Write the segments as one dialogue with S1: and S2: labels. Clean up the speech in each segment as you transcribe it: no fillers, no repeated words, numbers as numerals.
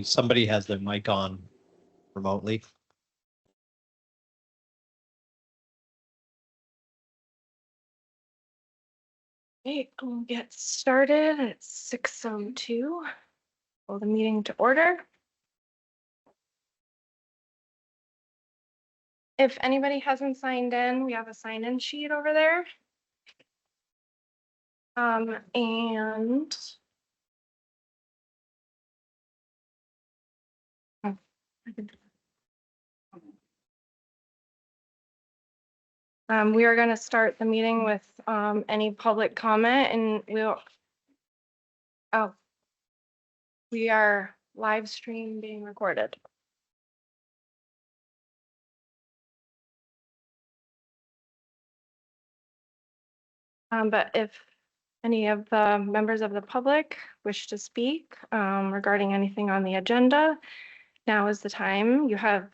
S1: Somebody has their mic on remotely.
S2: Okay, we'll get started at 6:02. Call the meeting to order. If anybody hasn't signed in, we have a sign-in sheet over there. And we are going to start the meeting with any public comment, and we are live stream being recorded. But if any of the members of the public wish to speak regarding anything on the agenda, now is the time. You have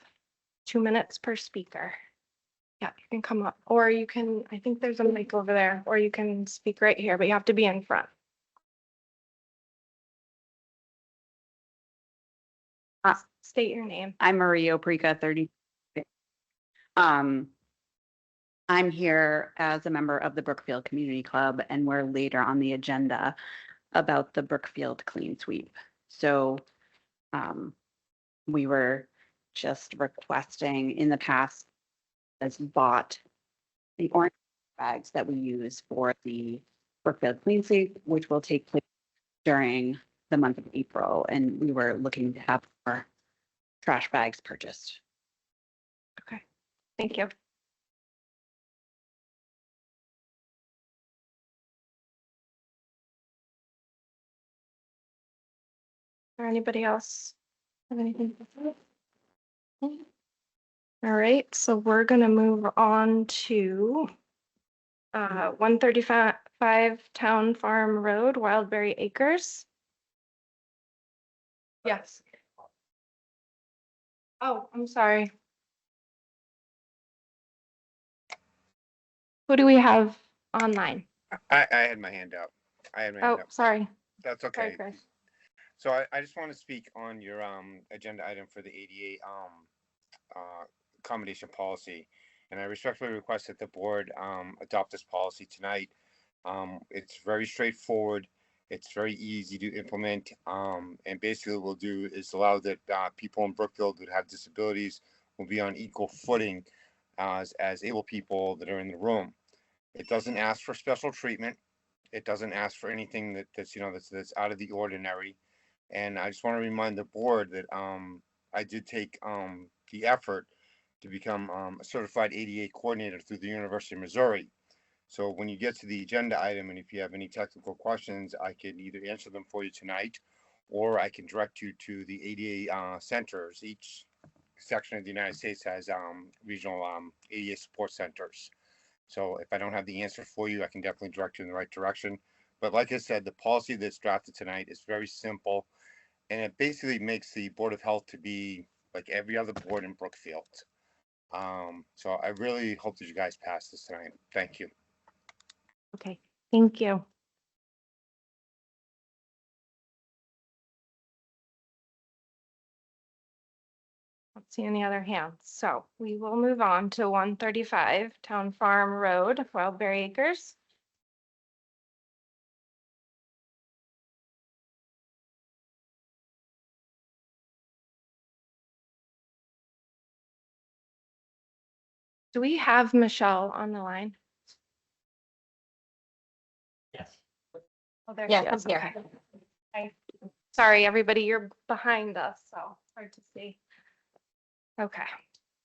S2: 2 minutes per speaker. Yeah, you can come up, or you can, I think there's a mic over there, or you can speak right here, but you have to be in front. State your name.
S3: I'm Maria Oprica, 30. I'm here as a member of the Brookfield Community Club, and we're later on the agenda about the Brookfield Clean Sweep. So we were just requesting in the past has bought the orange bags that we use for the Brookfield Clean Sweep, which will take place during the month of April. And we were looking to have more trash bags purchased.
S2: Okay, thank you. Or anybody else have anything to say? All right, so we're gonna move on to 135 Town Farm Road, Wildberry Acres. Yes. Oh, I'm sorry. Who do we have online?
S4: I had my hand up.
S2: Oh, sorry.
S4: That's
S2: Sorry,
S4: okay.
S2: Chris.
S4: So I just want to speak on your agenda item for the ADA accommodation policy, and I respectfully request that the board adopt this policy tonight. It's very straightforward. It's very easy to implement, and basically what we'll do is allow that people in Brookfield who have disabilities will be on equal footing as able people that are in the room. It doesn't ask for special treatment. It doesn't ask for anything that's that's out of the ordinary. And I just want to remind the board that I did take the effort to become a certified ADA coordinator through the University of Missouri. So when you get to the agenda item, and if you have any technical questions, I can either answer them for you tonight, or I can direct you to the ADA centers. Each section of the United States has regional ADA support centers. So if I don't have the answer for you, I can definitely direct you in the right direction. But like I said, the policy that's drafted tonight is very simple, and it basically makes the Board of Health to be like every other board in Brookfield. So I really hope that you guys pass this tonight. Thank you.
S2: Okay, thank you. Don't see any other hands, so we will move on to 135 Town Farm Road, Wildberry Acres. Do we have Michelle on the line?
S1: Yes.
S2: Oh, there
S5: Yes,
S2: she
S5: I'm
S2: is.
S5: here.
S2: Okay. Hi. Sorry, everybody, you're behind us, so hard to see. Okay.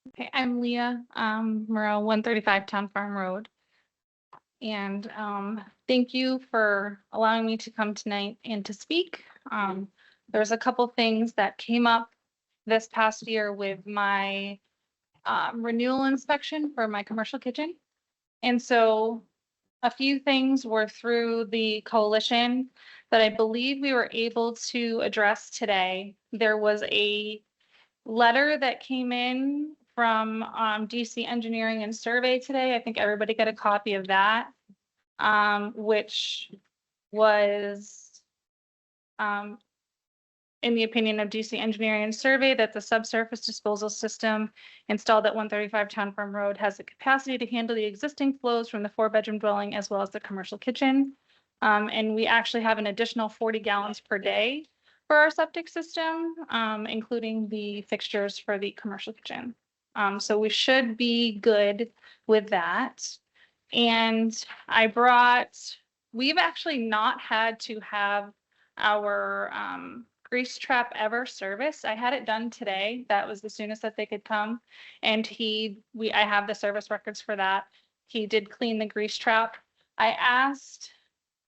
S5: Okay, I'm Leah, Morel, 135 Town Farm Road. And thank you for allowing me to come tonight and to speak. There's a couple things that came up this past year with my renewal inspection for my commercial kitchen. And so a few things were through the coalition that I believe we were able to address today. There was a letter that came in from DC Engineering and Survey today. I think everybody got a copy of that, which was in the opinion of DC Engineering and Survey, that the subsurface disposal system installed at 135 Town Farm Road has the capacity to handle the existing flows from the 4-bedroom dwelling as well as the commercial kitchen. And we actually have an additional 40 gallons per day for our septic system, including the fixtures for the commercial kitchen. So we should be good with that. And we've actually not had to have our grease trap ever serviced. I had it done today. That was the soonest that they could come. And I have the service records for that. He did clean the grease trap. I asked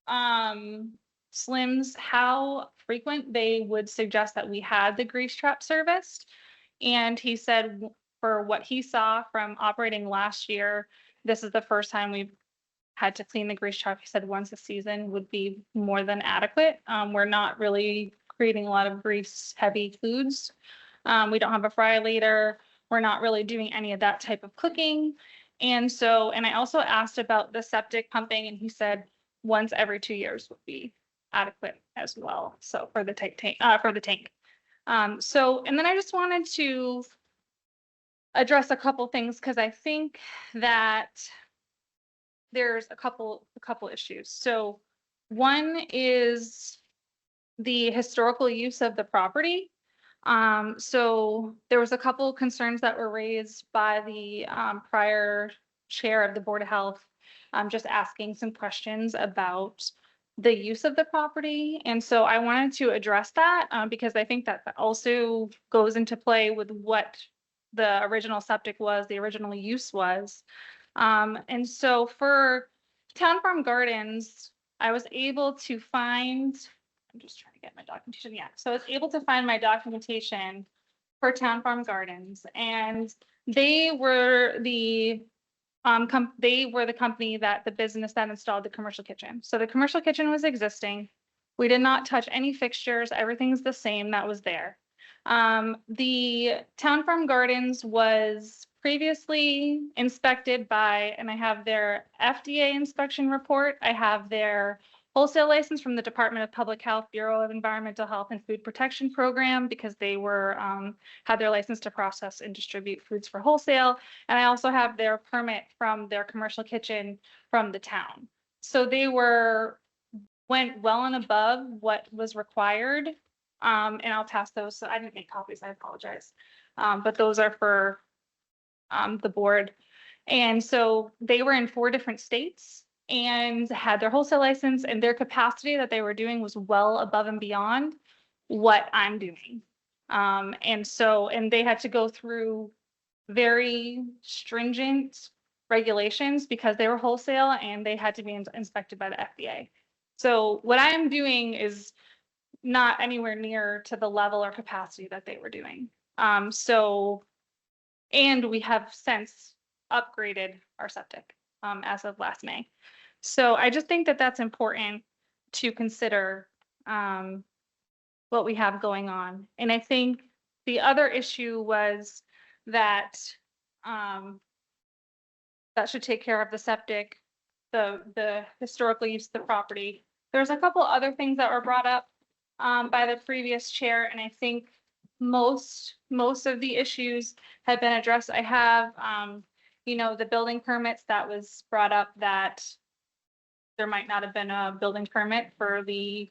S5: Slims how frequent they would suggest that we had the grease trap serviced. And he said for what he saw from operating last year, this is the first time we've had to clean the grease trap. He said once a season would be more than adequate. We're not really creating a lot of grease heavy foods. We don't have a fry later. We're not really doing any of that type of cooking. And I also asked about the septic pumping, and he said once every 2 years would be adequate as well. So for the tank. And then I just wanted to address a couple things because I think that there's a couple issues. So one is the historical use of the property. So there was a couple concerns that were raised by the prior chair of the Board of Health, just asking some questions about the use of the property. And so I wanted to address that because I think that also goes into play with what the original septic was, the original use was. And so for Town Farm Gardens, I was able to find, I'm just trying to get my documentation. Yeah, so I was able to find my documentation for Town Farm Gardens, and they were the company the business that installed the commercial kitchen. So the commercial kitchen was existing. We did not touch any fixtures. Everything's the same that was there. The Town Farm Gardens was previously inspected by, and I have their FDA inspection report. I have their wholesale license from the Department of Public Health, Bureau of Environmental Health and Food Protection Program, because they had their license to process and distribute foods for wholesale. And I also have their permit from their commercial kitchen from the town. So they went well and above what was required. And I'll pass those. So I didn't make copies, I apologize. But those are for the board. And so they were in 4 different states and had their wholesale license, and their capacity that they were doing was well above and beyond what I'm doing. And they had to go through very stringent regulations because they were wholesale and they had to be inspected by the FDA. So what I am doing is not anywhere near to the level or capacity that they were doing. And we have since upgraded our septic as of last May. So I just think that that's important to consider what we have going on. And I think the other issue was that that should take care of the septic, the historical use of the property. There's a couple other things that were brought up by the previous chair, and I think most of the issues have been addressed. I have, the building permits that was brought up, that there might not have been a building permit for the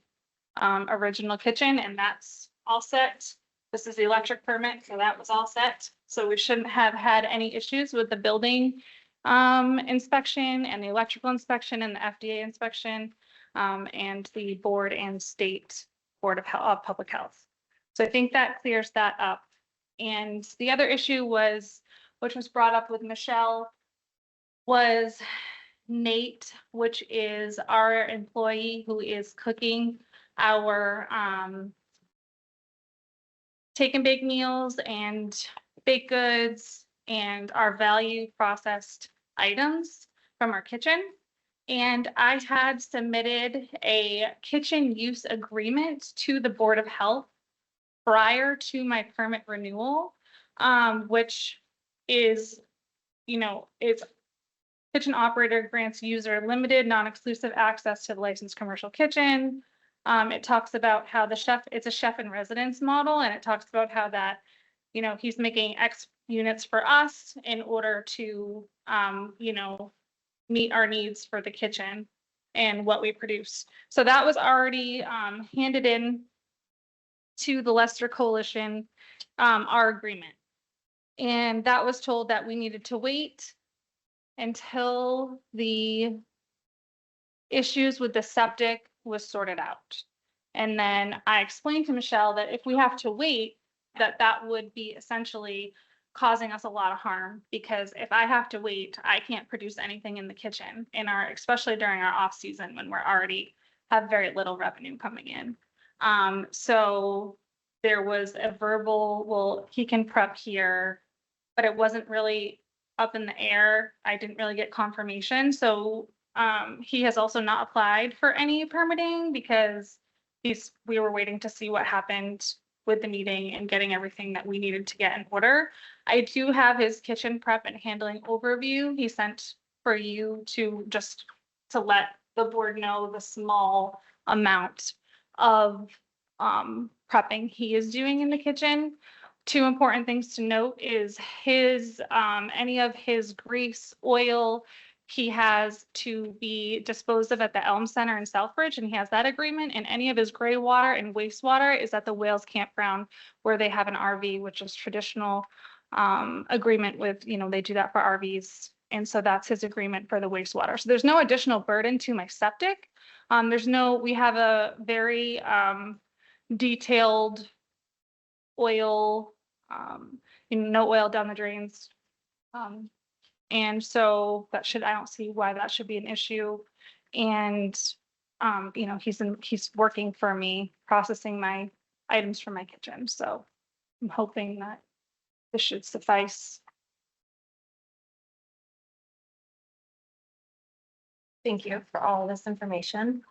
S5: original kitchen, and that's all set. This is the electric permit, so that was all set. So we shouldn't have had any issues with the building inspection and the electrical inspection and the FDA inspection and the board and state Board of Public Health. So I think that clears that up. And the other issue was, which was brought up with Michelle, was Nate, which is our employee who is cooking our take and bake meals and baked goods and our value processed items from our kitchen. And I had submitted a kitchen use agreement to the Board of Health prior to my permit renewal, which is, it's kitchen operator grants user limited non-exclusive access to the licensed commercial kitchen. It talks about how it's a chef in residence model, and it talks about how that, he's making X units for us in order to, meet our needs for the kitchen and what we produce. So that was already handed in to the Leicester Coalition, our agreement. And that was told that we needed to wait until the issues with the septic was sorted out. And then I explained to Michelle that if we have to wait, that would be essentially causing us a lot of harm, because if I have to wait, I can't produce anything in the kitchen especially during our off season when we're already have very little revenue coming in. So there was a verbal, well, he can prep here, but it wasn't really up in the air. I didn't really get confirmation. So he has also not applied for any permitting because we were waiting to see what happened with the meeting and getting everything that we needed to get in order. I do have his kitchen prep and handling overview he sent for you to just to let the board know the small amount of prepping he is doing in the kitchen. Two important things to note is his any of his grease, oil, he has to be disposed of at the Elm Center in Southbridge, and he has that agreement. And any of his gray water and wastewater is at the Wales Campground, where they have an RV, which is traditional agreement with, they do that for RVs. And so that's his agreement for the wastewater. So there's no additional burden to my septic. We have a very detailed oil, no oil down the drains. And so I don't see why that should be an issue. And, he's working for me, processing my items from my kitchen. So I'm hoping that this should suffice.
S2: Thank you for all this information.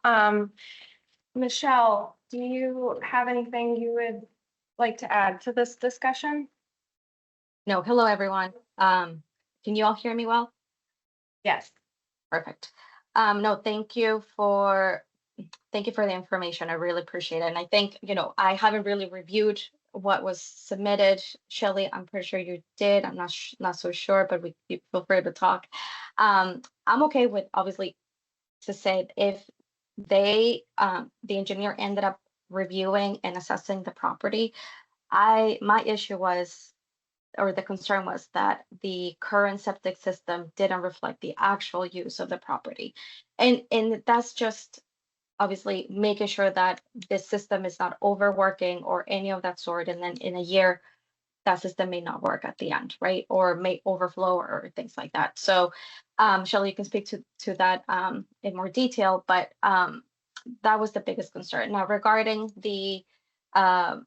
S2: Michelle, do you have anything you would like to add to this discussion?
S6: No, hello, everyone. Can you all hear me well?
S2: Yes.
S6: Perfect. No, thank you for the information. I really appreciate it. And I think, I haven't really reviewed what was submitted. Shelley, I'm pretty sure you did. I'm not so sure, but you feel free to talk. I'm okay with, obviously, to say if the engineer ended up reviewing and assessing the property, my issue was, or the concern was, that the current septic system didn't reflect the actual use of the property. And that's just obviously making sure that this system is not overworking or any of that sort. And then in a year, that system may not work at the end, right? Or may overflow or things like that. So Shelley, you can speak to that in more detail, but that was the biggest concern. Now, regarding the, I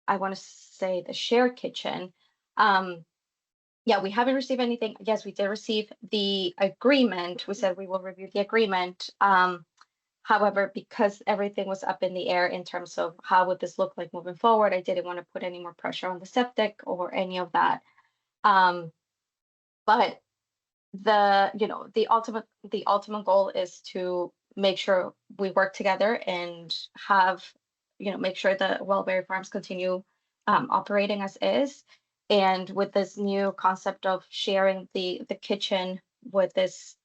S6: want to say the shared kitchen, yeah, we haven't received anything. Yes, we did receive the agreement. We said we will review the agreement. However, because everything was up in the air in terms of how would this look like moving forward, I didn't want to put any more pressure on the septic or any of that. But the ultimate goal is to make sure we work together and have, make sure that Wellberry Farms continue operating as is. And with this new concept of sharing the kitchen with this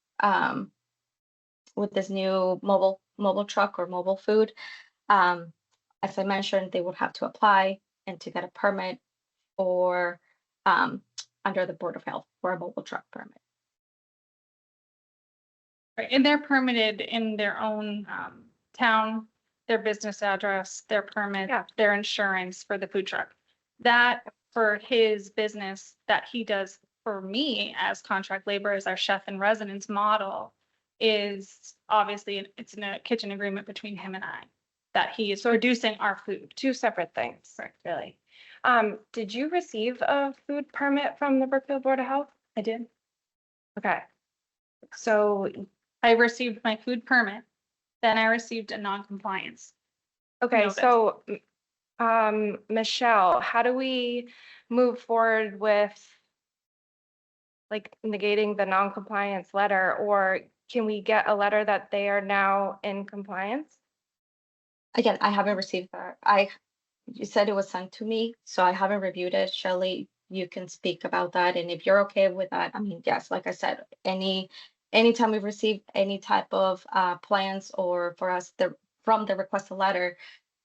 S6: new mobile truck or mobile food, as I mentioned, they would have to apply and to get a permit for under the Board of Health for a mobile truck permit.
S5: Right, and they're permitted in their own town, their business address, their permit, their insurance for the food truck. That for his business that he does for me as contract labor as our chef in residence model is obviously it's in a kitchen agreement between him and I that he is producing our food.
S2: Two separate things.
S5: Correct.
S2: Really. Did you receive a food permit from the Brookfield Board of Health?
S5: I did.
S2: Okay. So
S5: I received my food permit, then I received a non-compliance.
S2: okay,
S5: Noted.
S2: so Michelle, how do we move forward with like negating the non-compliance letter, or can we get a letter that they are now in compliance?
S6: Again, I haven't received that. You said it was sent to me, so I haven't reviewed it. Shelley, you can speak about that. And if you're okay with that, I mean, yes, like I said, anytime we receive any type of plans or for us from the requested letter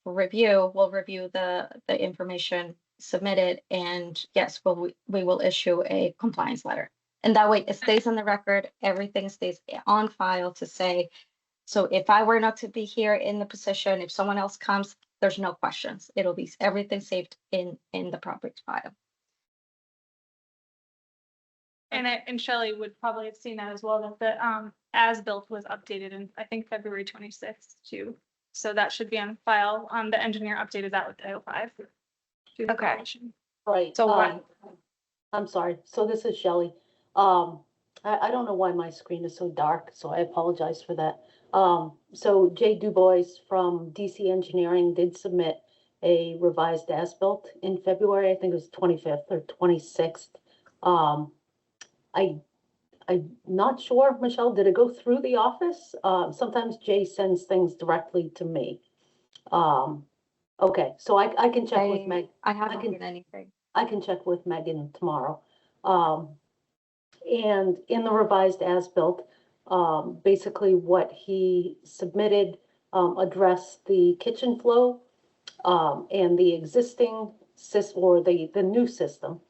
S6: for review, we'll review the information submitted, and yes, we will issue a compliance letter. And that way it stays on the record, everything stays on file to say, so if I were not to be here in the position, if someone else comes, there's no questions. It'll be everything saved in the property file.
S5: And Shelley would probably have seen that as well, that the as-built was updated in, I think, February 26th too. So that should be on file. The engineer updated that with Title V. to the
S2: Okay.
S5: commission.
S7: Right.
S2: So what-
S7: I'm sorry. So this is Shelley. I don't know why my screen is so dark, so I apologize for that. So Jay Dubois from DC Engineering did submit a revised as-built in February. I think it was 25th or 26th. I'm not sure, Michelle, did it go through the office? Sometimes Jay sends things directly to me. Okay, so I can check with Meg.
S6: I haven't
S7: can-
S6: heard anything.
S7: I can check with Megan tomorrow. And in the revised as-built, basically what he submitted addressed the kitchen flow and the existing or the new system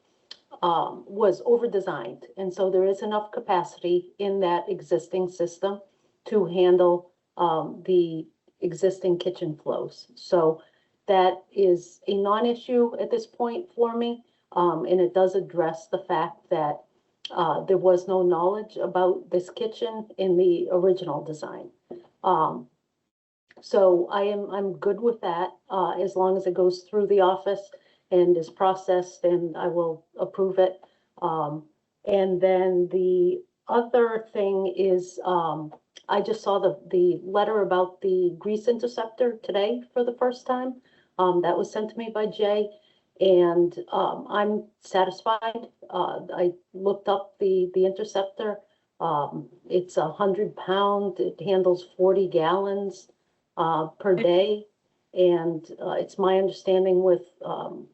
S7: was over-designed. And so there is enough capacity in that existing system to handle the existing kitchen flows. So that is a non-issue at this point for me. And it does address the fact that there was no knowledge about this kitchen in the original design. So I'm good with that, as long as it goes through the office and is processed, and I will approve it. And then the other thing is, I just saw the letter about the grease interceptor today for the first time. That was sent to me by Jay, and I'm satisfied. I looked up the interceptor. It's 100 pounds. It handles 40 gallons per day. And it's my understanding with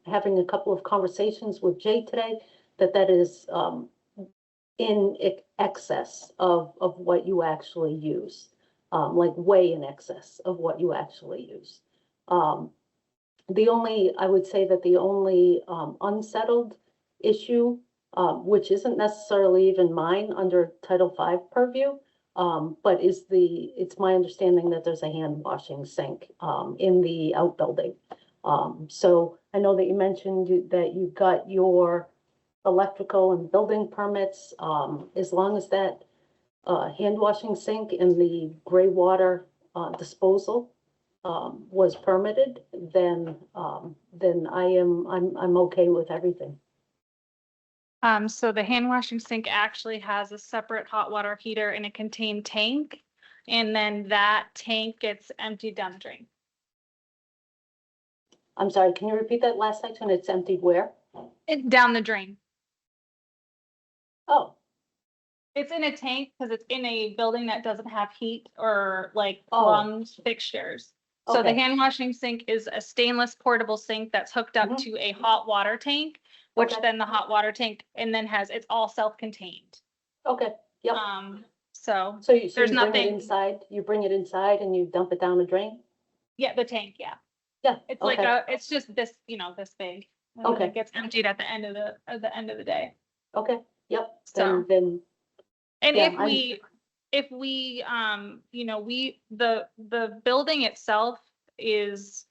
S7: having a couple of conversations with Jay today that that is in excess of what you actually use, like way in excess of what you actually use. I would say that the only unsettled issue, which isn't necessarily even mine under Title V purview, but it's my understanding that there's a hand washing sink in the outbuilding. So I know that you mentioned that you got your electrical and building permits. As long as that hand washing sink and the gray water disposal was permitted, then I'm okay with everything.
S5: So the hand washing sink actually has a separate hot water heater in a contained tank. And then that tank gets emptied down the drain.
S7: I'm sorry, can you repeat that last section? It's emptied where?
S5: Down the drain.
S7: Oh,
S5: It's in a tank because it's in a building that doesn't have heat or like
S7: Oh.
S5: plumbed fixtures. So the
S7: Okay.
S5: hand washing sink is a stainless portable sink that's hooked up
S7: Mhm.
S5: to a hot water tank, which
S7: Okay.
S5: then the hot water tank and then it's all self-contained.
S7: okay, yep.
S5: So
S7: So you
S5: there's
S7: bring it
S5: nothing-
S7: inside, you bring it inside and you dump it down the drain?
S5: yeah, the tank, yeah.
S7: Yeah,
S5: It's like
S7: okay,
S5: it's just this, this big. And then
S7: Okay.
S5: it gets emptied at the end of the day.
S7: okay, yep.
S5: So-
S7: Then,
S5: And
S7: Yeah,
S5: if we, the building itself is,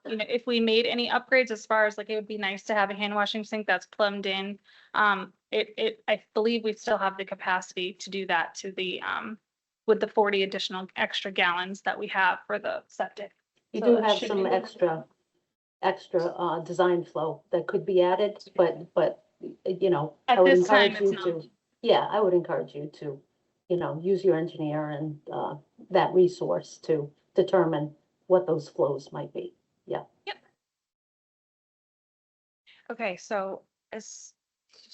S5: if we made any upgrades as far as like, it would be nice to have a hand washing sink that's plumbed in. I believe we still have the capacity to do that to the, with the 40 additional extra gallons that we have for the septic.
S7: you
S5: So
S7: do
S5: that
S7: have
S5: should
S7: some
S5: be-
S7: extra design flow that could be added, but, I
S5: At
S7: would
S5: this time,
S7: encourage
S5: it's
S7: you
S5: not.
S7: to, yeah, I would encourage you to, use your engineer and that resource to determine what those flows might be.
S2: Okay, so just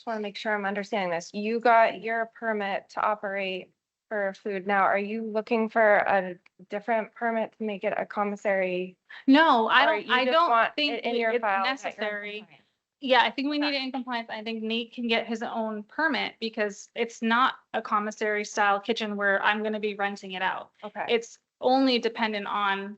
S2: want to make sure I'm understanding this. You got your permit to operate for food. Now, are you looking for a different permit to make it a commissary?
S5: No, I
S2: Or
S5: don't,
S2: you
S5: I
S2: just
S5: don't
S2: want
S5: think
S2: it in your
S5: it's
S2: file that you're in
S5: necessary.
S2: compliance?
S5: Yeah, I think we need
S2: Okay.
S5: it in compliance. I think Nate can get his own permit because it's not a commissary style kitchen where I'm gonna be renting it out.
S2: Okay,
S5: It's only dependent on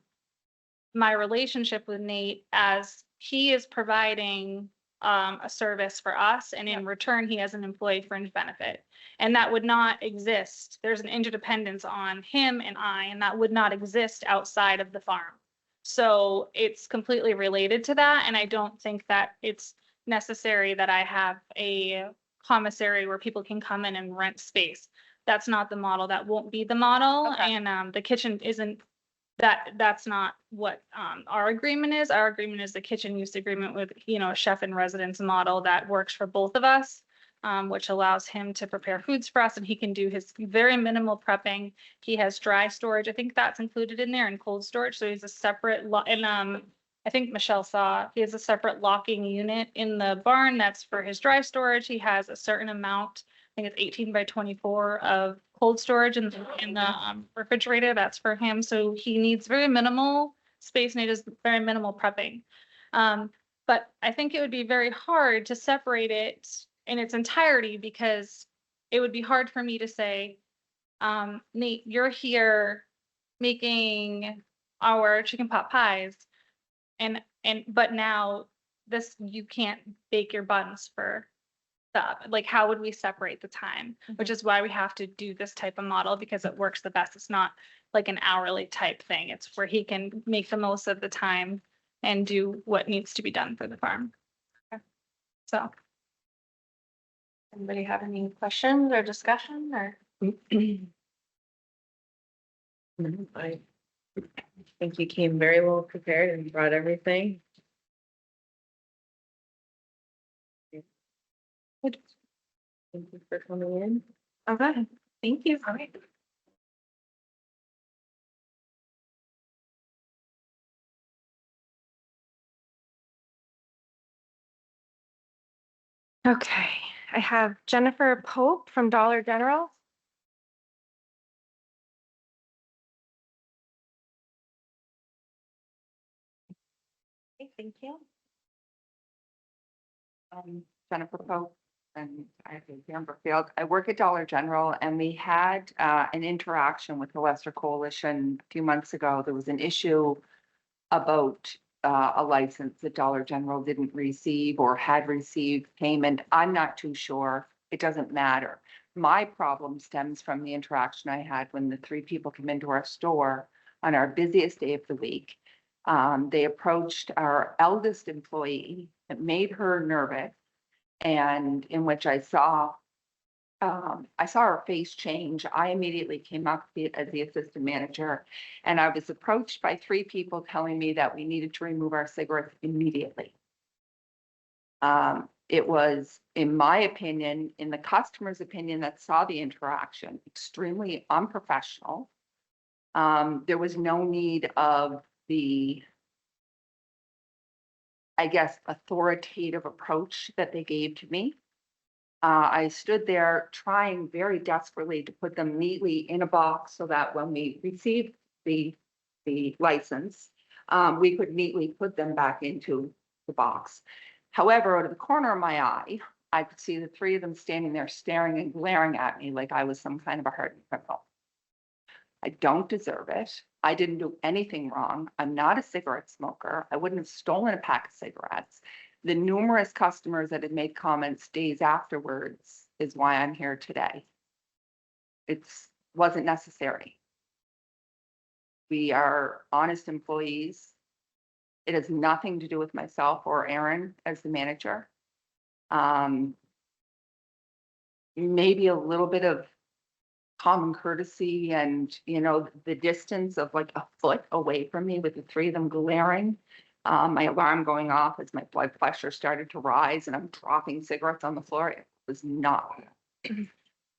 S5: my relationship with Nate as he is providing a service for us, and in
S2: Yep.
S5: return, he has an employee fringe benefit. And that would not exist. There's an interdependence on him and I, and that would not exist outside of the farm. So it's completely related to that, and I don't think that it's necessary that I have a commissary where people can come in and rent space. That's not the model. That won't be the model,
S2: Okay.
S5: and the kitchen isn't that's not what our agreement is. Our agreement is the kitchen use agreement with, a chef in residence model that works for both of us, which allows him to prepare foods for us, and he can do his very minimal prepping. He has dry storage. I think that's included in there, and cold storage. So he's a separate and I think Michelle saw he has a separate locking unit in the barn that's for his dry storage. He has a certain amount, I think it's 18 by 24 of cold storage in the refrigerator. That's for him. So he needs very minimal space and he does very minimal prepping. But I think it would be very hard to separate it in its entirety because it would be hard for me to say, Nate, you're here making our chicken pot pies but now you can't bake your buns for stuff. Like, how would we separate the time? Which is why we have to do this type of model because it works the best. It's not like an hourly type thing. It's where he can make the most of the time and do what needs to be done for the farm.
S2: Okay.
S5: So.
S2: Anybody have any questions or discussion or?
S8: I think you came very well prepared and brought everything.
S5: Good.
S8: Thank you for coming in.
S2: Okay, thank you. All right. Okay, I have Jennifer Pope from Dollar General. Okay, thank you.
S9: Jennifer Pope, and I live here in Brookfield. I work at Dollar General, and we had an interaction with the Western Coalition a few months ago. There was an issue about a license that Dollar General didn't receive or had received payment. I'm not too sure. It doesn't matter. My problem stems from the interaction I had when the 3 people came into our store on our busiest day of the week. They approached our eldest employee. It made her nervous, and in which I saw her face change. I immediately came up as the assistant manager, and I was approached by 3 people telling me that we needed to remove our cigarettes immediately. It was, in my opinion, in the customer's opinion that saw the interaction, extremely unprofessional. There was no need of the, I guess, authoritative approach that they gave to me. I stood there trying very desperately to put them neatly in a box so that when we received the license, we could neatly put them back into the box. However, out of the corner of my eye, I could see the 3 of them standing there staring and glaring at me like I was some kind of a hardened criminal. I don't deserve it. I didn't do anything wrong. I'm not a cigarette smoker. I wouldn't have stolen a pack of cigarettes. The numerous customers that had made comments days afterwards is why I'm here today. It wasn't necessary. We are honest employees. It has nothing to do with myself or Aaron as the manager. Maybe a little bit of common courtesy and, the distance of like a foot away from me with the 3 of them glaring. My alarm going off as my blood pressure started to rise and I'm dropping cigarettes on the floor. It was not.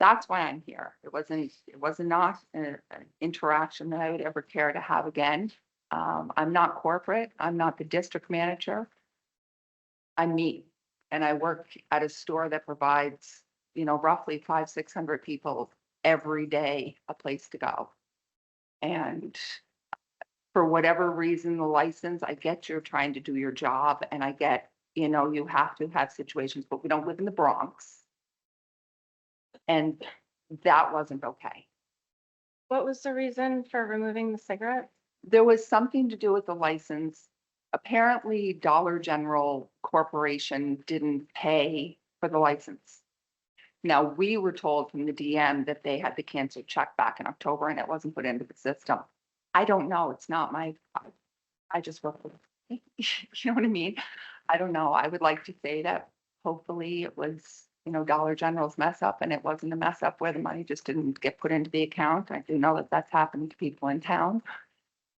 S9: That's why I'm here. It was not an interaction that I would ever care to have again. I'm not corporate. I'm not the district manager. I'm me, and I work at a store that provides, roughly 500-600 people every day a place to go. And for whatever reason, the license, I get you're trying to do your job and I get, you have to have situations, but we don't live in the Bronx. And that wasn't okay.
S2: What was the reason for removing the cigarette?
S9: There was something to do with the license. Apparently Dollar General Corporation didn't pay for the license. Now, we were told from the DM that they had the canceled check back in October and it wasn't put into the system. I don't know. It's not I just work with, you know what I mean? I don't know. I would like to say that hopefully it was, Dollar General's mess up and it wasn't a mess up where the money just didn't get put into the account. I do know that that's happened to people in town.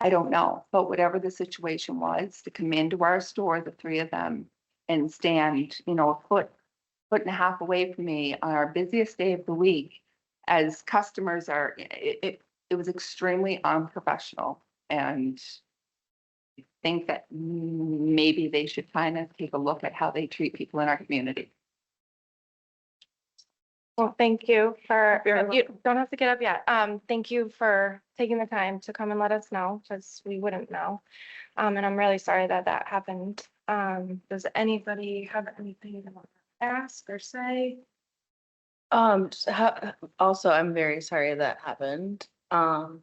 S9: I don't know, but whatever the situation was, to come into our store, the three of them, and stand, a foot and a half away from me on our busiest day of the week, as customers are, it was extremely unprofessional. And I think that maybe they should kind of take a look at how they treat people in our community.
S2: Well, thank you for,
S9: Very
S2: you don't have to get up yet. Thank you for taking the time to come and let us know, because we wouldn't know. And I'm really sorry that that happened. Does anybody have anything they want to ask or say?
S8: Also, I'm very sorry that happened. How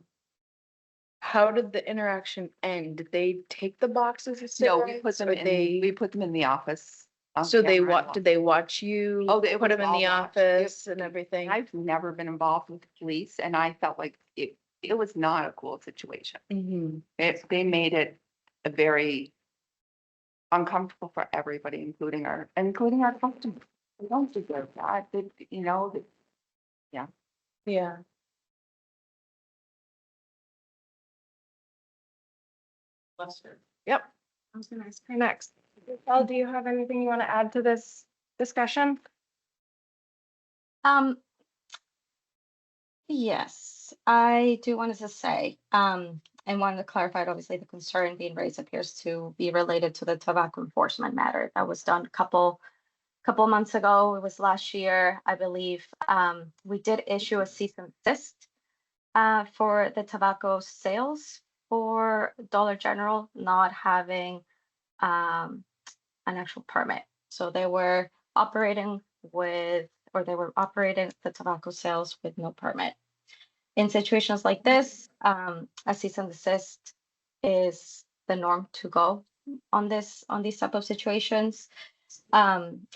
S8: did the interaction end? Did they take the boxes of
S9: No,
S8: cigarettes? Or they,
S9: we put them in the office. on
S8: so they
S9: camera and
S8: did they watch you?
S9: Oh, it
S8: put
S9: was
S8: them in
S9: all
S8: the
S9: watched.
S8: office and everything?
S9: I've never been involved with the police and I felt like it was not a cool situation.
S8: Mhm.
S9: They made it a very uncomfortable for everybody, including our customers. We don't deserve that,
S8: Yeah. Yep.
S2: I was gonna ask her next. Michelle, do you have anything you want to add to this discussion?
S6: Yes, I do want to say, and wanted to clarify, obviously, the concern being raised appears to be related to the tobacco enforcement matter that was done a couple months ago. It was last year, I believe. We did issue a cease and desist for the tobacco sales for Dollar General not having an actual permit. So they were operating the tobacco sales with no permit. In situations like this, a cease and desist is the norm to go on these type of situations. In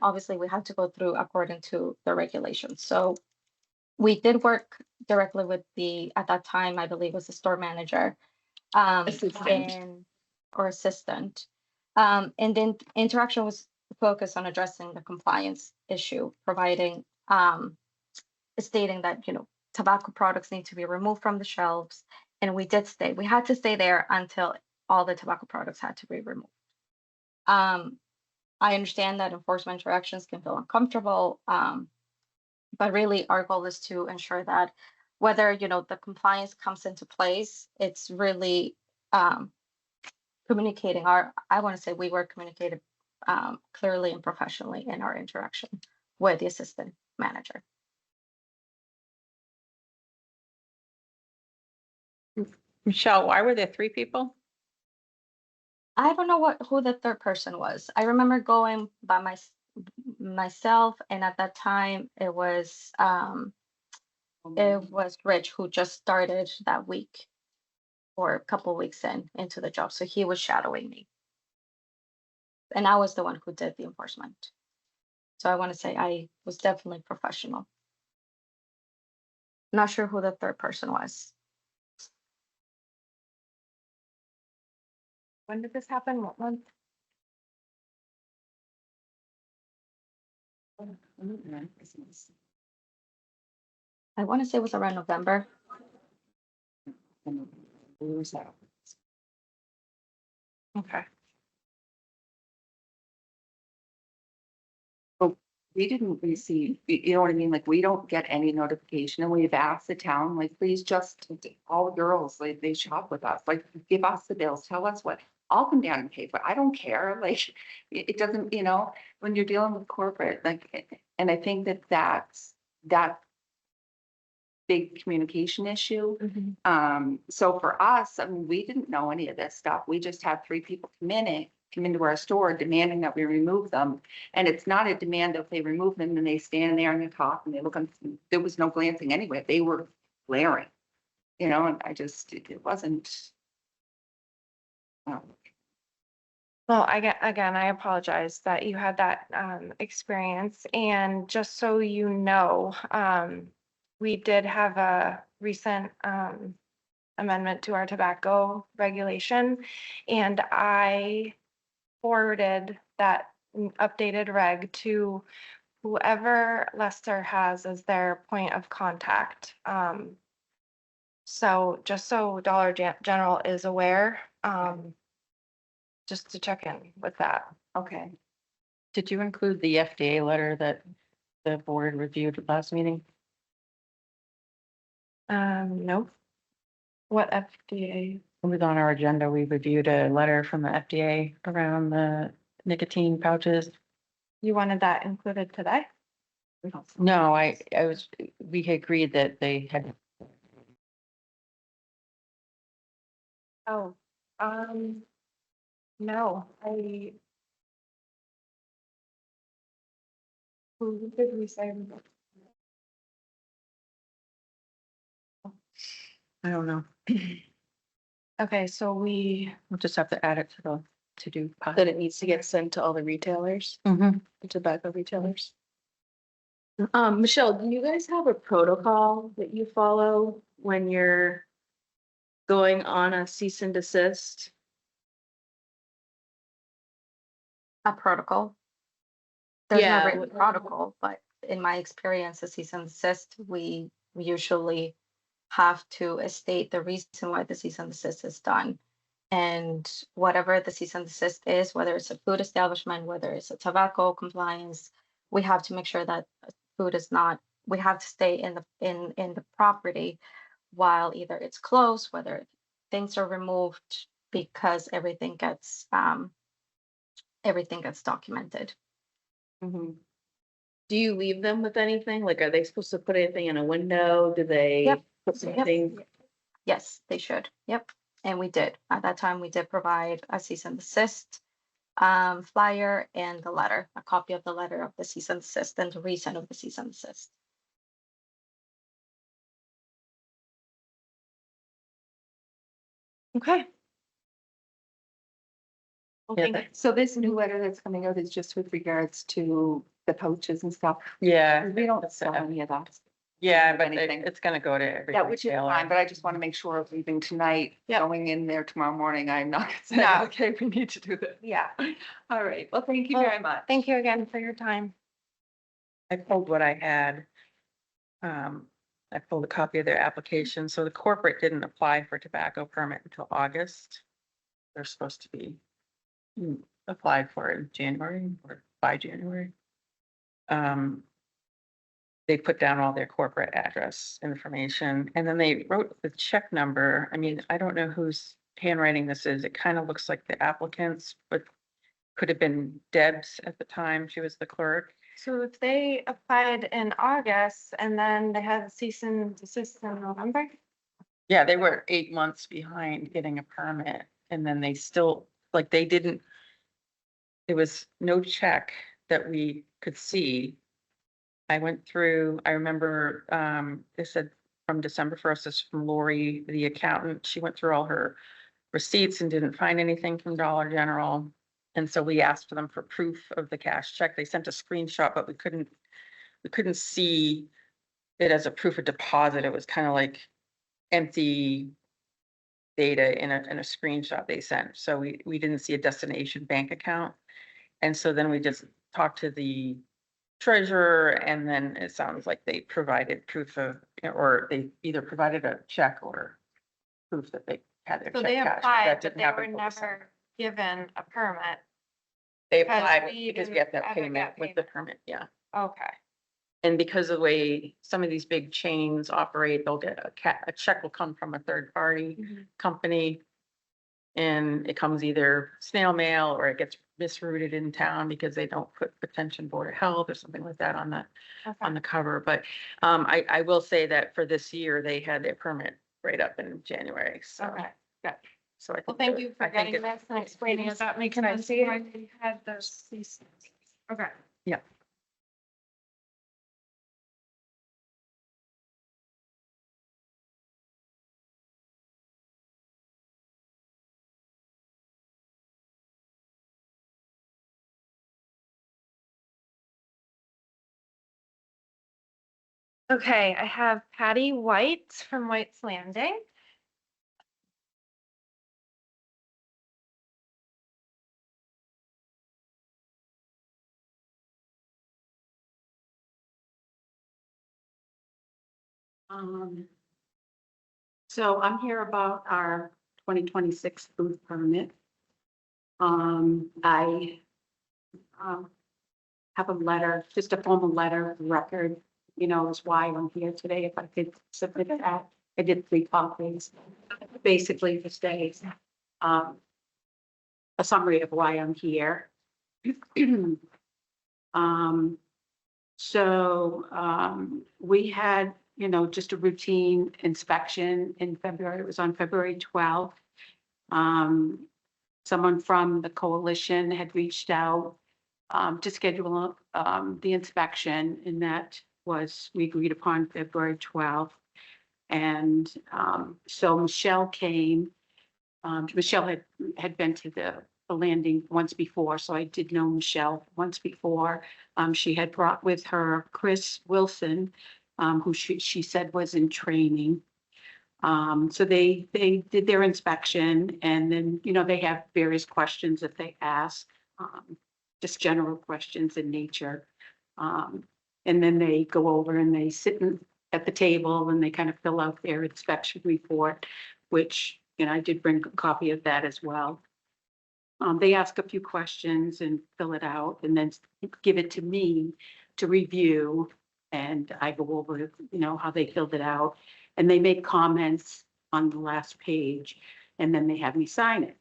S6: obviously we have to go through according to the regulations. So we did work directly with at that time, I believe was the store manager,
S9: Assistant.
S6: or assistant. And then interaction was focused on addressing the compliance issue, providing, stating that, tobacco products need to be removed from the shelves. And we had to stay there until all the tobacco products had to be removed. I understand that enforcement interactions can feel uncomfortable, but really our goal is to ensure that whether, the compliance comes into place, it's really communicating I want to say we were communicated clearly and professionally in our interaction with the assistant manager.
S10: Michelle, why were there three people?
S6: I don't know who the third person was. I remember going by myself, and at that time it was Rich, who just started that week or a couple weeks into the job. So he was shadowing me. And I was the one who did the enforcement. So I want to say I was definitely professional. Not sure who the third person was.
S2: When did this happen? What month?
S6: I want to say it was around November.
S2: Okay.
S9: We didn't receive, you know what I mean? Like, we don't get any notification and we've asked the town, like, please just, all the girls, like, they shop with us, like, give us the bills, tell us what, I'll come down and pay for it. I don't care. Like, it doesn't, when you're dealing with corporate, like, and I think that big communication issue.
S2: Mhm.
S9: So for us, I mean, we didn't know any of this stuff. We just had 3 people come into our store demanding that we remove them. And it's not a demand that they remove them and they stand there and they talk and they look, there was no glancing anyway. They were glaring, you know, and it wasn't.
S2: Well, again, I apologize that you had that experience. And just so you know, we did have a recent amendment to our tobacco regulation, and I forwarded that updated reg to whoever Lester has as their point of contact. So just so General is aware, just to check in with that.
S9: Okay.
S10: Did you include the FDA letter that the board reviewed at last meeting?
S2: No. What FDA?
S10: It was on our agenda. We reviewed a letter from the FDA around the nicotine pouches.
S2: You wanted that included today?
S10: No, we had agreed that they had,
S2: Oh, no, who did we say?
S10: I don't know.
S2: Okay, so we,
S10: We'll just have to add it to the to-do.
S11: That it needs to get sent to all the retailers,
S10: Mm-hmm.
S11: the tobacco retailers. Michelle, do you guys have a protocol that you follow when you're going on a cease and desist?
S6: A protocol. There's no
S11: Yeah.
S6: written protocol, but in my experience, a cease and desist, we usually have to state the reason why the cease and desist is done. And whatever the cease and desist is, whether it's a food establishment, whether it's a tobacco compliance, we have to make sure that food is not, we have to stay in the property while either it's closed, whether things are removed, because everything gets documented.
S11: Mhm. Do you leave them with anything? Like, are they supposed to put anything in a window? Do they
S6: Yep.
S11: put something?
S6: Yes, they should. Yep. And we did. At that time, we did provide a cease and desist flyer and the letter, a copy of the letter of the cease and desist and the reason of the cease and desist.
S2: okay. Well,
S10: Yeah,
S2: thank you.
S9: So this new letter that's coming out is just with regards to the pouches and stuff.
S10: Yeah,
S9: We don't
S10: That's
S9: sell
S10: it.
S9: any of that.
S10: yeah, but
S9: anything.
S10: it's gonna go to every
S9: Yeah, which is
S10: retailer.
S9: fine, but I just want to make sure of leaving tonight,
S2: Yep.
S9: going in there tomorrow morning, I'm not gonna say,
S2: No.
S9: okay, we need to do this.
S2: Yeah,
S9: All right, well, thank you
S2: Well,
S9: very much.
S2: thank you again for your time.
S10: I pulled what I had. I pulled a copy of their application. So the corporate didn't apply for tobacco permit until August. They're supposed to be applied for in January or by January. They put down all their corporate address information and then they wrote the check number. I mean, I don't know whose handwriting this is. It kind of looks like the applicant's, but could have been Deb's at the time. She was the clerk.
S2: So if they applied in August and then they had a cease and desist in November?
S10: Yeah, they were 8 months behind getting a permit and then they still, like, they didn't. There was no check that we could see. I went through, I remember, they said from December 1st, this is from Lori, the accountant. She went through all her receipts and didn't find anything from Dollar General. And so we asked for them for proof of the cash check. They sent a screenshot, but we couldn't see it as a proof of deposit. It was kind of like empty data in a screenshot they sent. So we didn't see a destination bank account. And so then we just talked to the treasurer and then it sounds like they provided proof of, or they either provided a check or proof that they had their
S2: So
S10: check
S2: they
S10: cashed.
S2: applied,
S10: That
S2: but
S10: didn't
S2: they
S10: happen
S2: were
S10: till
S2: never
S10: December.
S2: given a permit.
S10: They
S2: because
S10: applied
S2: we
S10: because we
S2: didn't
S10: have that
S2: ever
S10: payment
S2: get
S10: with the permit, yeah.
S2: Okay.
S10: And because of the way some of these big chains operate, they'll get a check will come from a third party
S2: Mhm.
S10: company. And it comes either snail mail or it gets misrouted in town because they don't put Attention Board of Health or something like that on the cover. But I will say that for this year, they had their permit right up in January. So,
S2: Okay.
S10: yeah. So I think.
S2: Well, thank
S10: that-
S2: you for
S10: I think
S2: getting
S10: it-
S2: this and explaining it. That makes
S11: Can I
S2: sense.
S11: see it?
S2: Why we had those, these. Okay.
S10: Yeah.
S2: Okay, I have Patty White from White's Landing.
S12: So I'm here about our 2026 food permit. I have a letter, just a formal letter of record, is why I'm here today. If I could submit that, I did 3 copies. Basically, this day, a summary of why I'm here. We had, just a routine inspection in February. It was on February 12th. Someone from the coalition had reached out to schedule the inspection, and that was, we agreed upon February 12th. And so Michelle came. Michelle had been to the landing once before, so I did know Michelle once before. She had brought with her Chris Wilson, who she said was in training. So they did their inspection, and then, they have various questions that they ask, just general questions in nature. And then they go over and they sit at the table and they kind of fill out their inspection report, which, I did bring a copy of that as well. They ask a few questions and fill it out and then give it to me to review. And I go over, how they filled it out, and they make comments on the last page, and then they have me sign it.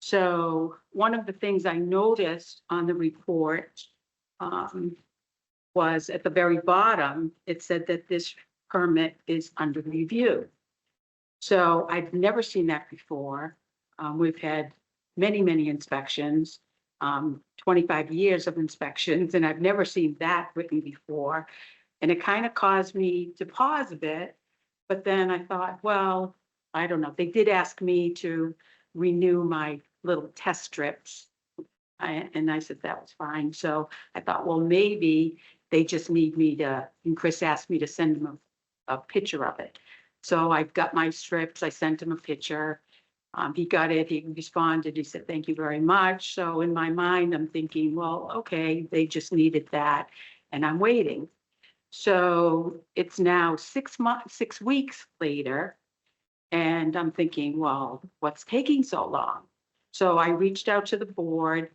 S12: So one of the things I noticed on the report was at the very bottom, it said that this permit is under review. So I've never seen that before. We've had many, many inspections, 25 years of inspections, and I've never seen that written before. And it kind of caused me to pause a bit, but then I thought, well, I don't know. They did ask me to renew my little test strips. And I said that was fine. So I thought, well, maybe they just need me to, and Chris asked me to send him a picture of it. So I got my strips, I sent him a picture. He got it, he responded, he said, thank you very much. So in my mind, I'm thinking, well, okay, they just needed that, and I'm waiting. So it's now 6 weeks later, and I'm thinking, well, what's taking so long? So I reached out to the board,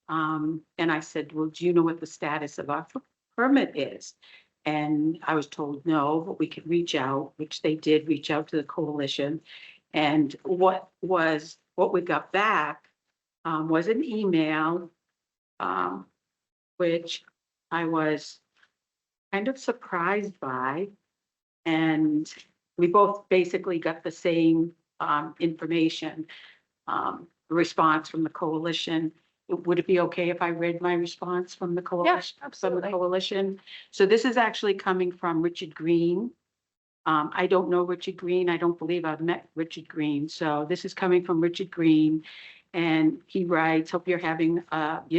S12: and I said, well, do you know what the status of our permit is? And I was told no, but we could reach out, which they did reach out to the coalition. And what we got back was an email, which I was kind of surprised by. And we both basically got the same information, response from the coalition. Would it be okay if I read my response from the coalition?
S2: Absolutely.
S12: So this is actually coming from Richard Green. I don't know Richard Green. I don't believe I've met Richard Green. So this is coming from Richard Green. And he writes, hope you're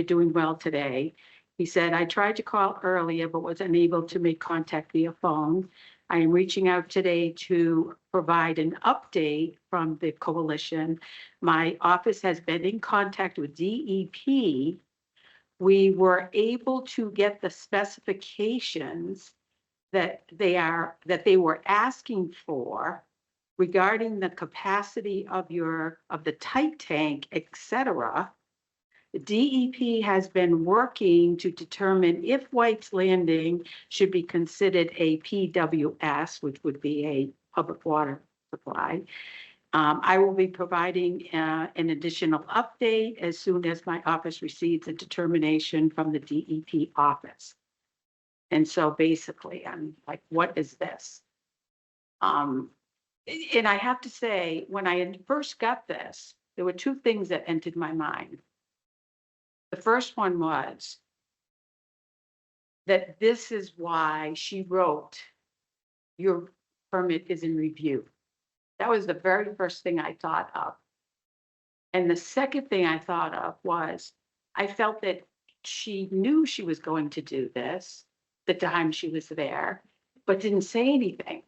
S12: doing well today. He said, I tried to call earlier, but was unable to make contact via phone. I am reaching out today to provide an update from the coalition. My office has been in contact with DEP. We were able to get the specifications that they were asking for regarding the capacity of the tight tank, et cetera. The DEP has been working to determine if White's Landing should be considered a PWS, which would be a public water supply. I will be providing an additional update as soon as my office receives a determination from the DEP office. And so basically, I'm like, what is this? And I have to say, when I first got this, there were two things that entered my mind. The first one was that this is why she wrote, your permit is in review. That was the very first thing I thought of. And the second thing I thought of was, I felt that she knew she was going to do this the time she was there, but didn't say anything.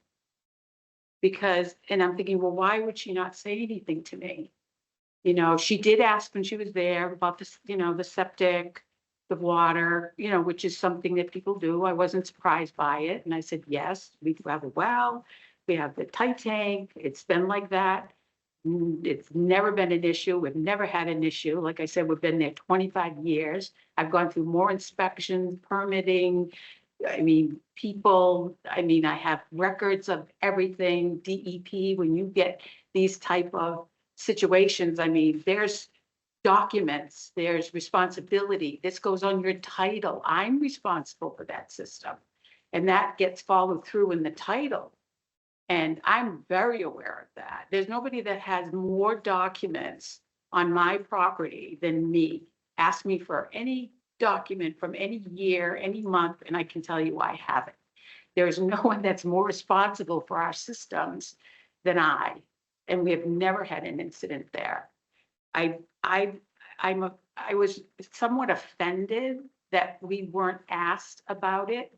S12: Because, and I'm thinking, well, why would she not say anything to me? You know, she did ask when she was there about this, you know, the septic, the water, you know, which is something that people do. I wasn't surprised by it. And I said, yes, we do have a well, we have the tight tank. It's been like that. It's never been an issue. We've never had an issue. Like I said, we've been there 25 years. I've gone through more inspections, permitting. I mean, people, I mean, I have records of everything, DEP, when you get these type of situations, I mean, there's documents, there's responsibility. This goes on your title. I'm responsible for that system. And that gets followed through in the title. And I'm very aware of that. There's nobody that has more documents on my property than me. Ask me for any document from any year, any month, and I can tell you I have it. There is no one that's more responsible for our systems than I, and we have never had an incident there. I was somewhat offended that we weren't asked about it.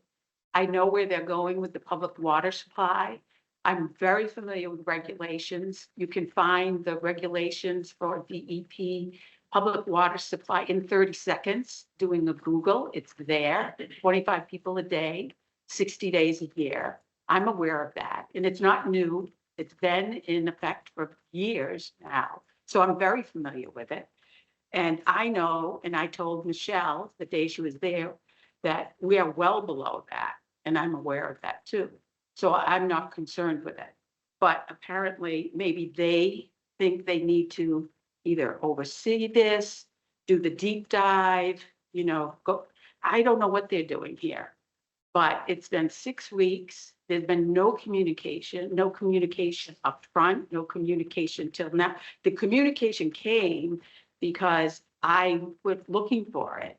S12: I know where they're going with the public water supply. I'm very familiar with regulations. You can find the regulations for DEP public water supply in 30 seconds, doing a Google. It's there, 25 people a day, 60 days a year. I'm aware of that. And it's not new. It's been in effect for years now. So I'm very familiar with it. And I know, and I told Michelle the day she was there, that we are well below that. And I'm aware of that too. So I'm not concerned with it. But apparently, maybe they think they need to either oversee this, do the deep dive, you know, go. I don't know what they're doing here, but it's been 6 weeks. There's been no communication up front, no communication till now. The communication came because I was looking for it.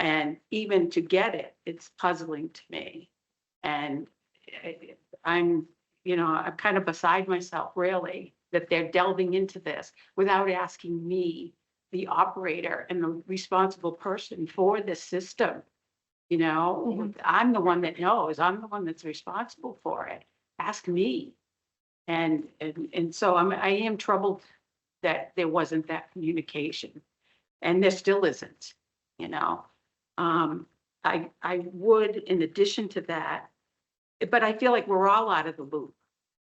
S12: And even to get it, it's puzzling to me. And I'm, you know, I'm kind of beside myself, really, that they're delving into this without asking me, the operator and the responsible person for this system. You know, I'm the one that knows, I'm the one that's responsible for it. Ask me. And so I am troubled that there wasn't that communication, and there still isn't, you know. I would, in addition to that, but I feel like we're all out of the loop,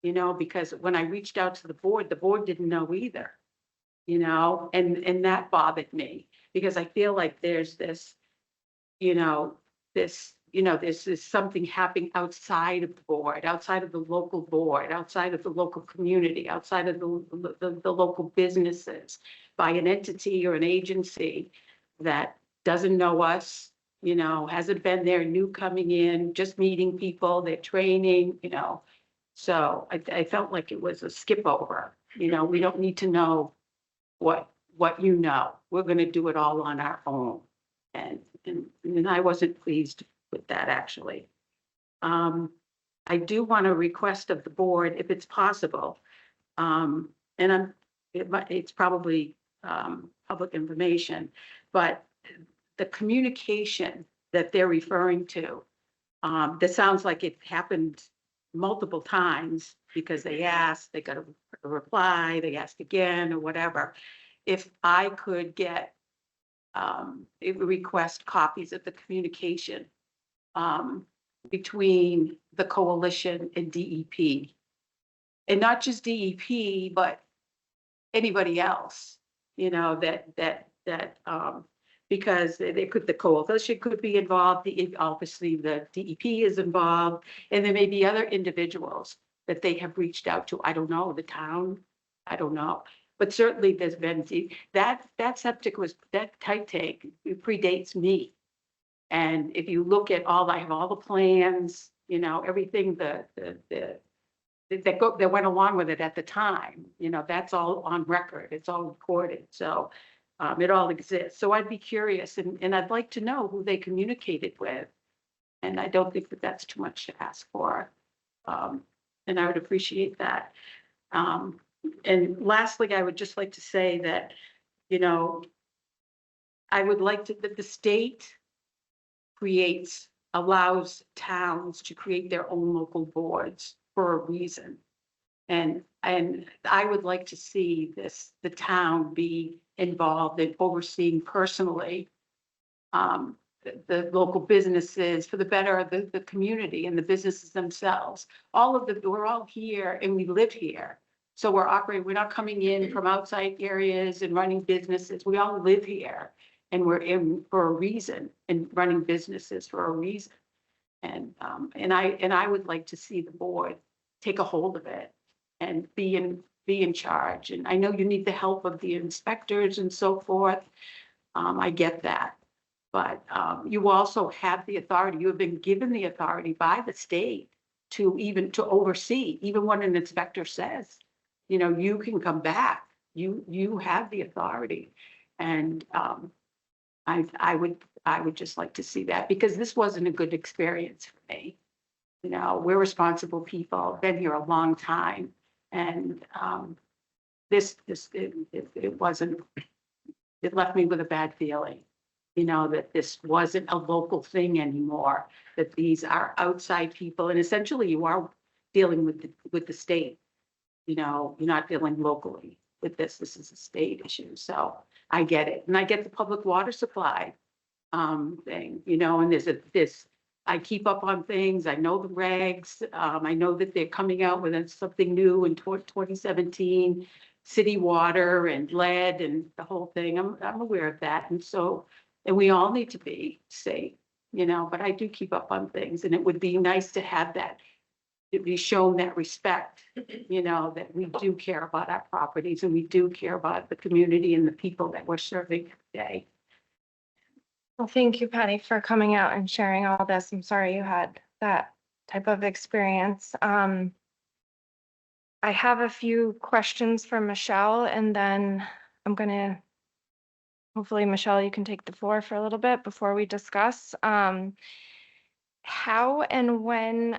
S12: you know, because when I reached out to the board didn't know either, you know, and that bothered me because I feel like there's this, you know, this is something happening outside of the board, outside of the local board, outside of the local community, outside of the local businesses, by an entity or an agency that doesn't know us, you know, hasn't been there, new coming in, just meeting people, they're training, you know. So I felt like it was a skip over, you know, we don't need to know what you know. We're going to do it all on our own. And I wasn't pleased with that, actually. I do want to request of the board, if it's possible, and it's probably public information, but the communication that they're referring to, that sounds like it happened multiple times because they asked, they got a reply, they asked again or whatever. If I could get request copies of the communication between the coalition and DEP, and not just DEP, but anybody else, you know, because the coalition could be involved. Obviously, the DEP is involved, and there may be other individuals that they have reached out to. I don't know, the town, I don't know. But certainly there's been, that septic was, that tight tank predates me. And if you look at I have all the plans, you know, everything, that went along with it at the time, you know, that's all on record, it's all recorded, so it all exists. So I'd be curious, and I'd like to know who they communicated with. And I don't think that that's too much to ask for. And I would appreciate that. And lastly, I would just like to say that, you know, I would like to, that the state allows towns to create their own local boards for a reason. And I would like to see the town be involved in overseeing personally the local businesses for the better of the community and the businesses themselves. We're all here and we live here. So we're not coming in from outside areas and running businesses. We all live here and we're in for a reason and running businesses for a reason. And I would like to see the board take a hold of it and be in charge. And I know you need the help of the inspectors and so forth. I get that. But you also have the authority, you have been given the authority by the state to oversee, even when an inspector says, you know, you can come back, you have the authority. And I would just like to see that, because this wasn't a good experience for me. You know, we're responsible people, been here a long time. And it wasn't, it left me with a bad feeling. You know, that this wasn't a local thing anymore, that these are outside people, and essentially you are dealing with the state. You know, you're not dealing locally with this. This is a state issue. So I get it. And I get the public water supply thing, you know, and I keep up on things. I know the regs. I know that they're coming out with something new in 2017, city water and lead and the whole thing. I'm aware of that. And we all need to be safe, you know, but I do keep up on things, and it would be nice to have that, to be shown that respect, you know, that we do care about our properties and we do care about the community and the people that we're serving today.
S2: Well, thank you, Patty, for coming out and sharing all this. I'm sorry you had that type of experience. I have a few questions for Michelle, and then I'm gonna, hopefully, Michelle, you can take the floor for a little bit before we discuss. How and when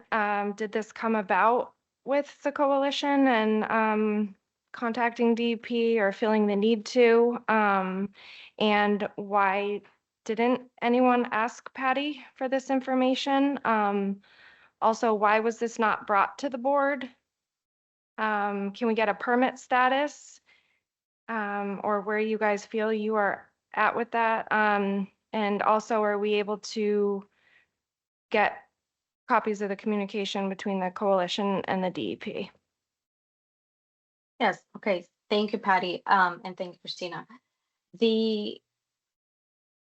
S2: did this come about with the coalition and contacting DEP or feeling the need to? And why didn't anyone ask Patty for this information? Also, why was this not brought to the board? Can we get a permit status? Or where you guys feel you are at with that? And also, are we able to get copies of the communication between the coalition and the DEP?
S6: Yes, okay, thank you, Patty, and thank you, Christina.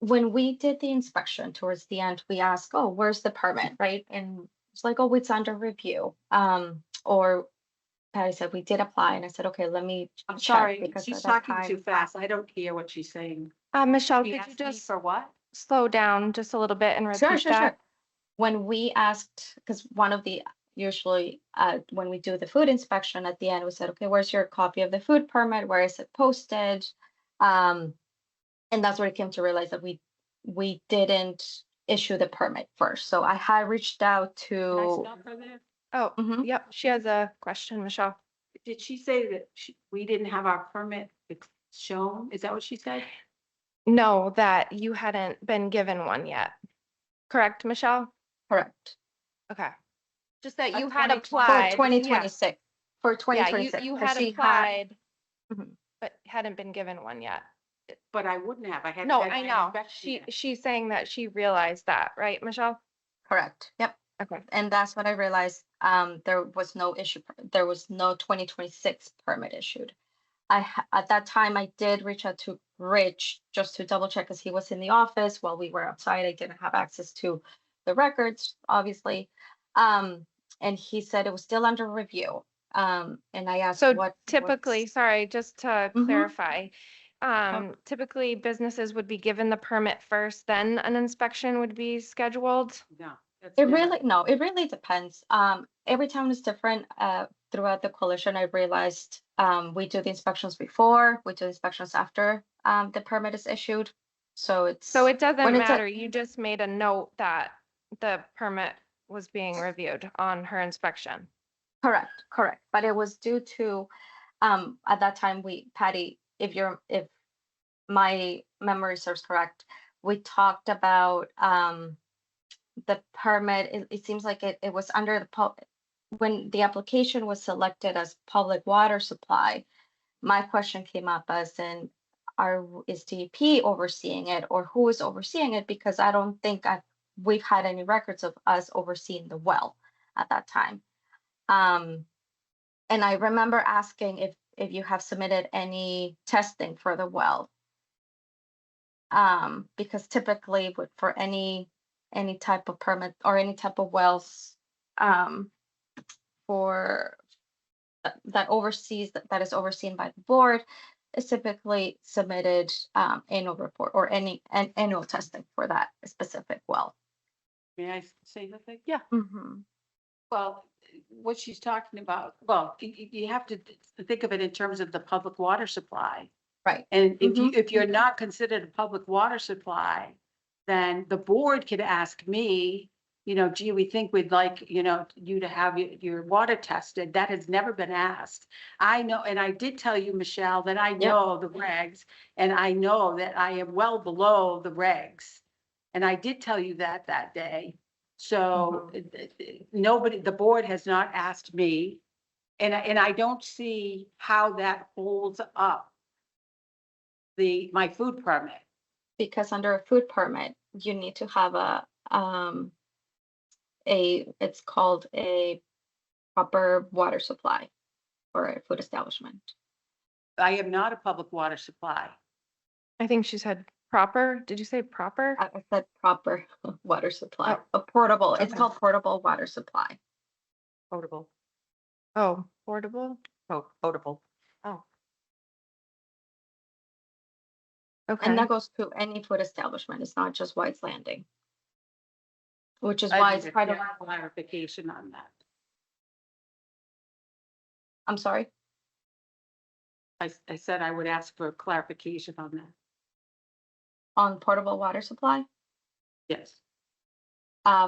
S6: When we did the inspection towards the end, we asked, oh, where's the permit, right? And it's like, oh, it's under review. Or Patty said, we did apply, and I said, okay, let me
S12: I'm
S6: check,
S12: sorry,
S6: because
S12: she's
S6: at that
S12: talking too
S6: time-
S12: fast. I don't hear what she's saying.
S2: Michelle,
S12: She
S2: could you
S12: asked me
S2: just
S12: for what?
S2: slow down just a little bit and
S6: Sure,
S2: repeat
S6: sure,
S2: that?
S6: sure. When we asked, because one of the, usually when we do the food inspection at the end, we said, okay, where's your copy of the food permit? Where is it posted? And that's where it came to realize that we didn't issue the permit first. So I had reached out
S12: Can I
S6: to,
S12: stop her there?
S2: Oh,
S6: Mhm.
S2: yep, she has a question, Michelle.
S12: Did she say that we didn't have our permit shown? Is that what she said?
S2: No, that you hadn't been given one yet. Correct, Michelle?
S6: correct,
S2: Okay. Just that you
S12: A
S2: had
S12: 2020
S2: applied.
S6: for 2026, for
S2: Yeah,
S6: 2026.
S2: you
S6: 'cause
S2: had
S6: she
S2: applied,
S6: Mhm.
S2: but hadn't been given one yet.
S12: But I wouldn't have. I had.
S2: No,
S12: had
S2: I
S12: my
S2: know.
S12: inspection yet.
S2: She's saying that she realized that, right, Michelle?
S6: Correct, yep.
S2: Okay.
S6: And that's what I realized, there was no issue, there was no 2026 permit issued. At that time, I did reach out to Rich just to double check, because he was in the office while we were outside. I didn't have access to the records, obviously. And he said it was still under review. And I asked
S2: So
S6: what.
S2: typically, sorry, just to
S6: Mhm.
S2: clarify, typically businesses would be given the permit first, then an inspection would be scheduled.
S12: No. that's
S6: It
S12: never-
S6: really, no, it really depends. Every town is different. Throughout the coalition, I realized, we do the inspections before, we do inspections after, the permit is issued. So it's.
S2: So it doesn't
S6: when it's a-
S2: matter, you just made a note that the permit was being reviewed on her inspection.
S6: Correct, correct. But it was due to, at that time, Patty, if my memory serves correct, we talked about, the permit, it seems like it was under when the application was selected as public water supply, my question came up as in, is DEP overseeing it or who is overseeing it? Because I don't think we've had any records of us overseeing the well at that time. And I remember asking if you have submitted any testing for the well. Because typically for any type of permit or any type of wells, for that is overseen by the board, is typically submitted, annual report or annual testing for that specific well.
S12: May I say something?
S11: Yeah.
S6: Mhm.
S12: Well, what she's talking about, well, you have to think of it in terms of the public water supply.
S6: Right.
S12: And if you're not considered a public water supply, then the board could ask me, gee, we think we'd like, you to have your water tested. That has never been asked. I know, and I did tell you, Michelle, that I know the regs, and I know that I am well below the regs. And I did tell you that day. So nobody, the board has not asked me, and I don't see how that holds up my food permit.
S6: Because under a food permit, you need to have it's called a proper water supply for a food establishment.
S12: I am not a public water supply.
S2: I think she said proper. Did you say proper?
S6: I said proper water supply,
S2: Oh.
S6: a portable, it's
S2: Okay.
S6: called portable water supply.
S10: Potable,
S2: Oh, portable?
S10: potable.
S2: Okay.
S6: And that goes to any food establishment. It's not just White's Landing. Which is
S12: I
S6: why
S12: need
S6: it's
S12: a
S6: part of,
S12: clarification on that.
S6: I'm sorry,
S12: I said I would ask for clarification on that.
S6: on portable water supply,
S12: Yes.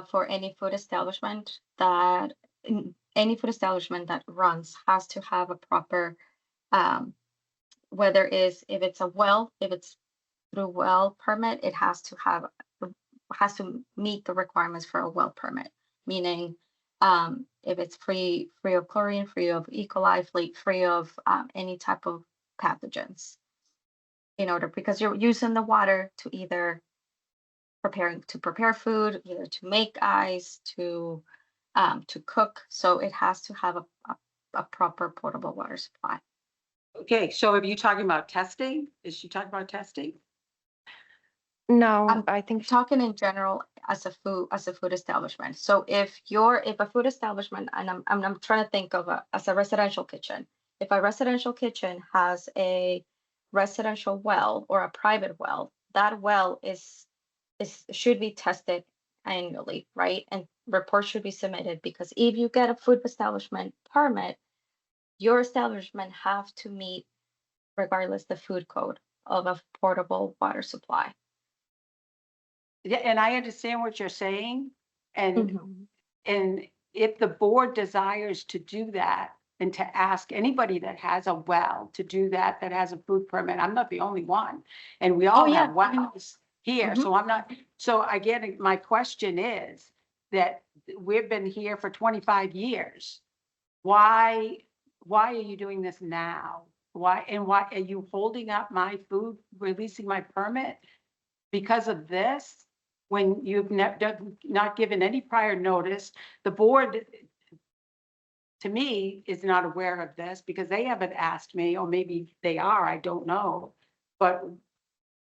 S6: for any food establishment any food establishment that runs has to have a proper, whether if it's a well, if it's through well permit, it has to meet the requirements for a well permit, meaning, if it's free of chlorine, free of E. coli, free of, any type of pathogens. Because you're using the water to either prepare food, either to make ice, to cook. So it has to have a proper portable water supply.
S12: Okay, so are you talking about testing? Is she talking about testing?
S2: No, I think
S6: I'm talking in general as a food establishment. So if a food establishment, and I'm trying to think of as a residential kitchen, if a residential kitchen has a residential well or a private well, that well should be tested annually, right? And reports should be submitted, because if you get a food establishment permit, your establishment have to meet, regardless the food code of a portable water supply.
S12: Yeah, and I understand what you're saying. And,
S6: Mhm.
S12: and if the board desires to do that and to ask anybody that has a well to do that, that has a food permit, I'm not the only one. And we all
S6: Oh, yeah.
S12: have wells here,
S6: Mhm.
S12: so I'm not, so again, my question is that we've been here for 25 years. Why are you doing this now? Why are you holding up my food, releasing my permit because of this? When you've not given any prior notice, the board, to me, is not aware of this because they haven't asked me, or maybe they are, I don't know. But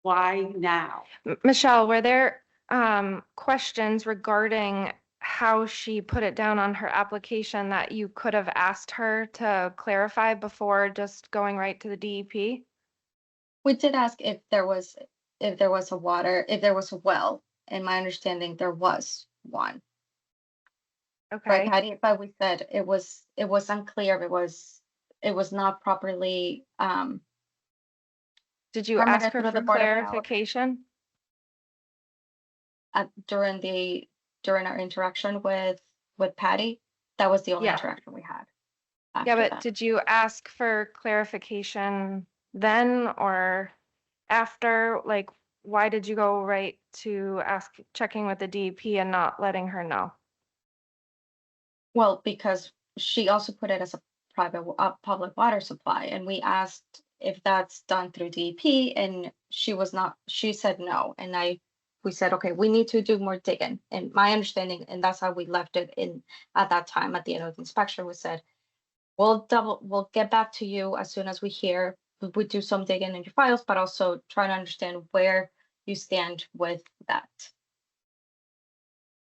S12: why now?
S2: Michelle, were there questions regarding how she put it down on her application that you could have asked her to clarify before just going right to the DEP?
S6: We did ask if there was if there was a well, and my understanding there was one. Right,
S2: Okay,
S6: Patty, but we said it was unclear, it was not properly
S2: did you ask
S6: permitted
S2: her
S6: through
S2: for
S6: the Board of Health.
S2: clarification?
S6: During our interaction with Patty. That was the only
S2: Yeah.
S6: interaction we had.
S2: Yeah,
S6: after
S2: but
S6: that.
S2: did you ask for clarification then or after? Like, why did you go right to checking with the DEP and not letting her know?
S6: Well, because she also put it as a public water supply, and we asked if that's done through DEP, and she said no, and we said, okay, we need to do more digging, and my understanding, and that's how we left it at that time, at the end of the inspection, we said, we'll get back to you as soon as we hear, we do some digging in your files, but also try to understand where you stand with that.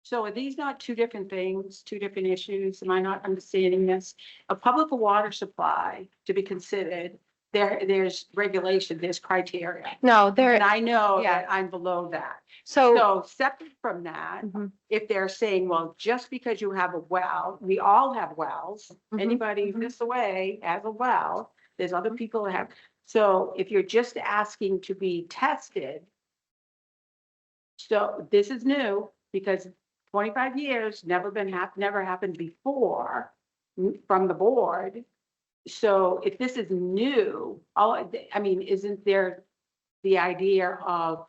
S12: So are these not two different things, two different issues? Am I not understanding this? A public water supply to be considered, there's regulation, there's criteria.
S2: No,
S12: And I know
S2: yeah.
S12: that I'm below that.
S2: So,
S12: So separate from that,
S2: Mhm.
S12: if they're saying, well, just because you have a well, we all have wells.
S2: Mhm,
S12: Anybody
S2: mhm.
S12: this away has a well. There's other people that have. So if you're just asking to be tested, so this is new because 25 years, never happened before from the board. So if this is new, I mean, isn't there the idea of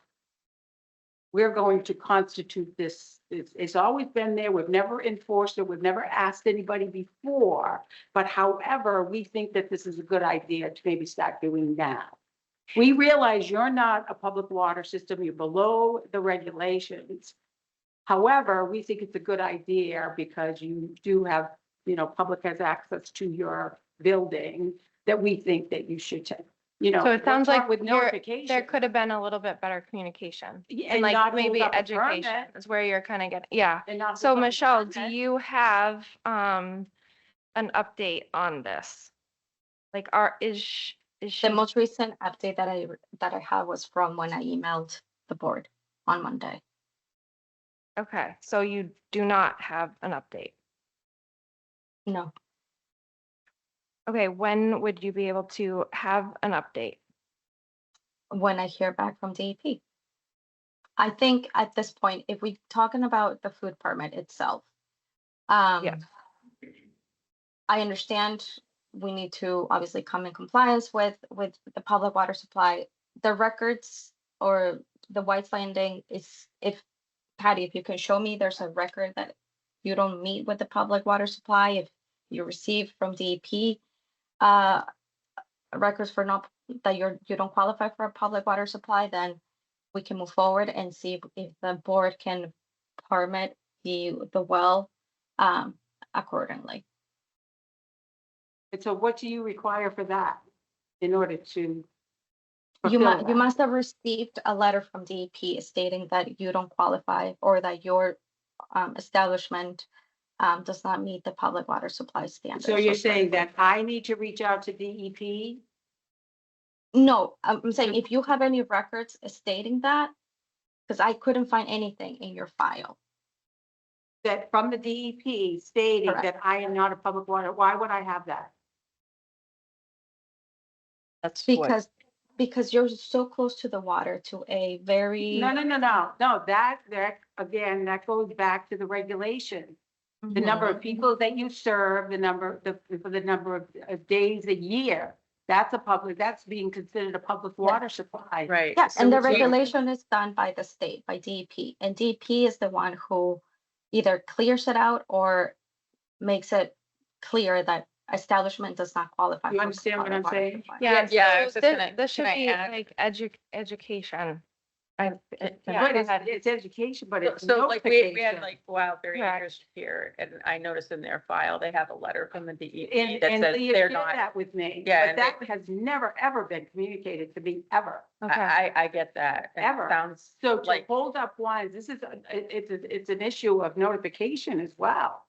S12: we're going to constitute this, it's always been there, we've never enforced it, we've never asked anybody before, but however, we think that this is a good idea to maybe start doing now. We realize you're not a public water system, you're below the regulations. However, we think it's a good idea because you do have, public has access to your building that we think that you should take,
S2: So it sounds like
S12: with
S2: there
S12: notification.
S2: could have been a little bit better communication.
S12: And
S2: And like
S12: not hold
S2: maybe
S12: up a
S2: education
S12: permit.
S2: is where you're kind of getting, yeah.
S12: And not
S2: So
S12: hold up a
S2: Michelle, do
S12: permit.
S2: you have an update on this? Like is
S6: The
S2: she,
S6: most recent update that I had was from when I emailed the board on Monday.
S2: okay, so you do not have an update.
S6: No,
S2: Okay, when would you be able to have an update?
S6: when I hear back from DEP. I think at this point, if we're talking about the food permit itself,
S2: Yeah.
S6: I understand we need to obviously come in compliance with the public water supply. The records or the White's Landing is, if Patty, if you can show me there's a record that you don't meet with the public water supply, if you receive from DEP records for not that you don't qualify for a public water supply, then we can move forward and see if the board can permit the well accordingly.
S12: And so what do you require for that in order to
S6: You
S12: fulfill
S6: you
S12: that?
S6: must have received a letter from DEP stating that you don't qualify or that your establishment does not meet the public water supply standards.
S12: So you're
S6: or
S12: saying
S6: framework.
S12: that I need to reach out to DEP?
S6: No, I'm saying if you have any records stating that, because I couldn't find anything in your file.
S12: That from the DEP stating
S6: Correct.
S12: that I am not a public water, why would I have that?
S10: That's what,
S6: Because you're so close to the water, to a very.
S12: No, that, again, that goes back to the regulation. The number of people that you serve, the number of days a year, that's being considered a public water supply.
S10: right.
S6: Yeah,
S10: So
S6: and the
S10: we-
S6: regulation is done by the state, by DEP, and DEP is the one who either clears it out or makes it clear that establishment does not qualify.
S12: You
S6: for
S12: understand what
S6: public
S12: I'm
S6: water
S12: saying?
S6: supply.
S2: Yeah,
S10: Yeah, I
S2: so
S10: was just
S2: this,
S10: gonna-
S2: this should
S10: can I
S2: be
S10: add?
S2: like education. I,
S10: Yeah,
S2: yeah,
S12: But
S2: go
S12: it's,
S2: ahead.
S12: it's education, but it's
S10: So like we had
S12: notification.
S10: like Wildberry
S2: Correct.
S10: Acres here, and I noticed in their file, they have a letter from the DEP
S12: And,
S10: that
S12: and
S10: says
S12: Leah
S10: they're
S12: shared
S10: not.
S12: that with me,
S10: Yeah,
S12: but
S10: and
S12: that has never, ever been communicated to me, ever.
S2: Okay.
S10: I get that. and it
S12: Ever.
S10: Sounds
S12: So to
S10: like,
S12: hold up lines, this is, it's an issue of notification as well.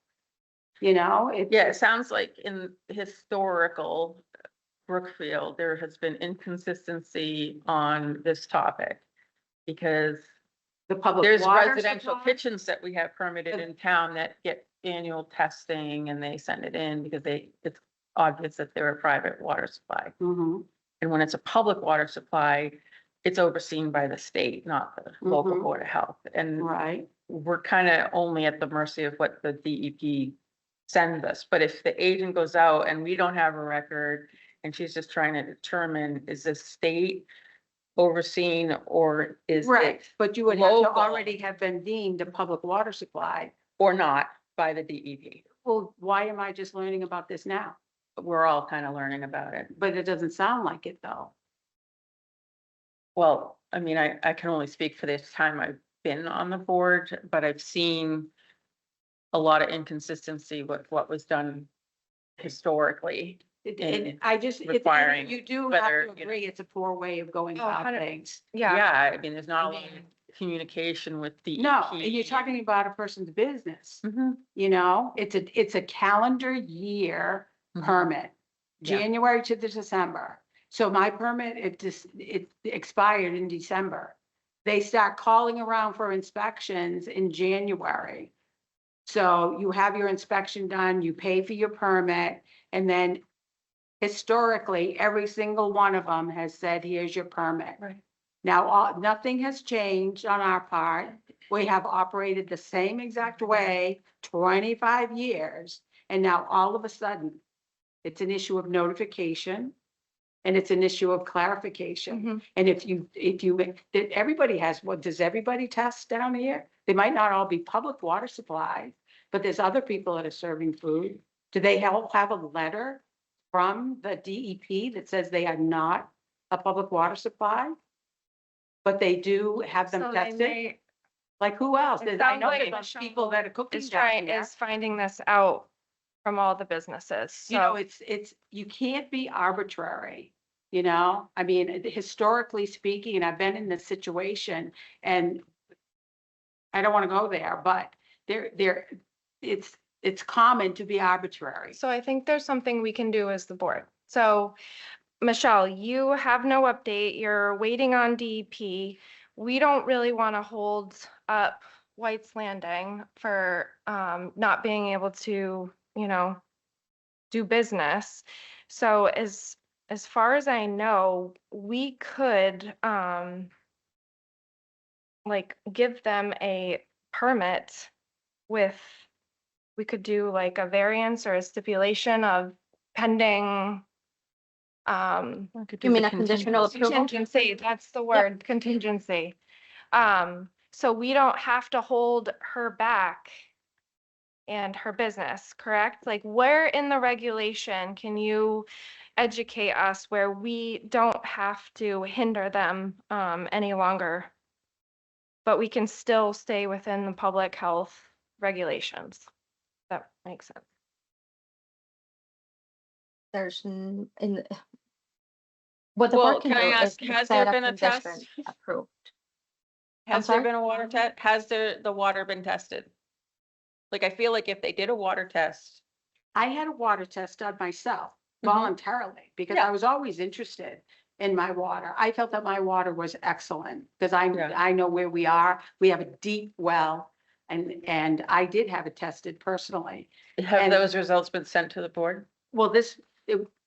S12: You know,
S10: yeah, it sounds like in historical Brookfield, there has been inconsistency on this topic. Because
S12: the public
S10: there's
S12: water
S10: residential
S12: supply.
S10: kitchens that we have permitted in town that get annual testing and they send it in because it's obvious that they're a private water supply.
S12: Mhm,
S10: And when it's a public water supply, it's overseen by the state, not the local
S12: Mhm.
S10: Board of Health. And
S12: right.
S10: we're kind of only at the mercy of what the DEP sends us. But if the agent goes out and we don't have a record and she's just trying to determine, is this state overseen or is
S12: Right,
S10: it
S12: but you would have to
S10: local?
S12: already have been deemed a public water supply.
S10: Or not by the DEP?
S12: Well, why am I just learning about this now?
S10: We're all kind of learning about it.
S12: But it doesn't sound like it though.
S10: Well, I mean, I can only speak for this time I've been on the board, but I've seen a lot of inconsistency with what was done historically.
S12: And
S10: And
S12: I just,
S10: requiring
S12: you do have
S10: whether,
S12: to
S10: you know-
S12: agree, it's a poor way of going
S2: Oh,
S12: about
S2: 100
S12: things.
S2: Yeah,
S10: Yeah, I mean, there's not a
S12: I
S10: lot of
S12: mean-
S10: communication with DEP.
S12: No, and you're talking about a person's business,
S10: Mhm.
S12: you know, it's a calendar year
S10: Mhm.
S12: permit,
S10: Yeah.
S12: January to the December. So my permit, it expired in December. They start calling around for inspections in January. So you have your inspection done, you pay for your permit, and then historically, every single one of them has said, here's your permit.
S2: right.
S12: Now, nothing has changed on our part. We have operated the same exact way 25 years. And now all of a sudden, it's an issue of notification and it's an issue of clarification.
S2: Mhm.
S12: And if you, everybody has, what, does everybody test down here? They might not all be public water supply, but there's other people that are serving food. Do they all have a letter from the DEP that says they are not a public water supply? But they do have them
S2: So they
S12: tested?
S2: may,
S12: Like who else?
S2: It
S12: I
S2: sounds
S12: know
S2: like
S12: there's some people that are cooking
S2: is
S12: down
S2: trying,
S12: there.
S2: is finding this out from all the businesses,
S12: You know,
S2: so.
S12: it's, you can't be arbitrary, you know? I mean, historically speaking, I've been in this situation and I don't want to go there, but it's common to be arbitrary.
S2: So I think there's something we can do as the board. So, Michelle, you have no update. You're waiting on DEP. We don't really want to hold up White's Landing for not being able to, do business. So as far as I know, we could like give them a permit with, we could do like a variance or a stipulation of pending
S6: You mean a conditional approval?
S2: contingency, that's the word, contingency. So we don't have to hold her back and her business, correct? Like where in the regulation can you educate us where we don't have to hinder them any longer? But we can still stay within the public health regulations. That makes sense.
S6: There's what the
S10: Well,
S6: board can
S10: can I
S6: do
S10: ask,
S6: is
S10: has
S6: set
S10: there been a
S6: condition
S10: test?
S6: approved.
S10: Has there
S6: sorry?
S10: been a water test? Has the water been tested? Like, I feel like if they did a water test,
S12: I had a water test done myself
S10: Mhm.
S12: voluntarily because
S10: Yeah.
S12: I was always interested in my water. I felt that my water was excellent because
S10: Yeah.
S12: I know where we are. We have a deep well and I did have it tested personally.
S10: have
S12: And-
S10: those results been sent to the board?
S12: Well,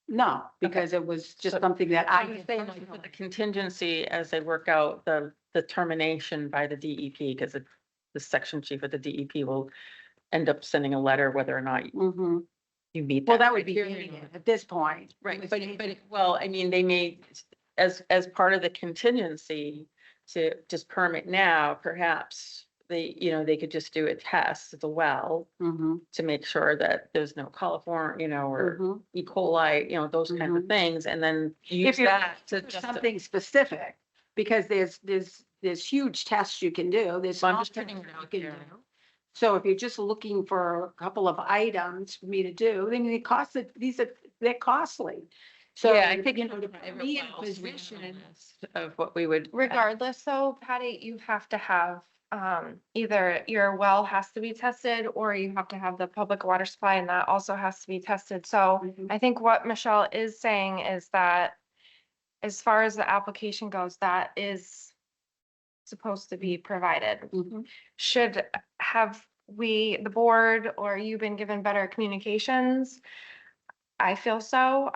S12: no, because it was just
S10: So-
S12: something that I
S10: I'm
S12: did
S10: saying like for the
S12: personally.
S10: contingency as they work out the termination by the DEP, because the section chief of the DEP will end up sending a letter whether or not
S12: Mhm.
S10: you meet.
S12: Well, that would be
S10: criteria.
S12: immediate at this point.
S10: Right,
S12: It
S10: but,
S12: was-
S10: well, I mean, they may, as part of the contingency to just permit now, perhaps they could just do a test at the well
S12: Mhm,
S10: to make sure that there's no coliform, or
S12: mhm.
S10: E. coli, those kinds of things, and then use
S12: If you're
S10: that to
S12: for
S10: just.
S12: something specific, because there's there's huge tests you can do. There's.
S10: Well, I'm
S12: small
S10: just putting
S12: tests
S10: it
S12: you
S10: out
S12: can
S10: there.
S12: do. So if you're just looking for a couple of items for me to do, then they cost, they're costly. So,
S10: Yeah, I think
S12: you know, to put
S10: private
S12: me in a
S10: wells, we have a
S12: position.
S10: list of what we would.
S2: Regardless, though, Patty, you have to have, either your well has to be tested or you have to have the public water supply and that also has to be tested. So
S12: Mhm.
S2: I think what Michelle is saying is that as far as the application goes, that is supposed to be provided.
S12: Mhm.
S2: Should have we, the board, or you been given better communications? I feel so.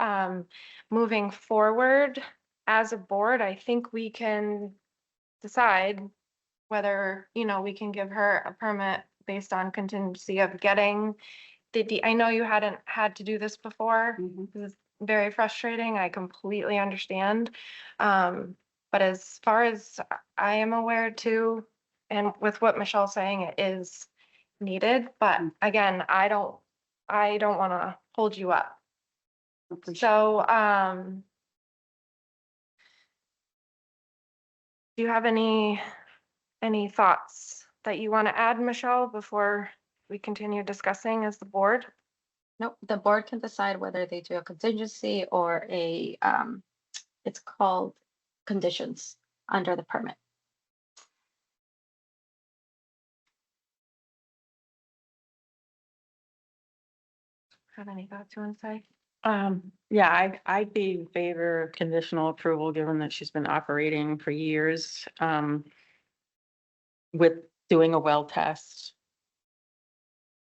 S2: Moving forward as a board, I think we can decide whether, we can give her a permit based on contingency of getting I know you hadn't had to do this before.
S12: Mhm.
S2: This is very frustrating. I completely understand. But as far as I am aware too, and with what Michelle's saying, it is needed, but again, I don't want to hold you up.
S12: Appreciate
S2: So, do you have any thoughts that you want to add, Michelle, before we continue discussing as the board?
S6: No, the board can decide whether they do a contingency or a, it's called conditions under the permit.
S2: Have any thoughts you want to say?
S10: Yeah, I'd be in favor of conditional approval, given that she's been operating for years, with doing a well test.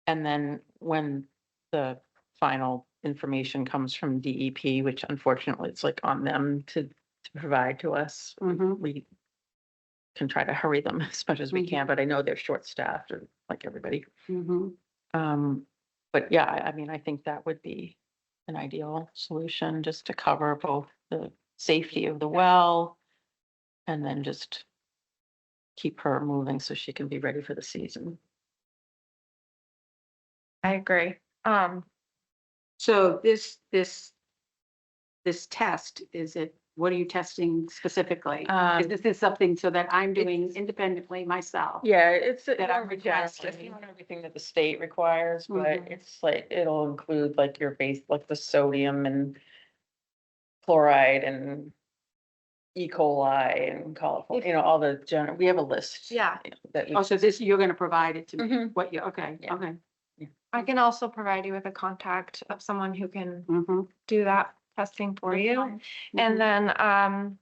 S10: And then when the final information comes from DEP, which unfortunately it's like on them to provide to us,
S12: Mhm.
S10: we can try to hurry them as much as we can, but I know they're short-staffed, or like everybody.
S12: Mhm.
S10: But yeah, I mean, I think that would be an ideal solution, just to cover both the safety of the well and then just keep her moving so she can be ready for the season.
S2: I agree.
S12: So this test, what are you testing specifically? Is this something so that I'm doing independently myself?
S10: Yeah, it's
S12: That I'm
S10: more general, it's
S12: requesting.
S10: not everything that the state requires, but
S12: Mhm.
S10: it's like, it'll include like your base, like the sodium and chloride and E. coli and coliform, all the general, we have a list.
S2: Yeah.
S10: That we.
S12: Oh, so you're gonna provide it to me,
S10: Mhm.
S12: what you, okay,
S10: Yeah.
S12: okay.
S2: I can also provide you with a contact of someone who can
S12: Mhm.
S2: do that testing for you.
S12: Mhm.
S2: And then,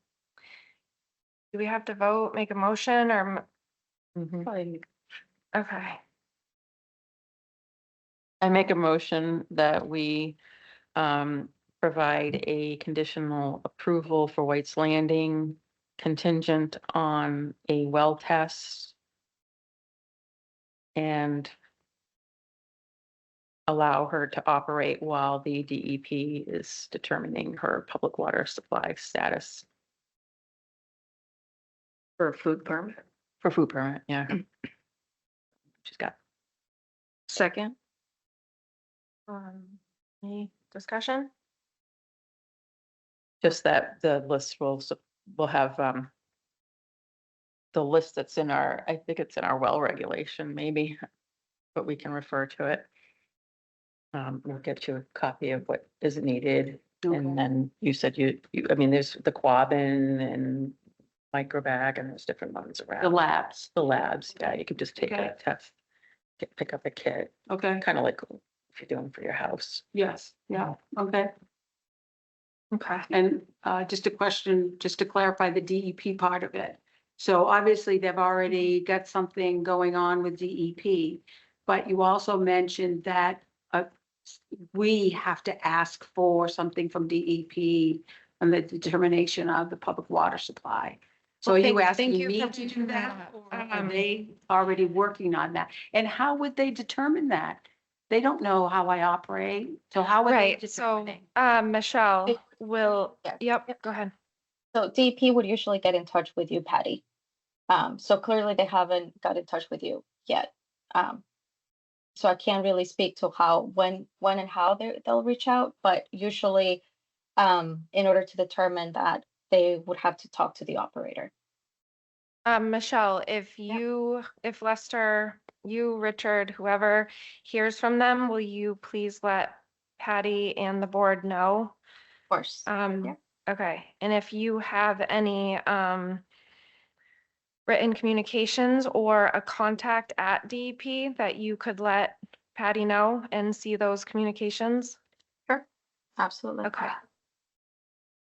S2: do we have to vote, make a motion or,
S10: Mhm.
S2: okay.
S10: I make a motion that we provide a conditional approval for White's Landing contingent on a well test and allow her to operate while the DEP is determining her public water supply status.
S11: For a food permit.
S10: For food permit, yeah. She's got.
S11: Second.
S2: Any discussion?
S10: Just that the list will have, the list that's in our, I think it's in our well regulation, maybe, but we can refer to it. We'll get you a copy of what is needed.
S12: Okay.
S10: And then you said I mean, there's the Quabbin and microbag and there's different ones around.
S12: The labs,
S10: The labs, yeah, you could just take
S12: Okay.
S10: a test, pick up a kit,
S12: okay,
S10: kind of like if you're doing for your house.
S12: yes, yeah, okay.
S2: Okay.
S12: And just a question, just to clarify the DEP part of it. So obviously they've already got something going on with DEP, but you also mentioned that we have to ask for something from DEP and the determination of the public water supply. So
S2: Well,
S12: are you
S2: thank
S12: asking
S2: you
S12: me
S2: for
S12: to do
S2: bringing
S12: that?
S2: that
S12: Or
S2: up.
S12: are they already working on that? And how would they determine that? They don't know how I operate, so how would they
S2: Right, so,
S12: determine?
S2: Michelle will,
S6: Yeah.
S2: yep, go ahead.
S6: So DEP would usually get in touch with you, Patty. So clearly they haven't got in touch with you yet. So I can't really speak to when and how they'll reach out, but usually, in order to determine that, they would have to talk to the operator.
S2: Michelle, if Lester, you, Richard, whoever hears from them, will you please let Patty and the board know?
S6: Of course. Yeah.
S2: Okay, and if you have any, written communications or a contact at DEP that you could let Patty know and see those communications?
S6: Sure. Absolutely.
S2: Okay.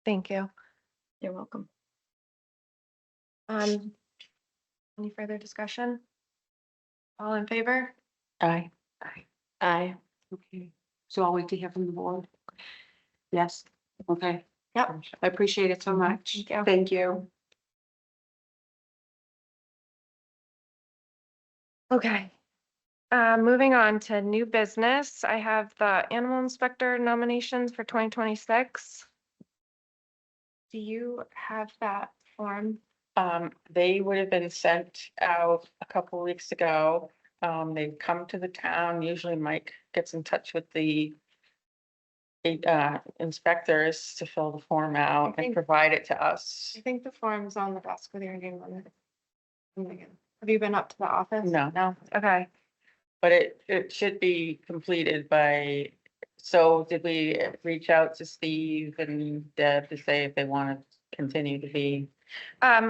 S2: Thank you.
S6: You're welcome.
S2: Any further discussion? All in favor?
S10: Aye.
S11: Aye.
S12: Okay, so I'll wait to hear from the board. Yes, okay.
S2: Yep.
S12: I appreciate it so much.
S2: Thank you.
S12: Thank you.
S2: Okay. Moving on to new business, I have the animal inspector nominations for 2026. Do you have that form?
S10: They would have been sent out a couple of weeks ago. They've come to the town. Usually Mike gets in touch with the inspectors to fill the form out and
S2: think-
S10: provide it to us.
S2: I think the form's on the desk with your name on it. Have you been up to the office?
S10: No,
S2: Okay.
S10: but it should be completed by, so did we reach out to Steve and Deb to say if they want to continue to be?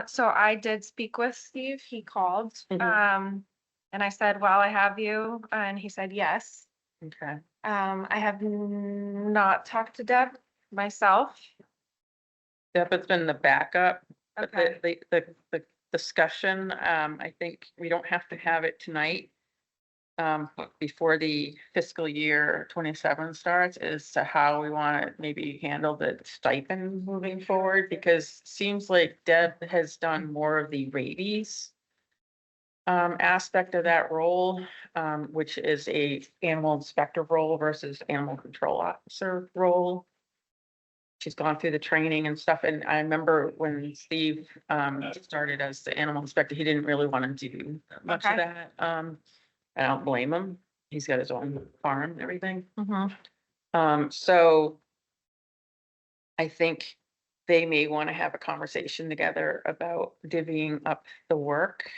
S2: So I did speak with Steve. He called.
S10: Mhm.
S2: And I said, well, I have you, and he said yes.
S10: Okay.
S2: I have not talked to Deb myself.
S10: Deb has been the backup, but
S2: Okay.
S10: the discussion, I think we don't have to have it tonight. Before the fiscal year 27 starts, as to how we want to maybe handle the stipend moving forward, because seems like Deb has done more of the rabies aspect of that role, which is a animal inspector role versus animal control officer role. She's gone through the training and stuff, and I remember when Steve started as the animal inspector, he didn't really want to do much of
S2: Okay.
S10: that. I don't blame him. He's got his own farm and everything. So I think they may want to have a conversation together about divvying up the work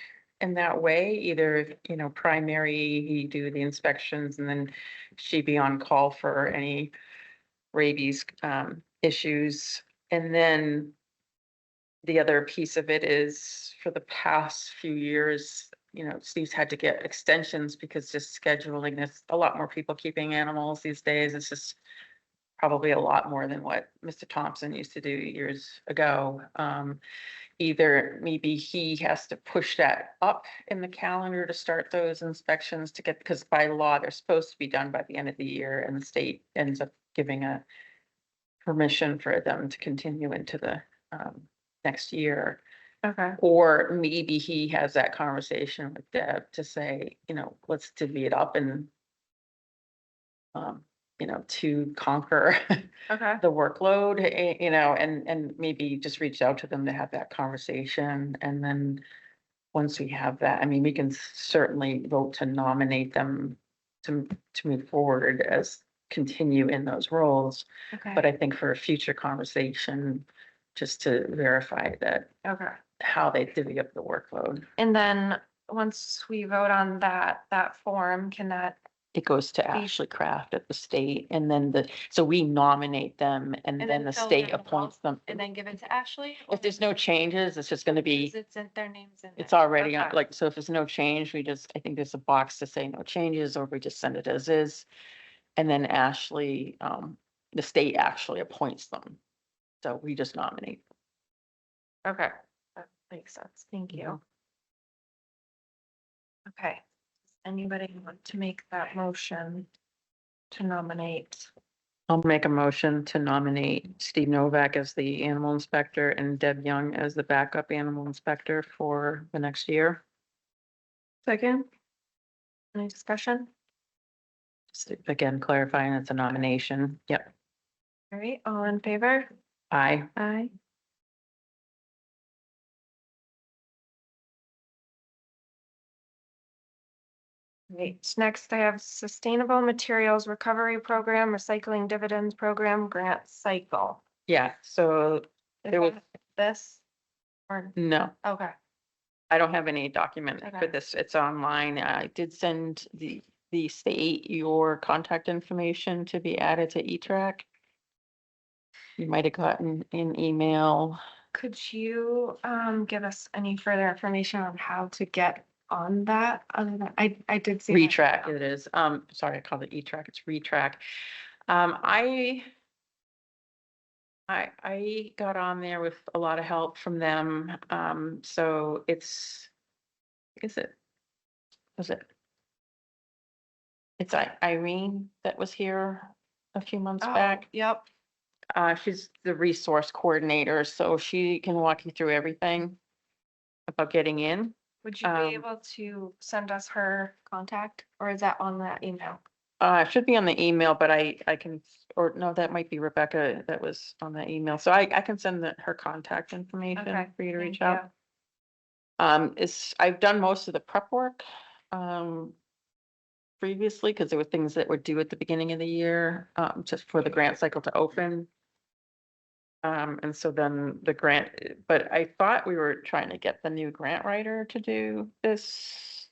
S10: in that way, either, you know, primary, he do the inspections and then she be on call for any rabies issues. And then the other piece of it is for the past few years, you know, Steve's had to get extensions because just scheduling this, a lot more people keeping animals these days. It's just probably a lot more than what Mr. Thompson used to do years ago. Either maybe he has to push that up in the calendar to start those inspections to get, because by law, they're supposed to be done by the end of the year and the state ends up giving a permission for them to continue into the next year.
S2: Okay.
S10: Or maybe he has that conversation with Deb to say, you know, let's divvy it up and you know, to conquer
S2: Okay.
S10: the workload, you know, and maybe just reach out to them to have that conversation. And then once we have that, I mean, we can certainly vote to nominate them to move forward as continue in those roles.
S2: Okay.
S10: But I think for a future conversation, just to verify that
S2: Okay.
S10: how they divvy up the workload.
S2: And then once we vote on that form, can that,
S10: It goes to
S2: Be-
S10: Ashley Craft at the state and then so we nominate them and
S2: And
S10: then
S2: then
S10: the
S2: fill
S10: state
S2: in the
S10: appoints them.
S2: and then give it to Ashley?
S10: If there's no changes, it's just gonna be,
S2: It's in their names in
S10: it's
S2: there.
S10: already on,
S2: Okay.
S10: like, so if there's no change, we just, I think there's a box to say no changes, or we just send it as is. And then Ashley, the state actually appoints them. So we just nominate.
S2: Okay, that makes sense. Thank you. Okay. Anybody want to make that motion to nominate?
S10: I'll make a motion to nominate Steve Novak as the animal inspector and Deb Young as the backup animal inspector for the next year.
S2: Second. Any discussion?
S10: Just again, clarifying it's a nomination. Yep.
S2: All right, all in favor?
S10: Aye.
S2: Aye. Great. Next, I have Sustainable Materials Recovery Program, Recycling Dividends Program, Grant Cycle.
S10: Yeah, so
S2: Is
S10: There was-
S2: that this? Or,
S10: no,
S2: okay,
S10: I don't have any document for
S2: Okay.
S10: this. It's online. I did send the state your contact information to be added to E-Track. You might have gotten an email.
S2: Could you give us any further information on how to get on that? Other than, I did see. that.
S10: Retrack it is. Sorry, I called it E-Track. It's Retrack. I got on there with a lot of help from them. So it's, is it, was it? It's Irene that was here a few months
S2: Oh,
S10: back.
S2: yep.
S10: She's the resource coordinator, so she can walk you through everything about getting in.
S2: Would you be able to send us her contact, or is that on that email?
S10: It should be on the email, but I can, or no, that might be Rebecca that was on the email. So I can send her contact information
S2: Okay,
S10: for you to
S2: thank
S10: reach out. I've done most of the prep work, previously, because there were things that were due at the beginning of the year, just for the grant cycle to open. And so then the grant, but I thought we were trying to get the new grant writer to do this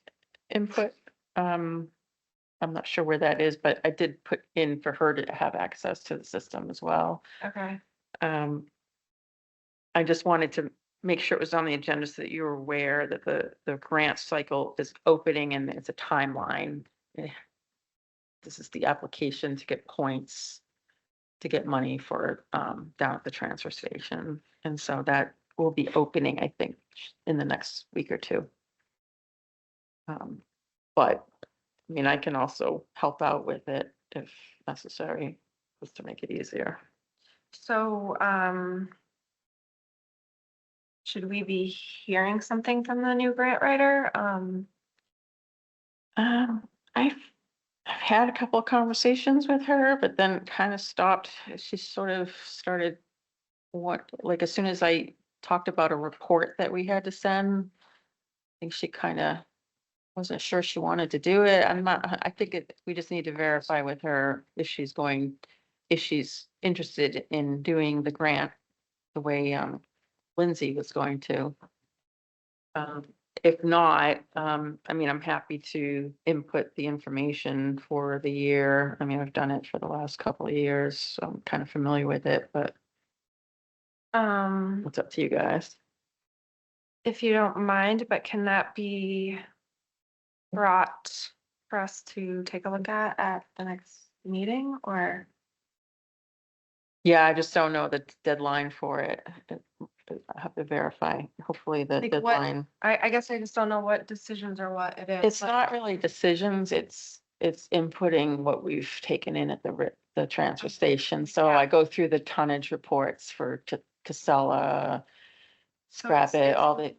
S10: input. I'm not sure where that is, but I did put in for her to have access to the system as well.
S2: Okay.
S10: I just wanted to make sure it was on the agenda so that you were aware that the grant cycle is opening and it's a timeline. This is the application to get points, to get money for, down at the transfer station. And so that will be opening, I think, in the next week or two. But, I mean, I can also help out with it if necessary, just to make it easier.
S2: So, should we be hearing something from the new grant writer?
S10: I've had a couple of conversations with her, but then kind of stopped. She sort of started like as soon as I talked about a report that we had to send, I think she kind of wasn't sure she wanted to do it. I think we just need to verify with her if she's interested in doing the grant the way, Lindsay was going to. If not, I mean, I'm happy to input the information for the year. I mean, I've done it for the last couple of years, so I'm kind of familiar with it, but it's up to you guys.
S2: If you don't mind, but can that be brought for us to take a look at the next meeting, or?
S10: Yeah, I just don't know the deadline for it. I have to verify, hopefully the
S2: Like what-
S10: deadline.
S2: I guess I just don't know what decisions or what it is.
S10: It's
S2: but-
S10: not really decisions, it's inputting what we've taken in at the transfer station. So
S2: Yeah.
S10: I go through the tonnage reports for Casella,
S2: So
S10: scrap
S2: it's-
S10: it,
S2: it's
S10: all the,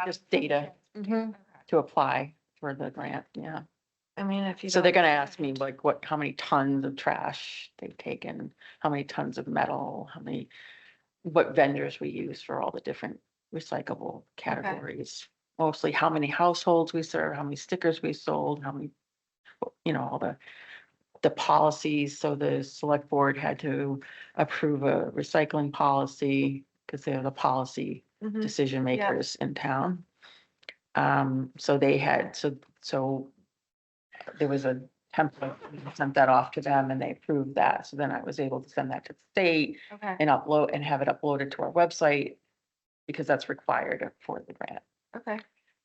S2: Just
S10: data
S2: Mhm.
S10: to apply for the grant, yeah.
S2: I mean, if you.
S10: So they're
S2: don't-
S10: gonna ask me like how many tons of trash they've taken, how many tons of metal, what vendors we use for all the different recyclable categories. Mostly how many households we serve, how many stickers we sold, how many, all the policies. So the select board had to approve a recycling policy because they're the policy
S2: Mhm.
S10: decision makers in town. So they had, so there was a template, we sent that off to them and they approved that. So then I was able to send that to the state
S2: Okay,
S10: and have it uploaded to our website because that's required for the grant.
S2: okay.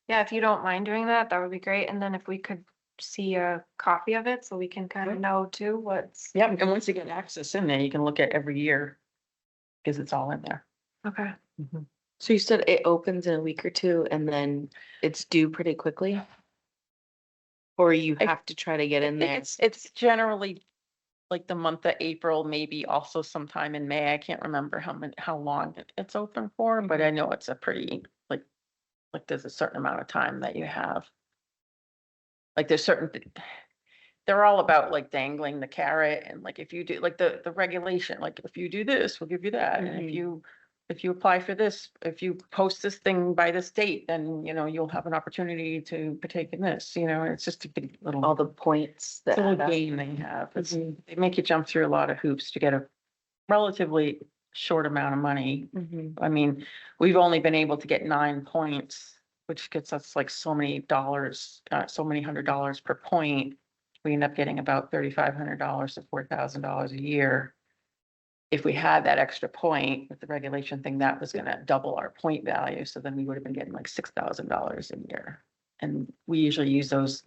S2: Yeah, if you don't mind doing that, that would be great. And then if we could see a copy of it, so we can kind of know too what's.
S10: Yep, and once you get access in there, you can look at every year because it's all in there.
S2: Okay.
S11: So you said it opens in a week or two and then it's due pretty quickly? Or you
S10: I-
S11: have to try to get in there?
S10: It's generally like the month of April, maybe also sometime in May. I can't remember how long it's open for, but I know it's a pretty, like there's a certain amount of time that you have. Like there's they're all about like dangling the carrot and like if you do, like the regulation, like if you do this, we'll give you that. And if you apply for this, if you post this thing by this date, then, you'll have an opportunity to partake in this, it's just a big little.
S11: All the points
S10: It's
S11: that
S10: a
S11: add
S10: little
S11: up.
S10: game they have. They make you jump through a lot of hoops to get a relatively short amount of money.
S11: Mhm.
S10: I mean, we've only been able to get 9 points which gets us like so many dollars, so many $100 per point. We end up getting about $3,500 to $4,000 a year. If we had that extra point with the regulation thing, that was gonna double our point value, so then we would have been getting like $6,000 a year. And we usually use those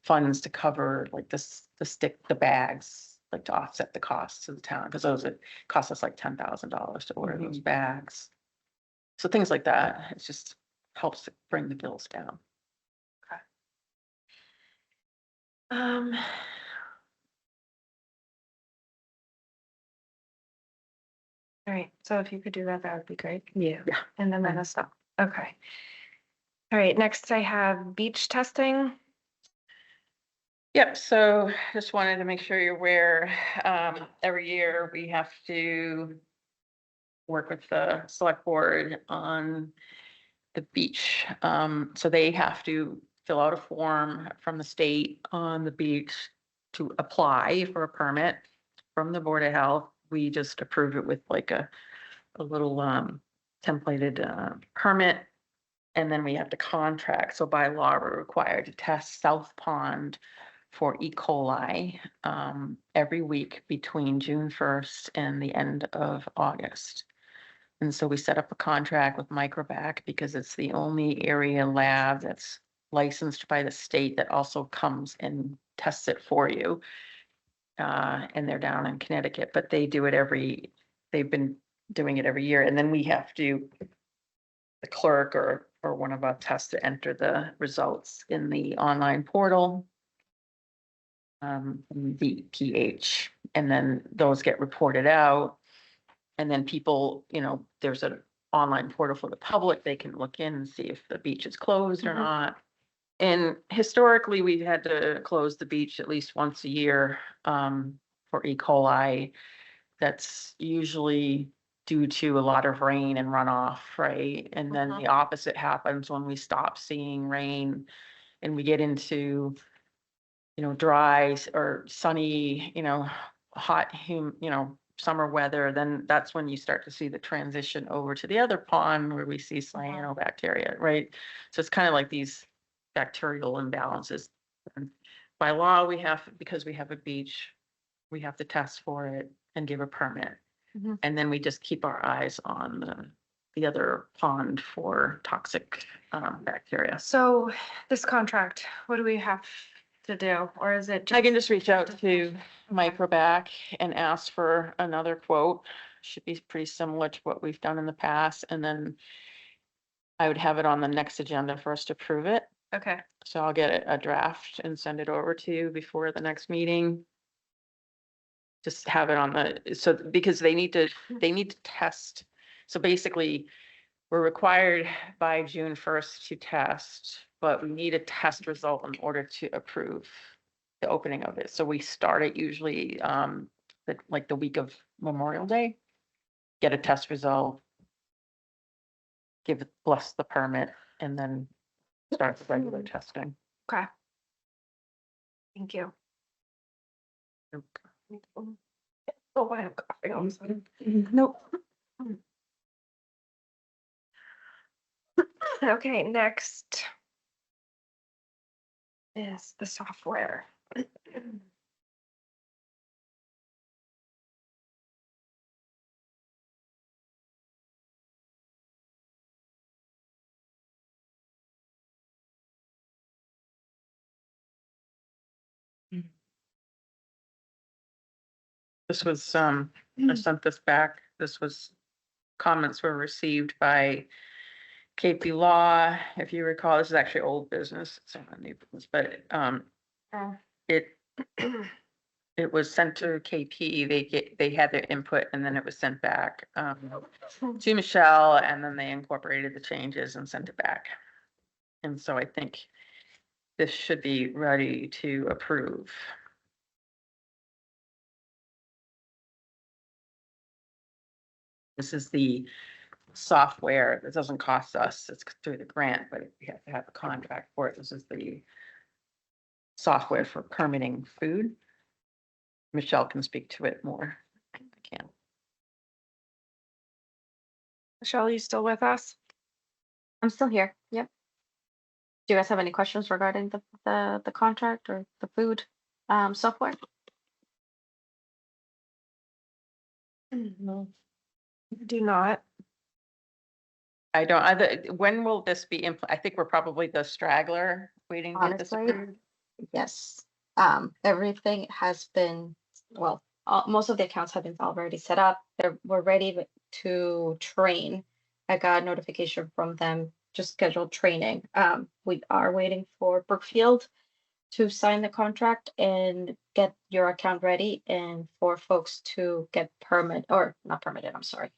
S10: funds to cover like the bags, like to offset the costs to the town, because those, it cost us like $10,000 to order those bags. So things like that, it just helps to bring the bills down.
S2: Um. All right, so if you could do that, that would be great.
S11: Yeah.
S10: Yeah.
S2: And then let us stop. Okay. All right, next I have beach testing.
S10: Yep, so just wanted to make sure you're aware, every year we have to work with the select board on the beach. So they have to fill out a form from the state on the beach to apply for a permit from the Board of Health. We just approve it with like a little templated permit. And then we have to contract. So by law, we're required to test South Pond for E. coli every week between June 1st and the end of August. And so we set up a contract with Microbac because it's the only area lab that's licensed by the state that also comes and tests it for you. And they're down in Connecticut, but they do it they've been doing it every year. And then we have to, the clerk or one of us has to enter the results in the online portal. The pH, and then those get reported out. And then people, there's an online portal for the public. They can look in and see if the beach is closed or not. And historically, we've had to close the beach at least once a year for E. coli. That's usually due to a lot of rain and runoff, right? And then the opposite happens when we stop seeing rain and we get into dry or sunny, hot, summer weather, then that's when you start to see the transition over to the other pond where we see cyanobacteria, right? So it's kind of like these bacterial imbalances. And by law, because we have a beach, we have to test for it and give a permit. And then we just keep our eyes on the other pond for toxic bacteria.
S2: So this contract, what do we have to do? Or is it
S10: I
S2: just,
S10: can just reach out to Microbac and ask for another quote. Should be pretty similar to what we've done in the past, and then I would have it on the next agenda for us to approve it.
S2: okay,
S10: So I'll get a draft and send it over to you before the next meeting. Just have it on because they need to test. So basically, we're required by June 1st to test, but we need a test result in order to approve the opening of it. So we start it usually like the week of Memorial Day, get a test result, bless the permit, and then start the regular testing.
S2: okay. Thank you. Oh, I am coughing all of a sudden.
S10: Nope.
S2: Okay, next is the software.
S10: This was, I sent this back. This was, comments were received by KP Law. If you recall, this is actually old business. It's not new business, but it was sent to KP. They had their input and then it was sent back to Michelle, and then they incorporated the changes and sent it back. And so I think this should be ready to approve. This is the software that doesn't cost us. It's through the grant, but we have to have a contract for it. This is the software for permitting food. Michelle can speak to it more. I can.
S2: Michelle, you still with us?
S6: I'm still here. Yep. Do you guys have any questions regarding the contract or the food software?
S10: No.
S2: Do not.
S10: I don't, when will this be I think we're probably the straggler waiting to get this
S6: Honestly,
S10: approved.
S6: yes. Everything has been, well, most of the accounts have been already set up. We're ready to train. I got notification from them, just scheduled training. We are waiting for Brookfield to sign the contract and get your account ready and for folks to get or not permitted, I'm sorry,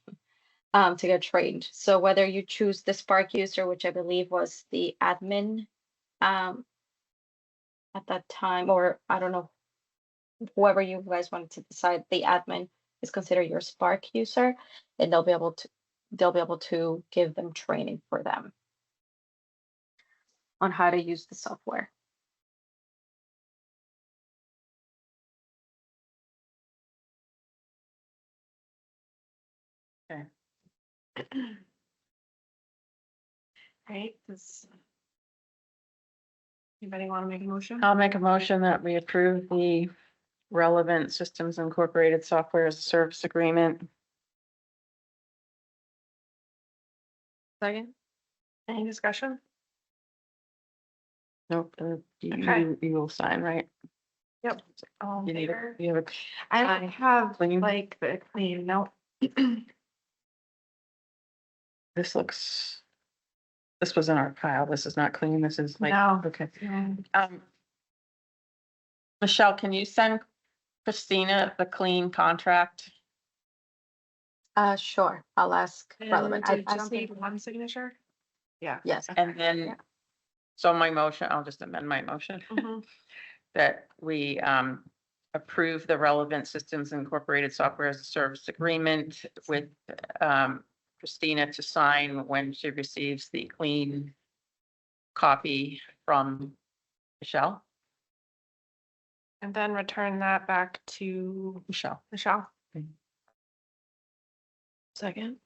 S6: to get trained. So whether you choose the Spark user, which I believe was the admin, at that time, or I don't know, whoever you guys wanted to decide, the admin is considered your Spark user, and they'll be able to give them training for them on how to use the software.
S10: Okay.
S2: Right, does anybody want to make a motion?
S10: I'll make a motion that we approve the Relevant Systems Incorporated Software as a Service Agreement.
S2: Second. Any discussion?
S10: Nope,
S2: Okay.
S10: you will sign, right?
S2: Yep. All in
S10: You need
S2: favor?
S10: you have
S2: I don't have
S10: Clean.
S2: like the clean, no.
S10: this was in our pile. This is not clean. This is like,
S2: No.
S10: okay.
S2: No.
S10: Michelle, can you send Christina the clean contract?
S6: Sure, I'll ask Relevant.
S2: And do
S6: I
S2: just
S6: don't
S2: need
S6: think,
S2: one signature? Yeah.
S6: yes.
S10: And then,
S6: Yeah.
S10: so my motion, I'll just amend my motion.
S2: Mhm.
S10: That we approve the Relevant Systems Incorporated Software as a Service Agreement with Christina to sign when she receives the clean copy from Michelle.
S2: And then return that back to
S10: Michelle.
S2: Michelle.
S10: Okay.
S2: Second.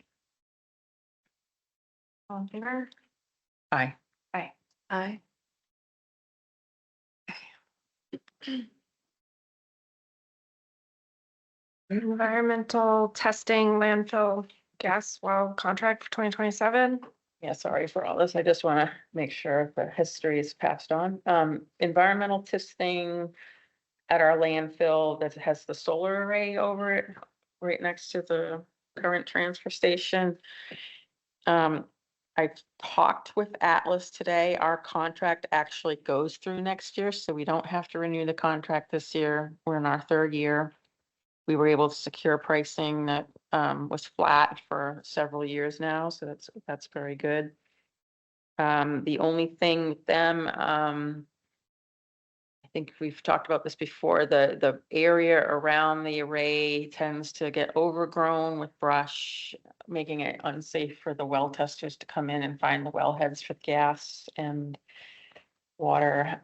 S2: All in favor?
S10: Aye.
S2: Aye. Aye. Environmental testing landfill gas well contract for 2027.
S10: Yeah, sorry for all this. I just want to make sure the history is passed on. Environmental testing at our landfill that has the solar array over it, right next to the current transfer station. I talked with Atlas today. Our contract actually goes through next year, so we don't have to renew the contract this year. We're in our third year. We were able to secure pricing that was flat for several years now, so that's very good. The only thing with them, I think we've talked about this before, the area around the array tends to get overgrown with brush, making it unsafe for the well testers to come in and find the well heads for gas and water.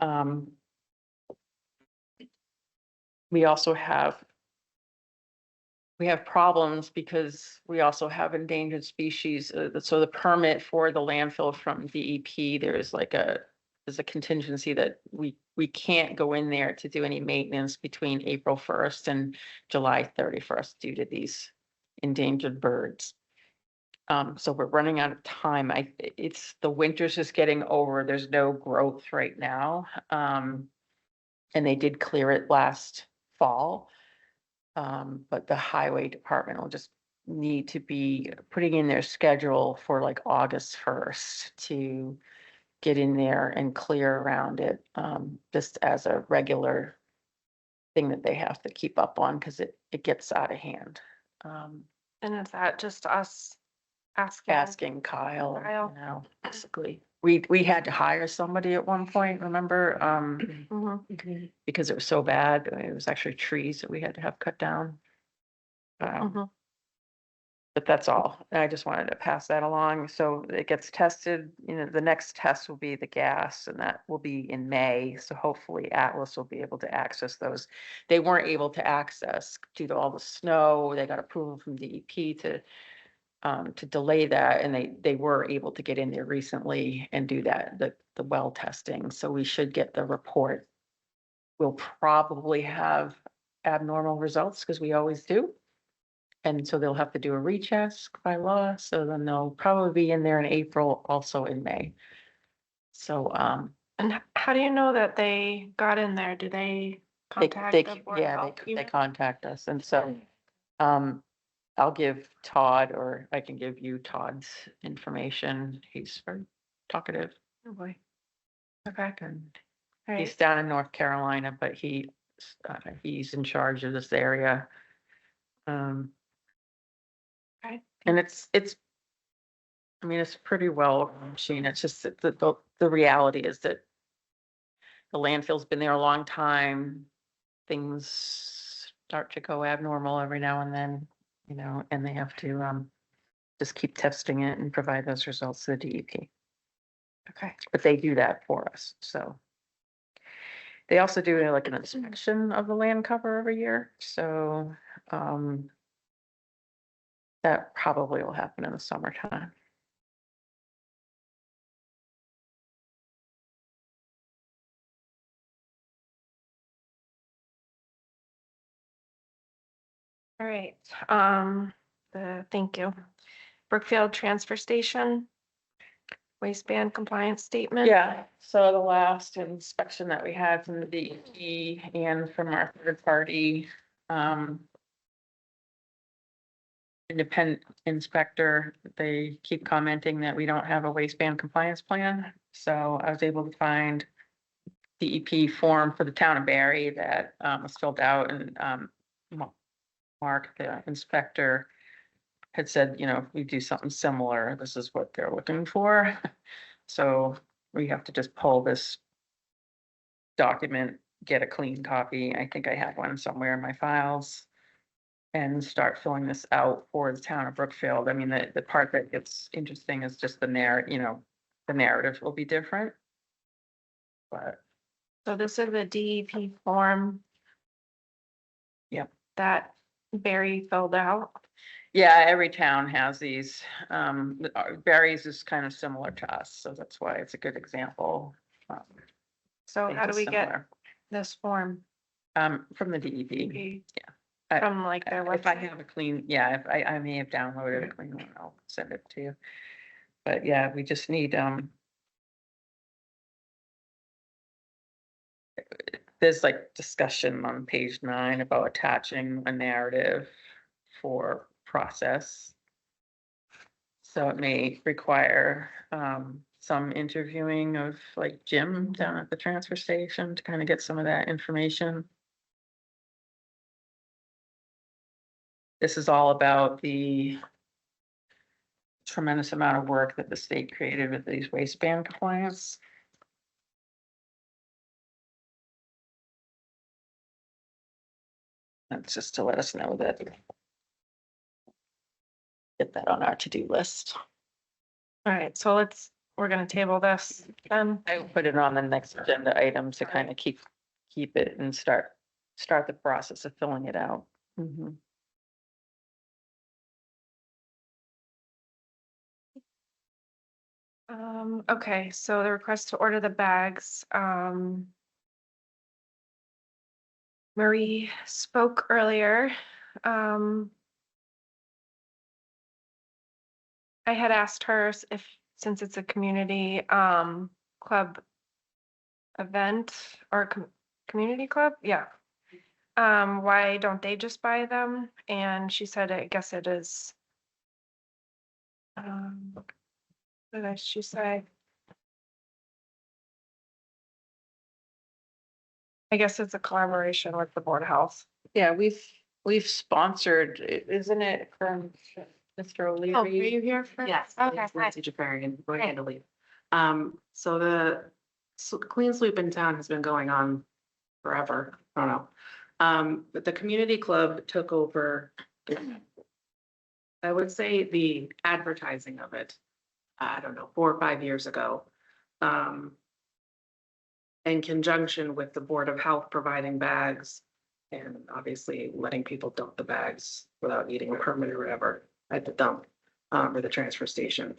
S10: We also have problems because we also have endangered species. So the permit for the landfill from DEP, there's a contingency that we can't go in there to do any maintenance between April 1st and July 31st due to these endangered birds. So we're running out of time. It's the winter's just getting over. There's no growth right now. And they did clear it last fall. But the highway department will just need to be putting in their schedule for like August 1st to get in there and clear around it, just as a regular thing that they have to keep up on because it gets out of hand.
S2: And is that just us
S10: Asking Kyle,
S2: Kyle.
S10: you know, basically, we had to hire somebody at one point, remember?
S2: Mhm.
S10: Because it was so bad. It was actually trees that we had to have cut down.
S2: Mhm.
S10: But that's all. I just wanted to pass that along. So it gets tested, you know, the next test will be the gas and that will be in May. So hopefully Atlas will be able to access those. They weren't able to access due to all the snow. They got approval from DEP to to delay that, and they were able to get in there recently and do that, the well testing, so we should get the report. We'll probably have abnormal results, because we always do. And so they'll have to do a recheck by law, so then they'll probably be in there in April, also in May. So,
S2: And how do you know that they got in there? Do they contact the board of
S10: yeah,
S2: health
S10: they
S2: even?
S10: contact us, and so, I'll give Todd, or I can give you Todd's information. He's very talkative.
S2: Oh, boy. Okay,
S10: And
S2: all
S10: he's
S2: right.
S10: down in North Carolina, but he's in charge of this area.
S2: Okay.
S10: And I mean, it's pretty well machine. It's just that the reality is that the landfill's been there a long time. Things start to go abnormal every now and then, and they have to just keep testing it and provide those results to the DEP.
S2: Okay.
S10: But they do that for us, so. They also do like an inspection of the land cover every year, so that probably will happen in the summertime.
S2: All right, thank you. Brookfield Transfer Station, waistband compliance statement.
S10: Yeah, so the last inspection that we had from the DEP and from our third party, independent inspector, they keep commenting that we don't have a waistband compliance plan. So I was able to find DEP form for the town of Barry that was filled out, and Mark, the inspector, had said, if we do something similar, this is what they're looking for. So we have to just pull this document, get a clean copy. I think I have one somewhere in my files, and start filling this out for the town of Brookfield. I mean, the part that gets interesting is just the narrative will be different. But
S2: So this is a DEP form.
S10: Yep.
S2: That Barry filled out.
S10: yeah, every town has these. Barry's is kind of similar to us, so that's why it's a good example.
S2: So
S10: They
S2: how do
S10: just
S2: we get
S10: similar.
S2: this form?
S10: From the DEP.
S2: Okay.
S10: I-
S2: From like their
S10: If I
S2: website?
S10: have a clean, yeah, if I may have downloaded a clean one, I'll send it to you. But yeah, we just need, there's like discussion on page 9 about attaching a narrative for process. So it may require, some interviewing of like Jim down at the transfer station to kind of get some of that information. This is all about the tremendous amount of work that the state created with these waistband compliance. That's just to let us know that get that on our to-do list.
S2: All right, so we're gonna table this then.
S10: I will put it on the next agenda item to kind of keep it and start the process of filling it out. Mhm.
S2: Okay, so the request to order the bags, Marie spoke earlier. I had asked her if, since it's a community, club event or community club, yeah. Why don't they just buy them? And she said, I guess it is. What did she say? I guess it's a collaboration with the Board of Health.
S10: Yeah, we've sponsored, isn't it from Mr.
S2: Oh, are
S10: O'Leary?
S2: you here for?
S8: Yes.
S2: Okay,
S8: it's
S2: hi.
S8: Nancy Jafarian, going
S2: Hey.
S8: to leave. So the clean sweep in town has been going on forever, I don't know. But the community club took over, I would say, the advertising of it, I don't know, 4 or 5 years ago. In conjunction with the Board of Health providing bags and obviously letting people dump the bags without needing a permit or whatever at the dump. for the transfer station.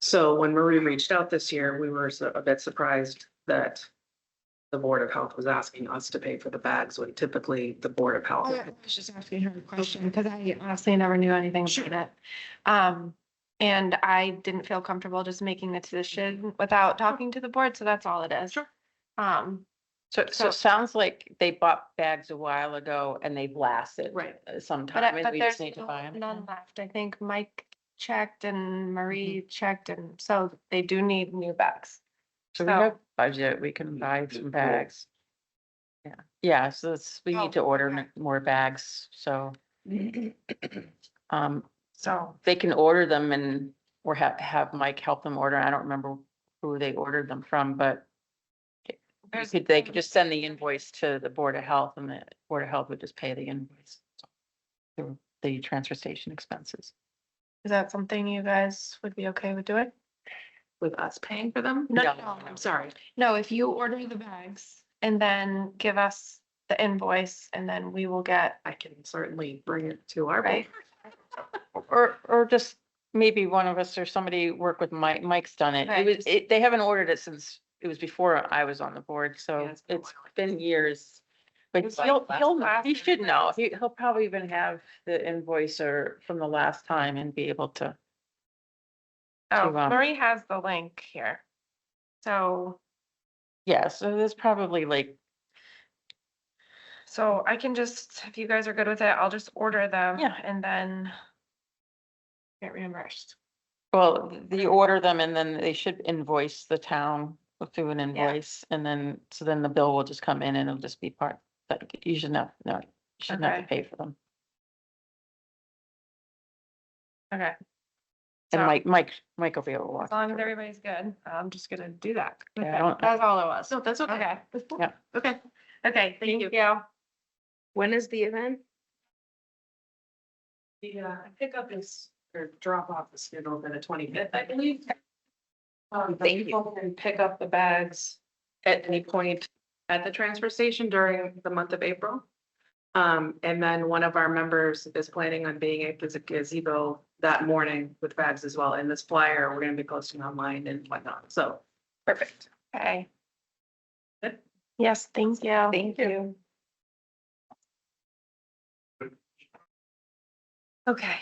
S8: So when Marie reached out this year, we were a bit surprised that the Board of Health was asking us to pay for the bags when typically the Board of Health.
S2: I was just asking her a question because I honestly never knew anything about it. And I didn't feel comfortable just making the decision without talking to the board, so that's all it is.
S8: Sure.
S10: So
S2: So-
S10: it sounds like they bought bags a while ago and they've lasted.
S8: Right.
S10: Sometime,
S2: But,
S10: and
S2: but
S10: we
S2: there's
S10: just need to buy them.
S2: none left. I think Mike checked and Marie checked, and so they do need new bags.
S10: So we have budget, we can buy some bags. Yeah, so we
S2: Oh,
S10: need to order
S2: okay.
S10: more bags, so.
S2: So,
S10: They can order them and, or have Mike help them order. I don't remember who they ordered them from, but they could just send the invoice to the Board of Health and the Board of Health would just pay the invoice. Through the transfer station expenses.
S2: is that something you guys would be okay with doing?
S8: With us paying for them?
S2: No,
S10: No.
S2: no,
S8: I'm sorry.
S2: no, if you order the bags and then give us the invoice and then we will get,
S8: I can certainly bring it to our.
S2: right?
S10: Or just maybe one of us or somebody work with Mike. Mike's done it.
S2: Right.
S10: They haven't ordered it since, it was before I was on the board, so
S8: Yeah, it's been a
S10: it's
S8: while.
S10: been years. But
S2: was like last
S10: he should
S2: year.
S10: know. He'll probably even have the invoice or from the last time and be able to.
S2: Oh,
S10: to,
S2: Marie has the link here. So,
S10: Yeah, so there's probably like,
S2: so I can just, if you guys are good with it, I'll just order them.
S10: Yeah.
S2: And then get reimbursed.
S10: well, you order them and then they should invoice the town through an invoice. And then, so then the bill will just come in and it'll just be part, that you shouldn't have, no, you shouldn't have to
S2: Okay.
S10: pay for them.
S2: Okay.
S10: And
S2: So,
S10: Mike will be able to watch.
S2: as long as everybody's good, I'm just gonna do that.
S10: Yeah, I
S2: Okay,
S10: don't-
S2: that's all it was.
S8: No, that's okay.
S2: Okay.
S10: Yeah.
S8: Okay.
S2: Okay, thank
S8: you.
S2: you.
S11: When is the event?
S8: The pickup is, or drop off is scheduled for the 25th, I believe. But people can pick up the bags at any point at the transfer station during the month of April. And then one of our members is planning on being a gazebo that morning with bags as well. In this flyer, we're gonna be posting online and whatnot, so. Perfect.
S2: Okay.
S8: Good.
S2: Yes, thank you.
S11: Thank you.
S2: Okay.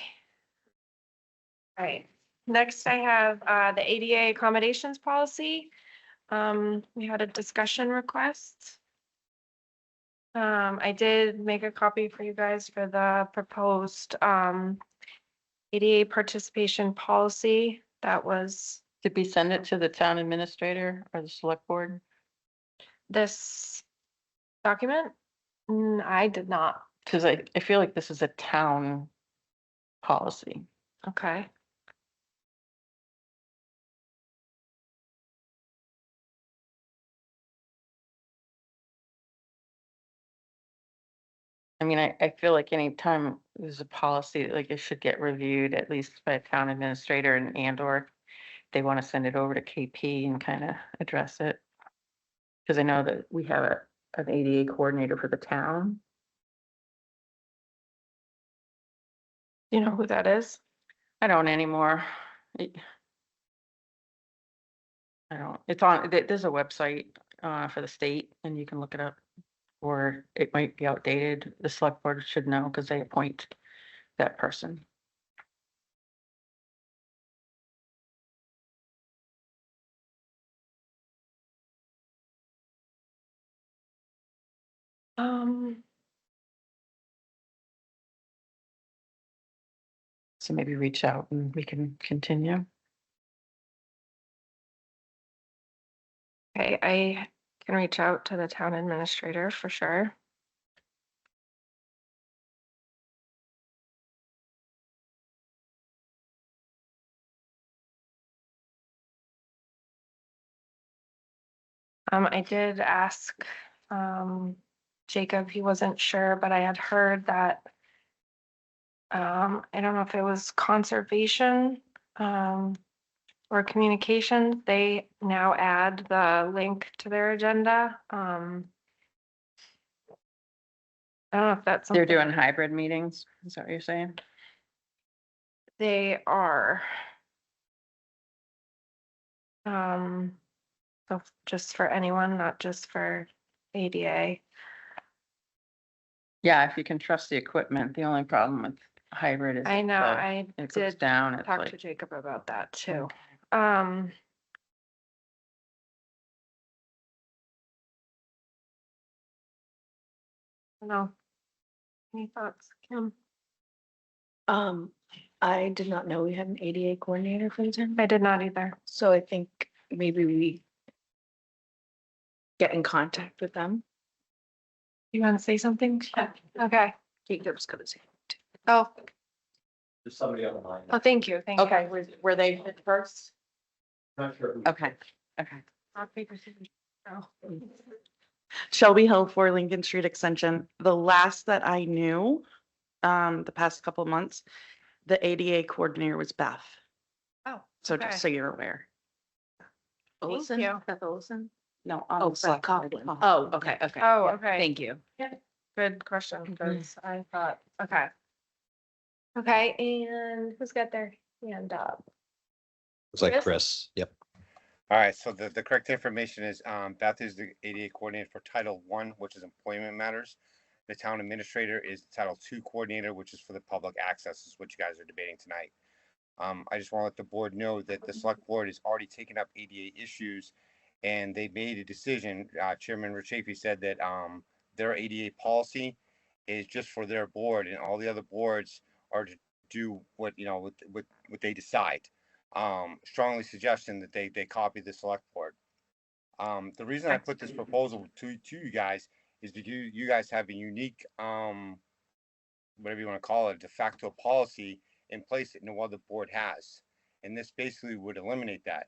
S2: All right, next I have the ADA accommodations policy. We had a discussion request. I did make a copy for you guys for the proposed ADA participation policy that was
S10: Did we send it to the town administrator or the select board?
S2: this document. I did not.
S10: Cause I feel like this is a town policy.
S2: Okay.
S10: I mean, I feel like anytime there's a policy, like it should get reviewed at least by a town administrator and or they want to send it over to KP and kind of address it. Cause I know that we have an ADA coordinator for the town.
S2: You know who that is?
S10: I don't anymore. I don't, it's on, there's a website for the state and you can look it up. Or it might be outdated. The select board should know because they appoint that person. So maybe reach out and we can continue.
S2: Okay, I can reach out to the town administrator for sure. I did ask, Jacob, he wasn't sure, but I had heard that, I don't know if it was conservation, or communication, they now add the link to their agenda. I don't know if that's
S10: They're
S2: something.
S10: doing hybrid meetings. Is that what you're saying?
S2: They are. So just for anyone, not just for ADA.
S10: Yeah, if you can trust the equipment, the only problem with hybrid is.
S2: I know,
S10: the-
S2: I
S10: It goes
S2: did
S10: down, it's
S2: talk to
S10: like,
S2: Jacob about that too.
S10: Okay.
S2: No. Any thoughts, Kim?
S11: I did not know we had an ADA coordinator for the town,
S2: I did not either.
S11: so I think maybe we get in contact with them.
S2: You want to say something? Okay.
S11: Jacob's gonna say.
S2: Oh,
S1: There's somebody on the line.
S2: oh, thank you, thank you.
S10: okay, were they hit first?
S1: Not sure. who-
S10: Okay, okay.
S2: Rock, paper, scissors. Oh.
S13: Shelby Hill for Lincoln Street Extension. The last that I knew, the past couple of months, the ADA coordinator was Beth.
S2: Oh,
S13: So
S2: okay.
S13: just so you're aware.
S11: Olson,
S2: you.
S11: Beth Olson?
S13: No.
S11: Oh, Beth Coughlin. Oh, okay, okay.
S2: Oh,
S11: Yeah,
S2: okay.
S11: Thank you.
S2: Good question, because I thought, okay. Okay, and who's got their hand up?
S1: It's like
S2: Chris?
S1: Chris. Yep.
S4: All right, so the correct information is Beth is the ADA coordinator for Title I, which is employment matters. The town administrator is the Title II coordinator, which is for the public access, is what you guys are debating tonight. I just want to let the board know that the select board has already taken up ADA issues, and they made a decision. Chairman Rachafee said that their ADA policy is just for their board, and all the other boards are to do what what they decide. Strongly suggestion that they copy the select board. The reason I put this proposal to you guys is because you guys have a unique whatever you want to call it, de facto policy in place that no other board has. And this basically would eliminate that.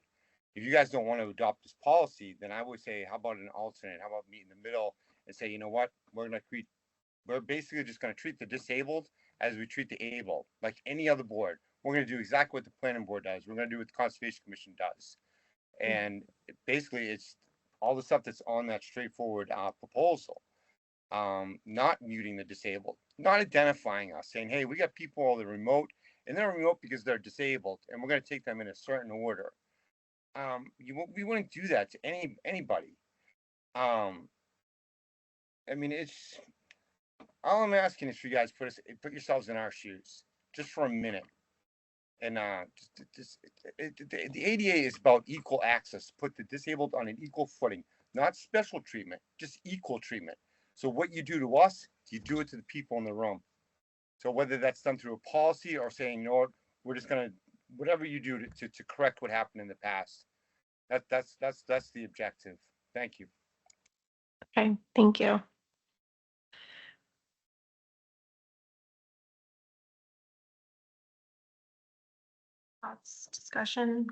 S4: If you guys don't want to adopt this policy, then I would say, how about an alternate? How about meet in the middle and say, you know what, we're basically just going to treat the disabled as we treat the able, like any other board. We're going to do exactly what the planning board does. We're going to do what the conservation commission does. And basically it's all the stuff that's on that straightforward proposal. Not muting the disabled, not identifying us, saying, hey, we got people on the remote, and they're remote because they're disabled, and we're going to take them in a certain order. We wouldn't do that to anybody. I mean, it's all I'm asking is for you guys put yourselves in our shoes just for a minute. And the ADA is about equal access. Put the disabled on an equal footing, not special treatment, just equal treatment. So what you do to us, you do it to the people in the room. So whether that's done through a policy or saying, no, we're just gonna whatever you do to correct what happened in the past. That's the objective. Thank you.
S2: Okay, thank you. Thoughts, discussion?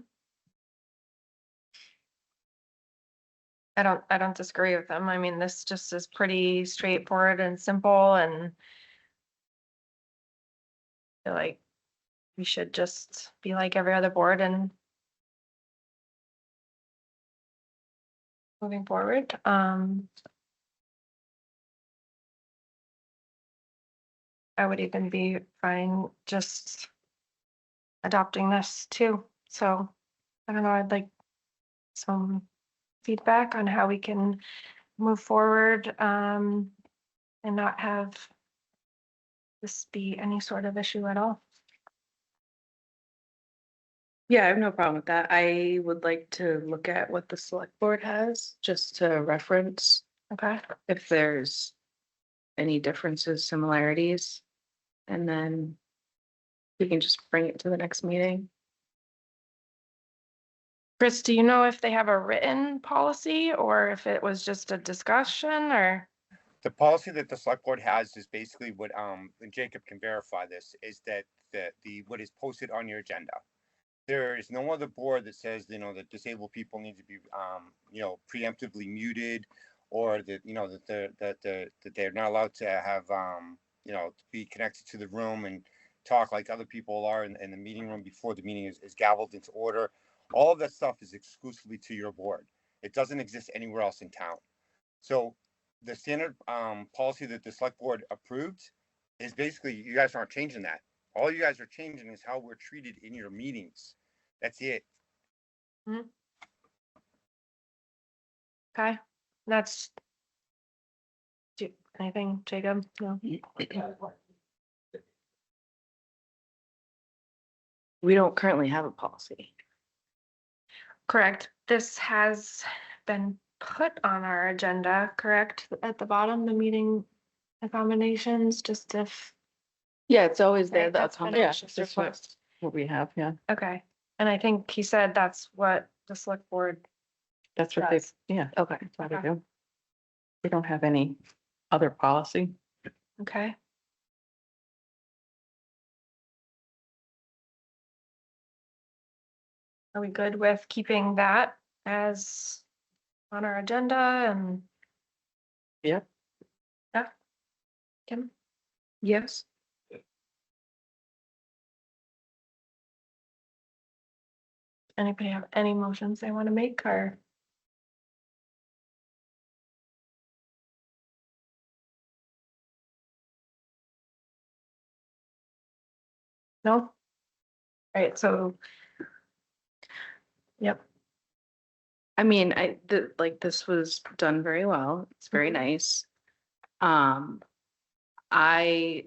S2: I don't disagree with them. I mean, this just is pretty straightforward and simple, and I feel like we should just be like every other board and moving forward. I would even be fine just adopting this too. So I don't know, I'd like some feedback on how we can move forward and not have this be any sort of issue at all.
S11: Yeah, I have no problem with that. I would like to look at what the select board has, just to reference
S2: Okay,
S11: if there's any differences, similarities. And then we can just bring it to the next meeting.
S2: Chris, do you know if they have a written policy or if it was just a discussion or?
S4: The policy that the select board has is basically what and Jacob can verify this, is that the what is posted on your agenda. There is no other board that says, that disabled people need to be preemptively muted, or that that they're not allowed to have to be connected to the room and talk like other people are in the meeting room before the meeting is gavelled into order. All of that stuff is exclusively to your board. It doesn't exist anywhere else in town. So the standard policy that the select board approved is basically, you guys aren't changing that. All you guys are changing is how we're treated in your meetings. That's it.
S2: Okay, that's. Anything, Jacob? No?
S13: We don't currently have a policy.
S2: Correct. This has been put on our agenda, correct? At the bottom, the meeting accommodations, just if,
S10: Yeah, it's always there,
S2: Right,
S10: the
S2: that's been
S10: yeah,
S2: Ash's
S10: that's
S2: request.
S10: what we have, yeah.
S2: Okay. And I think he said that's what the select board,
S10: That's what they,
S2: Does.
S10: yeah,
S2: okay,
S10: that's what they
S2: okay,
S10: do. We don't have any other policy.
S2: okay. Are we good with keeping that as on our agenda and?
S10: Yep.
S2: Yeah. Kim?
S10: Yes.
S2: Anybody have any motions they want to make or? No? All right, so. Yep,
S11: I mean, like, this was done very well. It's very nice. Um, I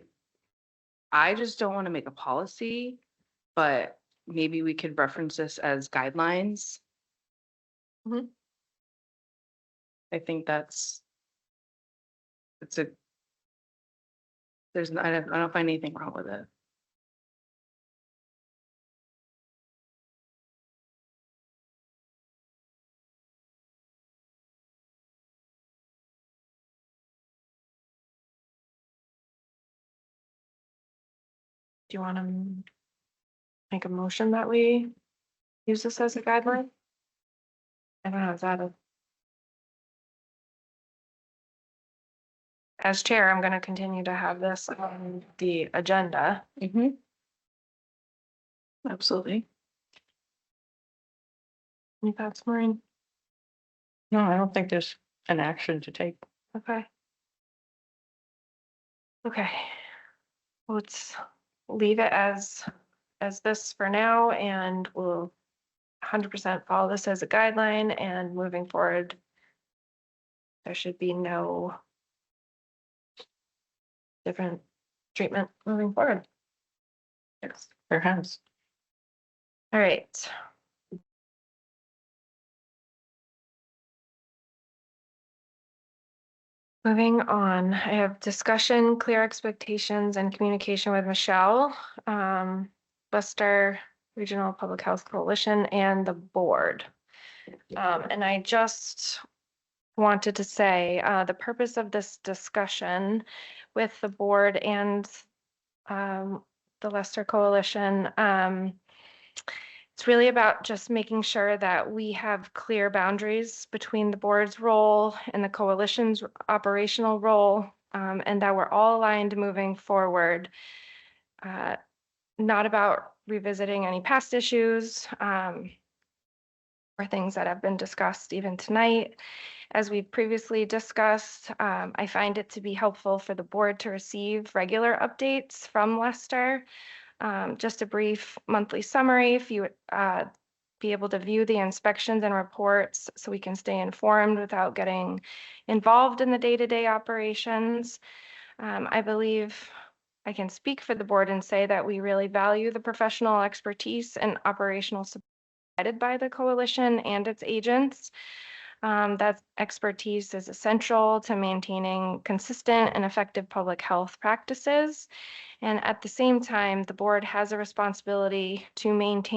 S11: just don't want to make a policy, but maybe we could reference this as guidelines.
S2: Mhm.
S11: I think it's a, I don't find anything wrong with it.
S2: do you want to make a motion that we use this as a guideline? I don't know, is that a? As chair, I'm gonna continue to have this on the agenda.
S11: Mm-hmm. Absolutely.
S2: Any thoughts, Maureen?
S10: No, I don't think there's an action to take.
S2: Okay. Okay. Let's leave it as this for now, and we'll 100% follow this as a guideline, and moving forward, there should be no different treatment moving forward.
S10: Yes, perhaps.
S2: All right. Moving on, I have discussion, clear expectations, and communication with Michelle, Leicester Regional Public Health Coalition, and the board. And I just wanted to say, the purpose of this discussion with the board and the Leicester Coalition, it's really about just making sure that we have clear boundaries between the board's role and the coalition's operational role, and that we're all aligned moving forward. Not about revisiting any past issues or things that have been discussed even tonight. As we previously discussed, I find it to be helpful for the board to receive regular updates from Leicester. Just a brief monthly summary, if you be able to view the inspections and reports so we can stay informed without getting involved in the day-to-day operations. I believe I can speak for the board and say that we really value the professional expertise and operational support provided by the coalition and its agents. That expertise is essential to maintaining consistent and effective public health practices. And at the same time, the board has a responsibility to remain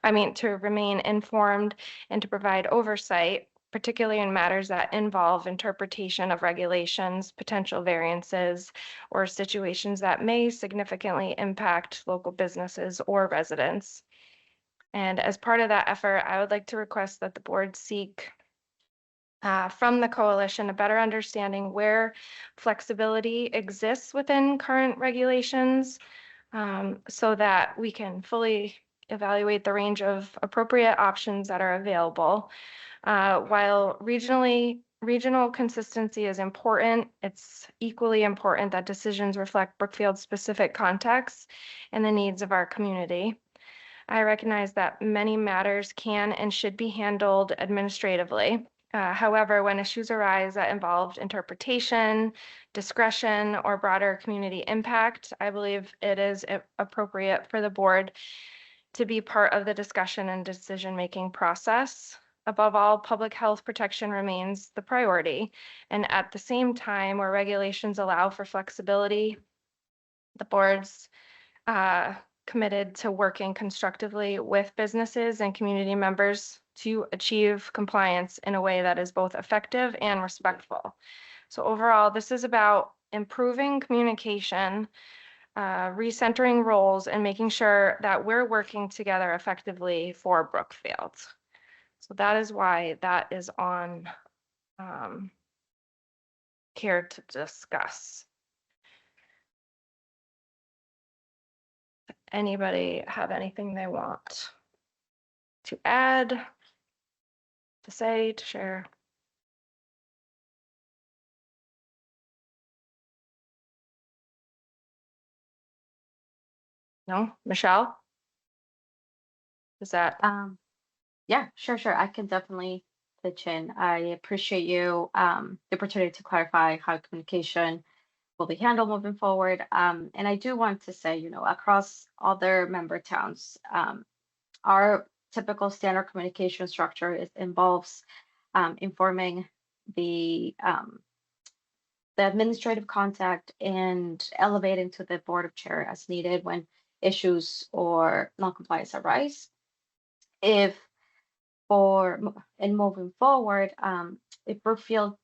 S2: informed and to provide oversight, particularly in matters that involve interpretation of regulations, potential variances, or situations that may significantly impact local businesses or residents. And as part of that effort, I would like to request that the board seek from the coalition a better understanding where flexibility exists within current regulations, so that we can fully evaluate the range of appropriate options that are available. While regionally regional consistency is important. It's equally important that decisions reflect Brookfield's specific context and the needs of our community. I recognize that many matters can and should be handled administratively. However, when issues arise that involve interpretation, discretion, or broader community impact, I believe it is appropriate for the board to be part of the discussion and decision-making process. Above all, public health protection remains the priority. And at the same time, where regulations allow for flexibility, the board's committed to working constructively with businesses and community members to achieve compliance in a way that is both effective and respectful. So overall, this is about improving communication, recentering roles, and making sure that we're working together effectively for Brookfield. So that is why that is on here to discuss. Anybody have anything they want to add, to say, to share? No? Michelle? Is that?
S6: Yeah, sure. I can definitely pitch in. I appreciate you, the opportunity to clarify how communication will be handled moving forward. And I do want to say, across other member towns, our typical standard communication structure involves informing the administrative contact and elevating to the board of chair as needed when issues or non-compliance arise. If moving forward, if Brookfield,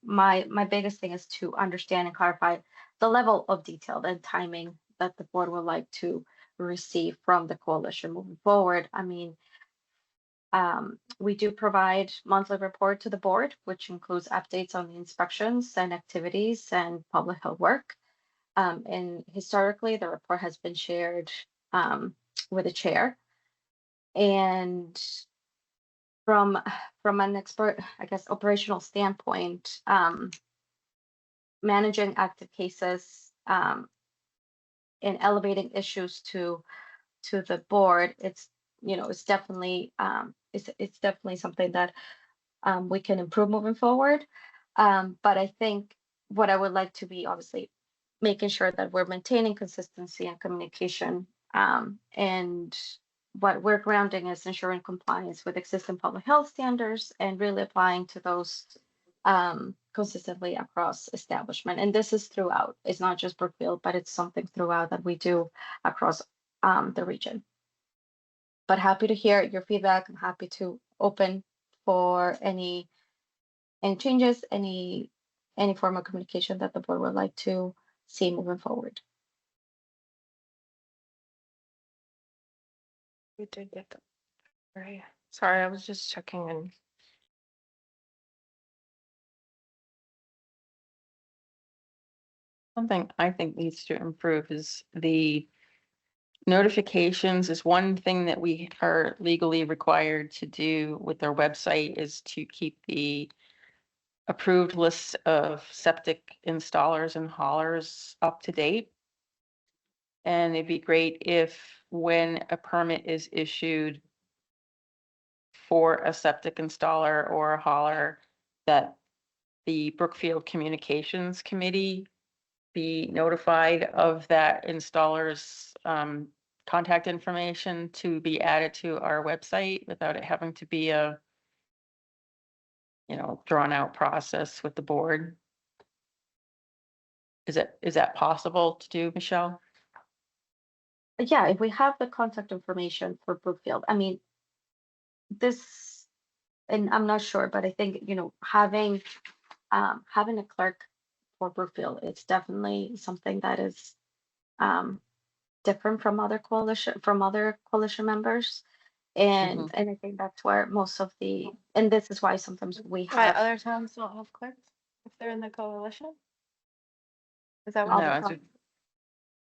S6: my biggest thing is to understand and clarify the level of detail and timing that the board would like to receive from the coalition moving forward. I mean, we do provide monthly report to the board, which includes updates on the inspections and activities and public health work. And historically, the report has been shared with the chair. And from an expert, I guess, operational standpoint, managing active cases and elevating issues to the board, it's definitely it's definitely something that we can improve moving forward. But I think what I would like to be obviously making sure that we're maintaining consistency and communication, and what we're grounding is ensuring compliance with existing public health standards and really applying to those consistently across establishment. And this is throughout. It's not just Brookfield, but it's something throughout that we do across the region. But happy to hear your feedback. I'm happy to open for any changes, any form of communication that the board would like to see moving forward.
S2: We did get them. Right. Sorry, I was just checking in.
S10: Something I think needs to improve is the notifications is one thing that we are legally required to do with our website is to keep the approved list of septic installers and haulers up to date. And it'd be great if when a permit is issued for a septic installer or a hauler, that the Brookfield Communications Committee be notified of that installer's contact information to be added to our website without it having to be a drawn out process with the board. Is that possible to do, Michelle?
S6: Yeah, if we have the contact information for Brookfield, I mean, this, and I'm not sure, but I think, having a clerk for Brookfield, it's definitely something that is different from other coalition members. And I think that's where most of and this is why sometimes we
S2: Why
S6: have
S2: other towns don't have clerks if they're in the coalition? Is that
S6: all
S2: what?
S6: the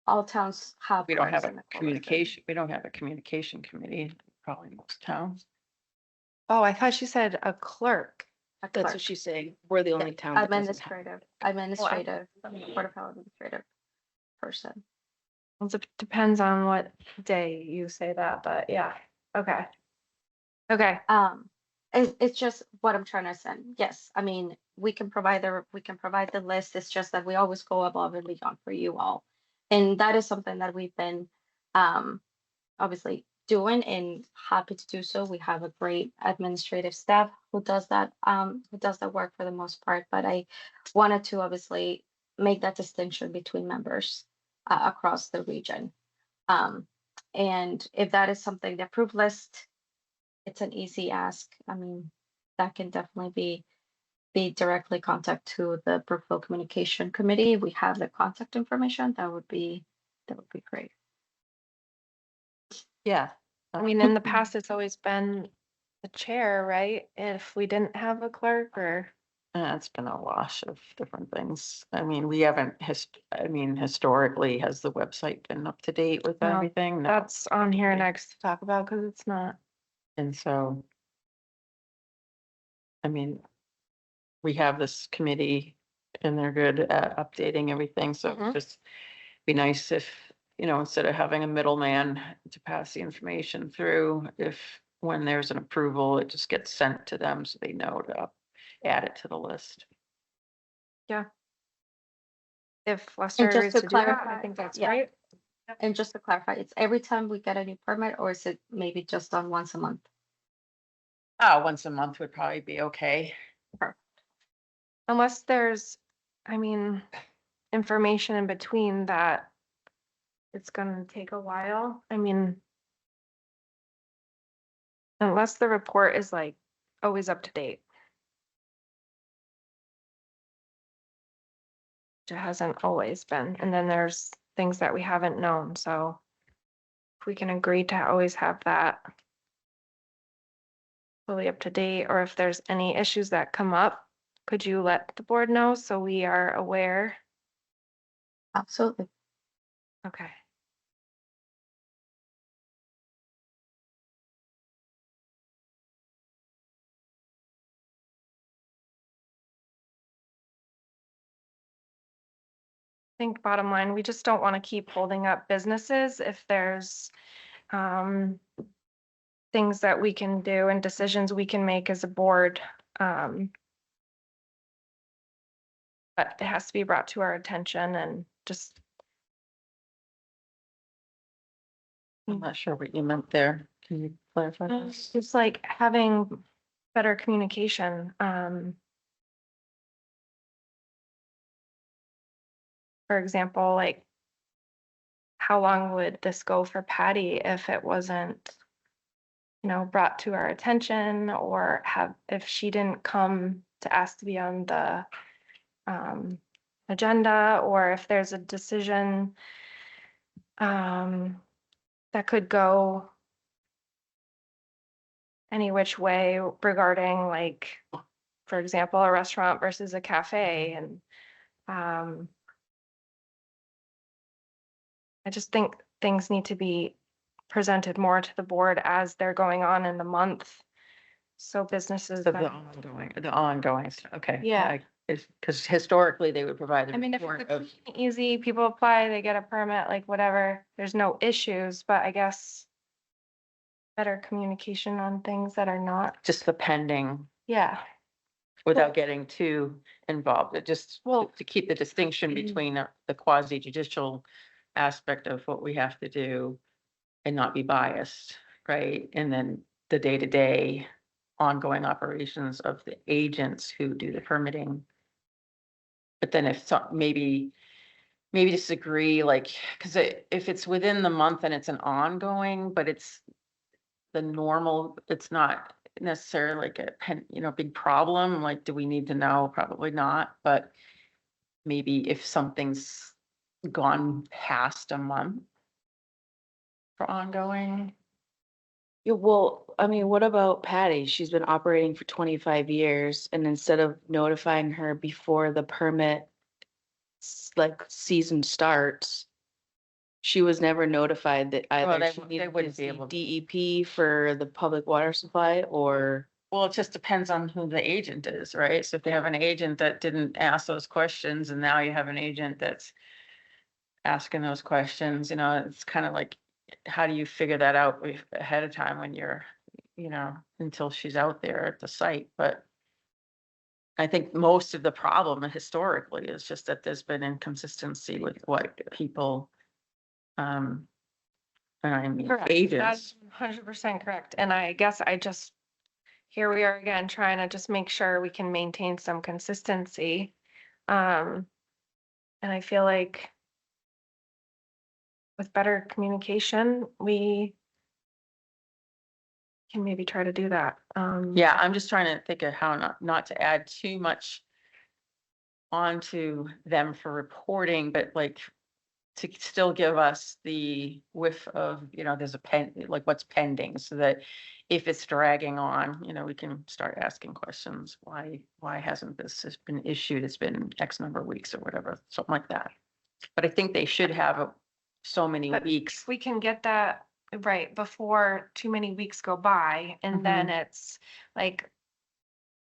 S6: all towns have
S10: We don't
S6: clerks
S10: have
S6: in
S10: a
S6: the coalition.
S10: communication. We don't have a communication committee, probably most towns.
S2: Oh, I thought she said a clerk.
S6: a
S11: That's
S6: clerk.
S11: what she's saying. We're the only town that doesn't have.
S6: Administrative, Board of Health administrative person.
S2: It depends on what day you say that, but yeah, okay. Okay,
S6: It's just what I'm trying to send. Yes, I mean, we can provide the list. It's just that we always go above and beyond for you all. And that is something that we've been, obviously doing and happy to do so. We have a great administrative staff who does that work for the most part, but I wanted to obviously make that distinction between members across the region. And if that is something, the approved list, it's an easy ask. I mean, that can definitely be directly contact to the Brookfield Communication Committee. We have the contact information. That would be great.
S10: Yeah.
S2: I mean, in the past, it's always been the chair, right? If we didn't have a clerk or,
S10: It's been a wash of different things. I mean, we haven't, historically, has the website been up to date with
S2: No,
S10: everything? No.
S2: that's on here next to talk about, because it's not.
S10: And so, I mean, we have this committee and they're good at updating everything, so
S2: Mhm.
S10: just be nice if, instead of having a middleman to pass the information through, if when there's an approval, it just gets sent to them so they know to add it to the list.
S2: If Lester
S6: just
S2: is
S6: to
S2: to do that, I
S6: clarify,
S2: think that's
S6: yeah.
S2: great.
S6: And just to clarify, it's every time we get a new permit, or is it maybe just on once a month?
S10: Once a month would probably be okay.
S2: Unless there's, I mean, information in between that it's gonna take a while. I mean, unless the report is like always up to date. Which it hasn't always been. And then there's things that we haven't known, so if we can agree to always have that fully up to date, or if there's any issues that come up, could you let the board know so we are aware?
S6: Absolutely.
S2: Okay. I think bottom line, we just don't want to keep holding up businesses if there's things that we can do and decisions we can make as a board. But it has to be brought to our attention and just.
S10: I'm not sure what you meant there. Can you clarify?
S2: Just like having better communication. For example, like how long would this go for Patty if it wasn't, brought to our attention, or if she didn't come to ask to be on the agenda, or if there's a decision that could go any which way regarding, like, for example, a restaurant versus a cafe. And I just think things need to be presented more to the board as they're going on in the month. So businesses.
S10: So
S2: that-
S10: the ongoing, okay.
S2: Yeah.
S10: Because historically they would provide the
S2: I mean, if
S10: report
S2: it's
S10: of,
S2: easy, people apply, they get a permit, like whatever, there's no issues, but I guess better communication on things that are not,
S10: just the pending,
S2: yeah.
S10: without getting too involved. It just,
S2: Well-
S10: to keep the distinction between the quasi judicial aspect of what we have to do and not be biased, right? And then the day-to-day ongoing operations of the agents who do the permitting. But then if maybe disagree, like, because if it's within the month and it's an ongoing, but it's the normal, it's not necessarily like a big problem, like, do we need to know? Probably not, but maybe if something's gone past a month for ongoing.
S11: Yeah, well, I mean, what about Patty? She's been operating for 25 years, and instead of notifying her before the permit season starts, she was never notified that
S10: Well,
S11: either
S10: they
S11: she
S10: they
S11: needed
S10: wouldn't
S11: to
S10: be
S11: see
S10: able to.
S11: DEP for the public water supply, or
S10: Well, it just depends on who the agent is, right? So if they have an agent that didn't ask those questions and now you have an agent that's asking those questions, it's kind of like, how do you figure that out ahead of time when you're, until she's out there at the site? But I think most of the problem historically is just that there's been inconsistency with what people, and I mean,
S2: Correct.
S10: agents.
S2: That's 100% correct. And I guess here we are again, trying to just make sure we can maintain some consistency. And I feel like with better communication, we can maybe try to do that.
S10: Yeah, I'm just trying to think of how not to add too much onto them for reporting, but like to still give us the whiff of, there's like what's pending, so that if it's dragging on, we can start asking questions. Why hasn't this been issued? It's been X number of weeks or whatever, something like that. But I think they should have so many
S2: But
S10: weeks.
S2: if we can get that right before too many weeks go by, and then it's like,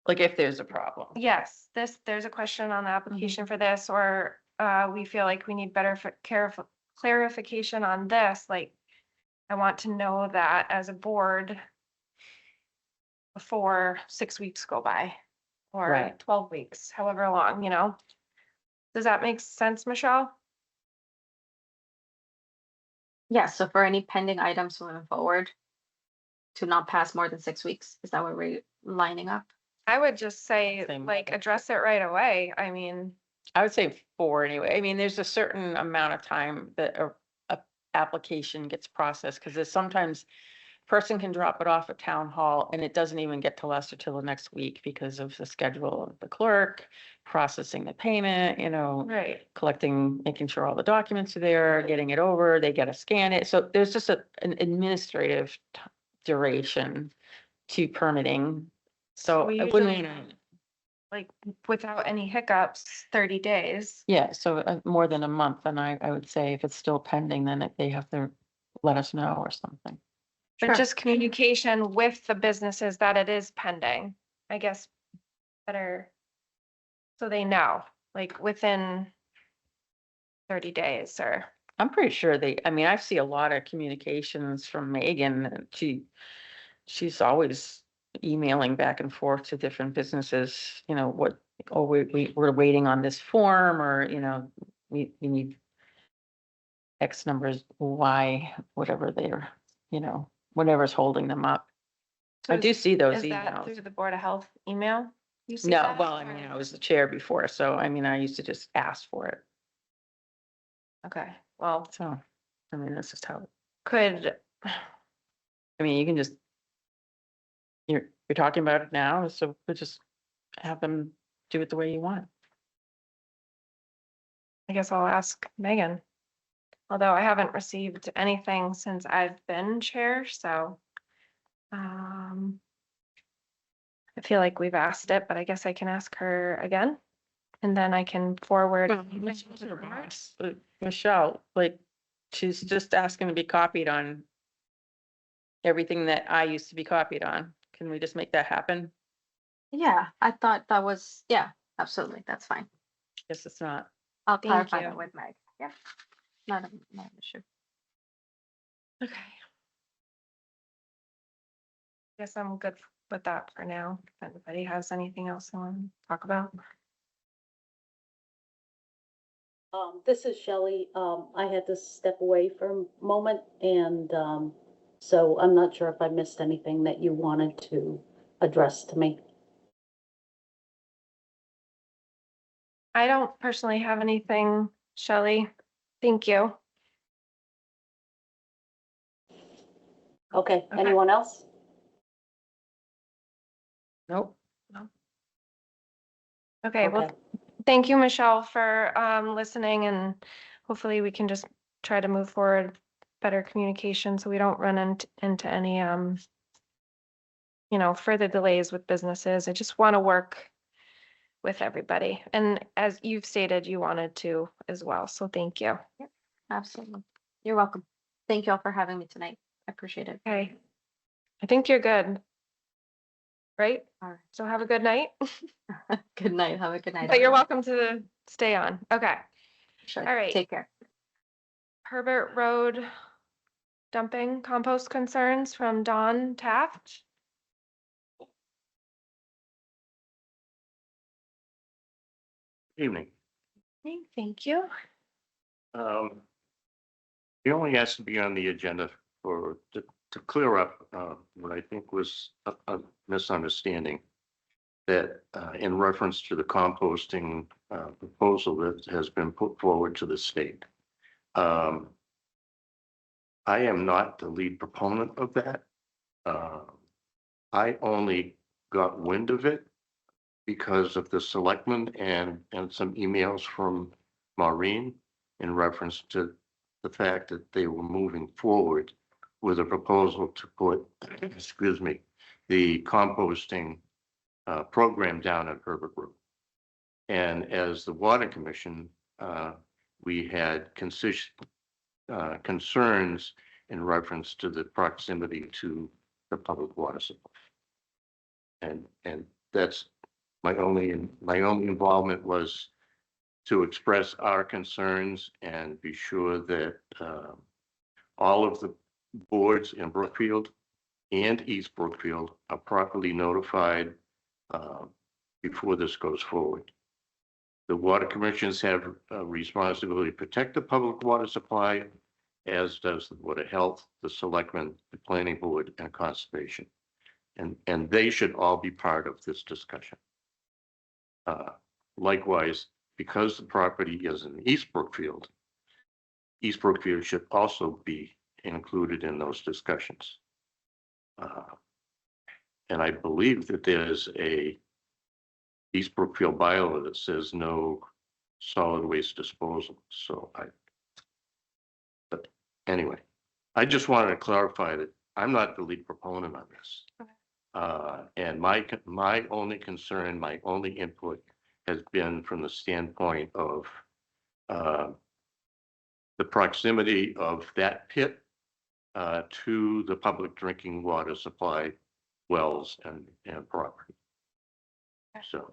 S10: Like if there's a problem.
S2: yes, there's a question on the application for this, or we feel like we need better clarification on this, like, I want to know that as a board before 6 weeks go by, or
S10: Right.
S2: 12 weeks, however long, Does that make sense, Michelle?
S6: Yeah, so for any pending items moving forward, to not pass more than 6 weeks, is that what we're lining up?
S2: I would just say,
S10: Same.
S2: like, address it right away. I mean,
S10: I would say 4 anyway. I mean, there's a certain amount of time that a application gets processed, because there's sometimes person can drop it off at town hall and it doesn't even get to Lester till the next week because of the schedule of the clerk, processing the payment,
S2: right.
S10: collecting, making sure all the documents are there, getting it over, they gotta scan it. So there's just an administrative duration to permitting. So
S2: We
S10: I wouldn't
S2: usually-
S10: wanna.
S2: Like, without any hiccups, 30 days.
S10: Yeah, so more than a month, and I would say if it's still pending, then they have to let us know or something.
S2: But just communication with the businesses that it is pending, I guess, better. So they know, like, within 30 days, or,
S10: I'm pretty sure I mean, I see a lot of communications from Megan. And she's always emailing back and forth to different businesses, we're waiting on this form, or, we need X numbers, Y, whatever whatever's holding them up.
S2: So
S10: I do see those
S2: is that
S10: emails.
S2: through the Board of Health email? You see
S10: No,
S2: that,
S10: well, I
S2: or-
S10: mean, I was the chair before, so I mean, I used to just ask for it.
S2: Okay, well,
S10: So, I mean, that's just how,
S2: could,
S10: I mean, you can just, you're talking about it now, so we'll just have them do it the way you want.
S2: I guess I'll ask Megan. Although I haven't received anything since I've been chair, so. I feel like we've asked it, but I guess I can ask her again. And then I can forward.
S10: Michelle, like, she's just asking to be copied on everything that I used to be copied on. Can we just make that happen?
S6: Yeah, I thought that was, yeah, absolutely, that's fine.
S10: Guess it's not.
S6: I'll
S2: Thank
S6: clarify
S2: you.
S6: that with Meg. Yeah, not an issue.
S2: Okay. Guess I'm good with that for now. If anybody has anything else they want to talk about.
S7: This is Shelley. I had to step away for a moment, and so I'm not sure if I missed anything that you wanted to address to me.
S2: I don't personally have anything, Shelley. Thank you.
S7: Okay,
S2: Okay.
S7: anyone else?
S10: Nope.
S2: Okay, well,
S7: Okay.
S2: thank you, Michelle, for listening, and hopefully we can just try to move forward better communication so we don't run into any further delays with businesses. I just want to work with everybody. And as you've stated, you wanted to as well. So thank you.
S6: Absolutely. You're welcome. Thank you all for having me tonight. I appreciate it.
S2: Okay. I think you're good. right?
S6: All right.
S2: So have a good night,
S6: Good night. Have a good night.
S2: but you're
S6: everyone.
S2: welcome to stay on. Okay.
S6: Sure.
S2: All right.
S6: Take care.
S2: Herbert Road dumping compost concerns from Don Taft.
S14: Evening.
S2: Thank you.
S14: He only has to be on the agenda to clear up what I think was a misunderstanding. That in reference to the composting proposal that has been put forward to the state. I am not the lead proponent of that. I only got wind of it because of the selectmen and some emails from Maureen in reference to the fact that they were moving forward with a proposal to put, excuse me, the composting program down at Herbert Road. And as the Water Commission, we had concerns in reference to the proximity to the public water supply. And that's my only involvement was to express our concerns and be sure that all of the boards in Brookfield and East Brookfield are properly notified before this goes forward. The water commissions have a responsibility to protect the public water supply, as does the Board of Health, the Selectmen, the Planning Board, and Conservation. And they should all be part of this discussion. Likewise, because the property is in East Brookfield should also be included in those discussions. And I believe that there's a East Brookfield bylaw that says no solid waste disposal. But anyway, I just wanted to clarify that I'm not the lead proponent on this. And my only concern, my only input has been from the standpoint of the proximity of that pit to the public drinking water supply wells and property. So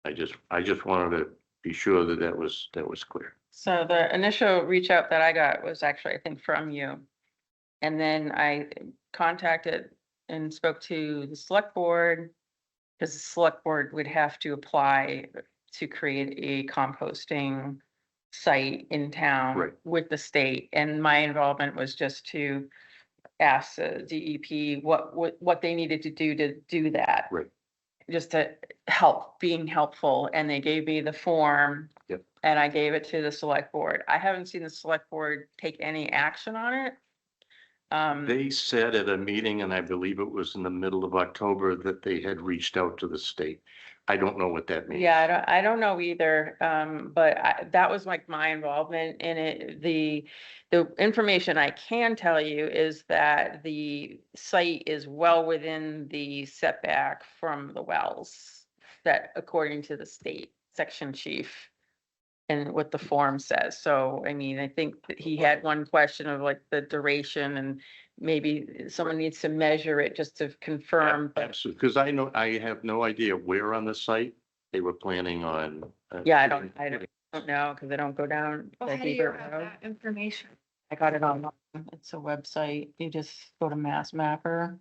S14: I just wanted to be sure that that was clear.
S10: So the initial reach out that I got was actually, I think, from you. And then I contacted and spoke to the select board, because the select board would have to apply to create a composting site in town
S14: Right.
S10: with the state. And my involvement was just to ask the DEP what they needed to do that.
S14: Right.
S10: Just to help, being helpful, and they gave me the form.
S14: Yep.
S10: And I gave it to the select board. I haven't seen the select board take any action on it.
S14: They said at a meeting, and I believe it was in the middle of October, that they had reached out to the state. I don't know what that means.
S10: Yeah, I don't know either, but that was like my involvement in it. The information I can tell you is that the site is well within the setback from the wells, that according to the state section chief and what the form says. So, I mean, I think that he had one question of like the duration, and maybe someone needs to measure it just to confirm. But
S14: Absolutely, because I have no idea where on the site they were planning on.
S10: yeah, I don't know, because I don't go down.
S2: Well,
S10: the
S2: how do you
S10: Hebert
S2: have
S10: Road.
S2: that information?
S10: I got it online. It's a website. You just go to Mass Mapper.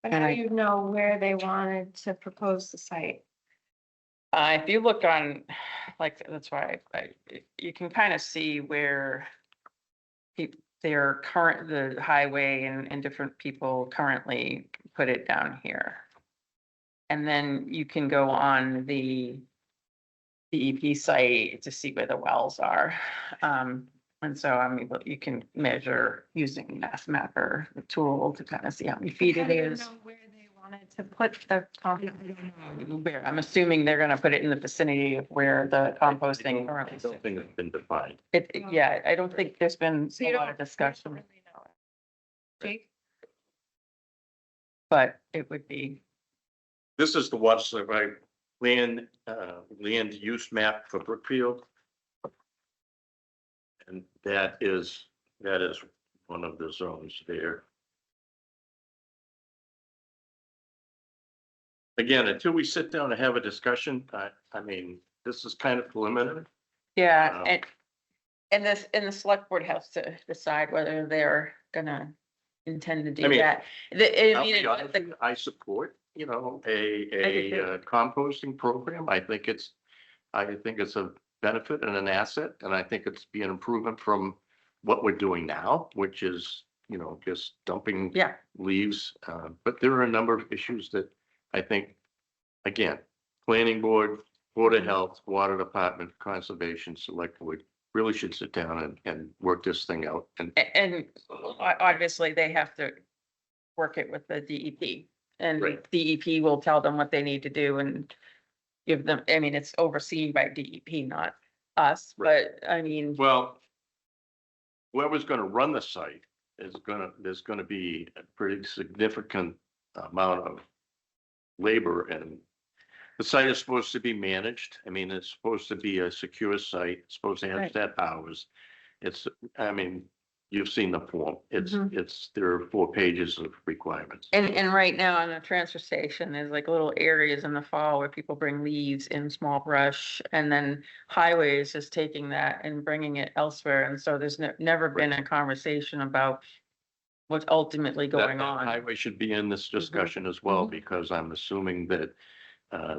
S2: But
S10: And
S2: how
S10: I-
S2: do you know where they wanted to propose the site?
S10: If you look on, like, that's why you can kind of see where their current, the highway and different people currently put it down here. And then you can go on the DEP site to see where the wells are. And so, I mean, you can measure using Mass Mapper, the tool, to kind of see how many feet
S2: How
S10: it
S2: do you
S10: is.
S2: know where they wanted to put the
S10: Where, I'm assuming they're gonna put it in the vicinity of where the composting
S14: I
S10: currently
S14: don't think it's been defined.
S10: yeah, I don't think there's been
S2: So
S10: a
S2: you
S10: lot
S2: don't
S10: of discussion,
S2: really know it. Jake?
S10: but it would be,
S14: This is the water supply land use map for Brookfield. And that is one of the zones there. again, until we sit down and have a discussion, I mean, this is kind of preliminary.
S10: Yeah,
S14: Um,
S10: and the select board has to decide whether they're gonna intend to
S14: I
S10: do
S14: mean,
S10: that.
S14: I'll be honest with you, I support, a composting program. I think it's a benefit and an asset, and I think it's be an improvement from what we're doing now, which is, just dumping
S10: Yeah,
S14: leaves. But there are a number of issues that I think, again, planning board, board of health, water department, conservation, select board really should sit down and work this thing out. And
S10: and obviously they have to work it with the DEP. And
S14: Right.
S10: DEP will tell them what they need to do and give them, I mean, it's overseen by DEP, not us,
S14: Right.
S10: but I mean,
S14: well, whoever's gonna run the site there's gonna be a pretty significant amount of labor, and the site is supposed to be managed. I mean, it's supposed to be a secure site, it's supposed to have
S10: Right.
S14: set hours. I mean, you've seen the form.
S10: Mhm.
S14: There are 4 pages of requirements.
S10: and right now on the transfer station, there's like little areas in the fall where people bring leaves in small brush. And then highways is taking that and bringing it elsewhere. And so there's never been a conversation about what's ultimately going
S14: That
S10: on.
S14: highway should be in this discussion as well,
S10: Mhm.
S14: because I'm assuming that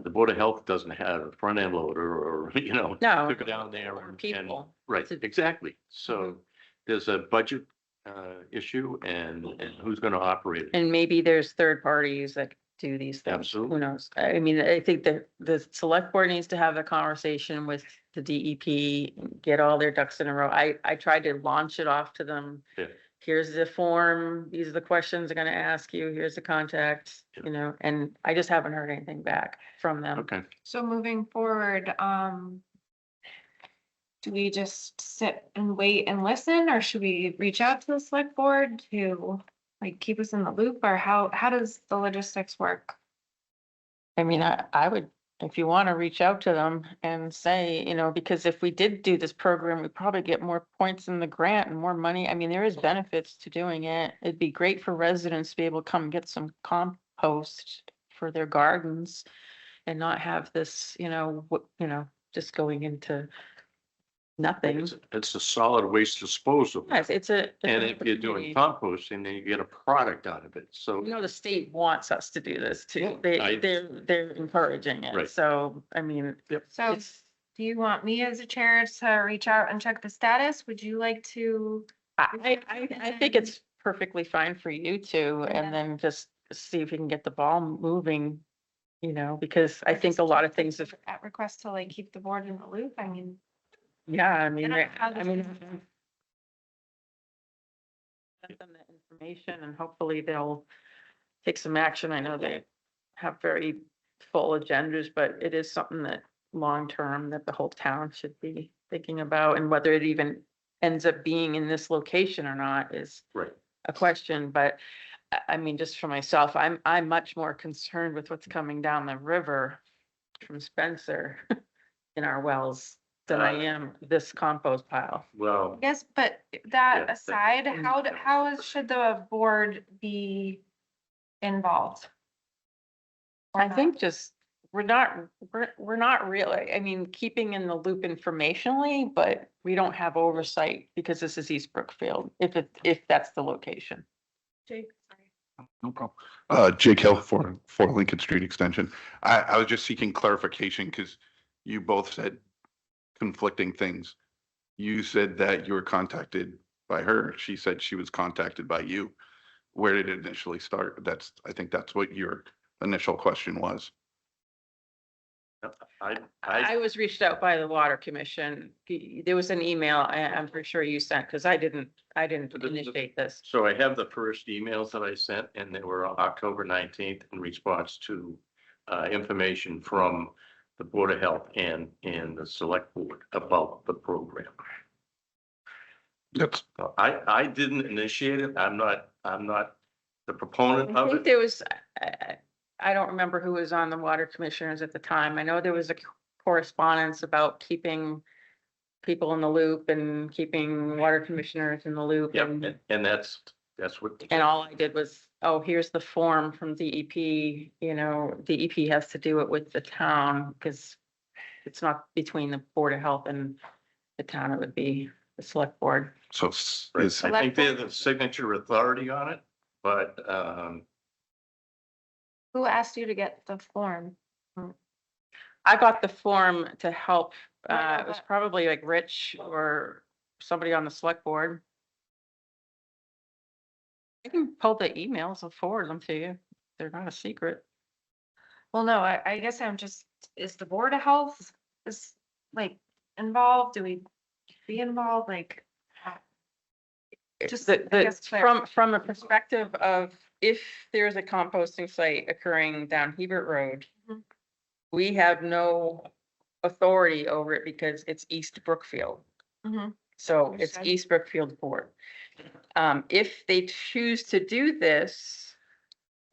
S14: the Board of Health doesn't have a front end loader or,
S10: No.
S14: to go down there
S10: Or
S14: and.
S10: people.
S14: Right,
S10: to-
S14: exactly. So there's a budget issue and who's gonna operate it.
S10: And maybe there's third parties that do these things.
S14: Absolutely.
S10: Who knows? I mean, I think that the select board needs to have a conversation with the DEP, get all their ducks in a row. I tried to launch it off to them.
S14: Yeah.
S10: Here's the form, these are the questions I'm gonna ask you, here's the contact,
S14: Yeah.
S10: and I just haven't heard anything back from them.
S14: Okay.
S2: So moving forward, do we just sit and wait and listen, or should we reach out to the select board to like keep us in the loop, or how does the logistics work?
S10: I mean, I would, if you want to reach out to them and say, because if we did do this program, we'd probably get more points in the grant and more money. I mean, there is benefits to doing it. It'd be great for residents to be able to come get some compost for their gardens and not have this, just going into nothing.
S14: It's a solid waste disposal.
S10: Yes, it's an
S14: And if you're doing
S10: opportunity.
S14: composting, then you get a product out of it. So,
S10: The state wants us to do this too.
S14: I-
S10: They're encouraging it.
S14: Right.
S10: So, I mean,
S2: So
S10: it's,
S2: do you want me as a chair to reach out and check the status? Would you like to?
S10: I think it's perfectly fine for you to,
S2: And
S10: and then just see if you can get the ball moving, because I think a lot of things have,
S2: At request to like keep the board in the loop, I mean.
S10: yeah, I mean,
S2: don't know how
S10: I
S2: this
S10: mean.
S2: is-
S10: Send them the information and hopefully they'll take some action. I know they have very full agendas, but it is something that long-term that the whole town should be thinking about, and whether it even ends up being in this location or not is
S14: right.
S10: a question, but I mean, just for myself, I'm much more concerned with what's coming down the river from Spencer in our wells than I am this compost pile.
S14: Well,
S2: Yes, but
S14: Yeah,
S2: that
S14: that-
S2: aside, should the board be involved? Or
S10: I
S2: not?
S10: think just, we're not really, I mean, keeping in the loop informationally, but we don't have oversight because this is East Brookfield, if that's the location.
S2: Jake, sorry.
S15: No problem. Jake Hill for Lincoln Street Extension. I was just seeking clarification because you both said conflicting things. You said that you were contacted by her. She said she was contacted by you. Where did it initially start? I think that's what your initial question was.
S10: I was reached out by the Water Commission. There was an email I'm pretty sure you sent, because I didn't initiate this.
S14: So I have the first emails that I sent, and they were on October 19th in response to information from the Board of Health and the Select Board about the program.
S15: That's
S14: I didn't initiate it. I'm not the proponent
S10: I
S14: of
S10: think
S14: it.
S10: there was, I don't remember who was on the Water Commissioners at the time. I know there was a correspondence about keeping people in the loop and keeping water commissioners in the loop.
S14: Yeah,
S10: And
S14: and that's That's what.
S10: And all I did was, oh, here's the form from DEP, DEP has to do it with the town, because it's not between the Board of Health and the town, it would be the select board.
S15: So
S14: Right.
S15: is,
S14: I think they're the signature authority on it, but,
S2: Who asked you to get the form?
S10: I got the form to help,
S2: know,
S10: it was
S2: but-
S10: probably like Rich or somebody on the select board. I can pull the emails and forward them to you. They're not a secret.
S2: Well, no, I guess I'm just, is the Board of Health is like involved? Do we be involved? Like, just, I guess,
S10: From a perspective of if there's a composting site occurring down Hebert Road,
S2: Mhm.
S10: we have no authority over it because it's East Brookfield.
S2: Mhm.
S10: So it's
S2: Understood.
S10: East Brookfield Board. If they choose to do this,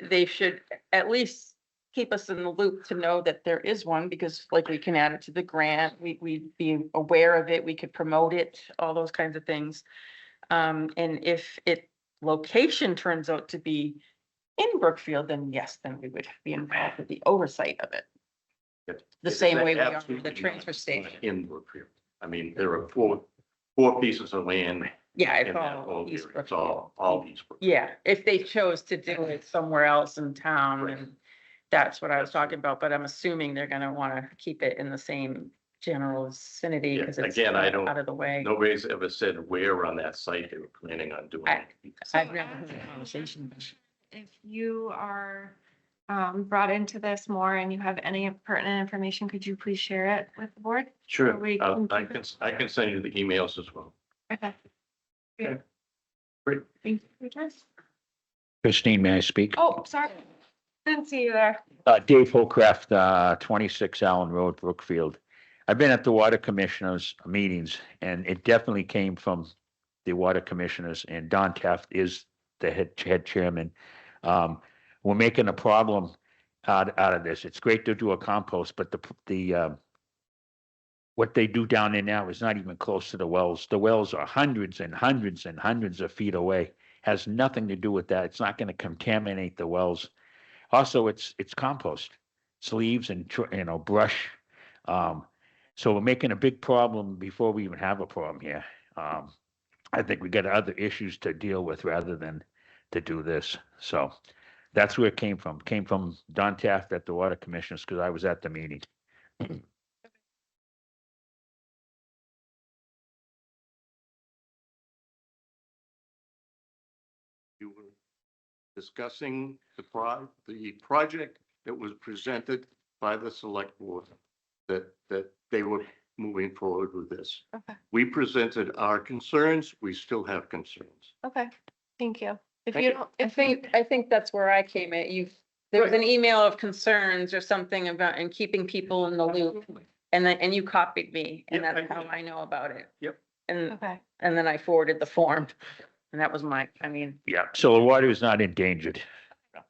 S10: they should at least keep us in the loop to know that there is one, because like we can add it to the grant, we'd be aware of it, we could promote it, all those kinds of things. And if location turns out to be in Brookfield, then yes, then we would be involved with the oversight of it. The same way we are with the
S14: absolutely
S10: transfer
S14: not
S10: station.
S14: in Brookfield. I mean, there are four pieces of land
S10: Yeah,
S14: in
S10: it's
S14: that
S10: all
S14: whole
S10: East
S14: area. It's
S10: Brookfield.
S14: all East Brookfield.
S10: Yeah, if they chose to do it somewhere else in town,
S14: Right.
S10: and that's what I was talking about, but I'm assuming they're gonna wanna keep it in the same general vicinity,
S14: Yeah,
S10: because it's
S14: again, I don't-
S10: out of the way.
S14: Nobody's ever said where on that site they were planning on doing it.
S10: I've never heard a conversation.
S2: if you are brought into this more and you have any pertinent information, could you please share it with the board?
S14: Sure,
S2: So we
S14: I
S2: can
S14: can,
S2: keep it-
S14: I can send you the emails as well.
S2: Okay.
S14: Okay. Great.
S2: Thank you, Jess.
S16: Christine, may I speak?
S2: Oh, sorry. Didn't see you there.
S16: Dave Holcraft, 26 Allen Road, Brookfield. I've been at the water commissioners' meetings, and it definitely came from the water commissioners, and Don Taft is the head chairman. We're making a problem out of this. It's great to do a compost, but what they do down there now is not even close to the wells. The wells are hundreds and hundreds and hundreds of feet away. Has nothing to do with that. It's not going to contaminate the wells. Also, it's compost, it's leaves and brush. So we're making a big problem before we even have a problem here. I think we got other issues to deal with rather than to do this. So that's where it came from. Came from Don Taft at the Water Commissioners, because I was at the meeting.
S14: You were discussing the project that was presented by the select board, that they were moving forward with this.
S2: Okay.
S14: We presented our concerns. We still have concerns.
S2: Okay, thank you. If
S14: Thank
S2: you
S14: you.
S2: don't,
S10: I think that's where I came at. There was an email of concerns or something about, and keeping people in the loop. And you copied me, and
S14: Yep,
S10: that's
S14: I
S10: how
S14: did.
S10: I know about it.
S14: Yep.
S10: And
S2: okay,
S10: then I forwarded the form, and that was
S16: Yeah, so the water is not endangered.
S2: all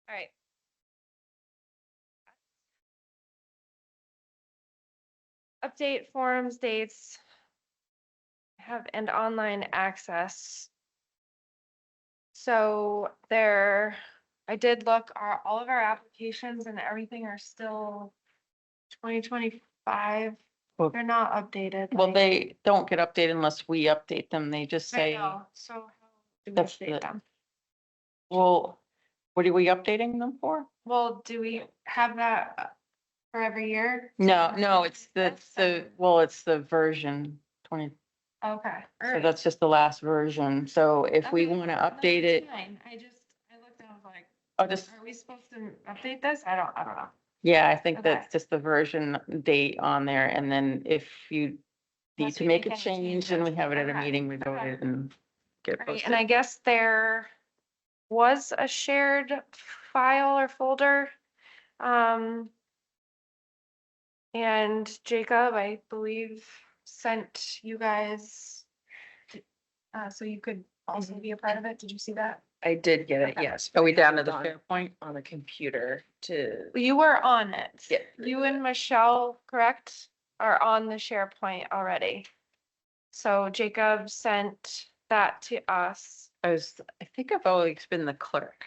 S2: right. Update forums, dates. And online access. So I did look, all of our applications and everything are still 2025.
S10: Well-
S2: They're not updated.
S10: well,
S2: like-
S10: they don't get updated unless we update them. They just
S2: I
S10: say,
S2: know. So how do we
S10: That's
S2: update
S10: the-
S2: them?
S10: well, what are we updating them for?
S2: Well, do we have that for every year?
S10: No, it's
S2: That's
S10: it's the version 20,
S2: Okay. all
S10: so
S2: right.
S10: that's just the last version. So if we
S2: Okay,
S10: want to
S2: no,
S10: update
S2: that's
S10: it,
S2: fine. I looked and I was like,
S10: I'll just,
S2: are we supposed to update this? I don't know.
S10: yeah, I think
S2: Okay.
S10: that's just the version date on there. And then if you need
S2: Yes,
S10: to
S2: we
S10: make a
S2: can change
S10: change, then we have it at a
S2: Okay,
S10: meeting, we vote
S2: okay.
S10: it and get it
S2: Right,
S10: posted.
S2: and I guess there was a shared file or folder. And Jacob, I believe, sent you guys so you could also be a part of it. Did you see that?
S11: I did get it,
S2: Okay.
S11: yes.
S10: Are we
S11: but I
S10: down to
S11: have
S10: the
S11: it on-
S10: SharePoint?
S11: On the computer to,
S2: You were on it.
S11: Yeah.
S2: You and Michelle, correct, are on the SharePoint already. So Jacob sent that to us.
S10: I think I've always been the clerk.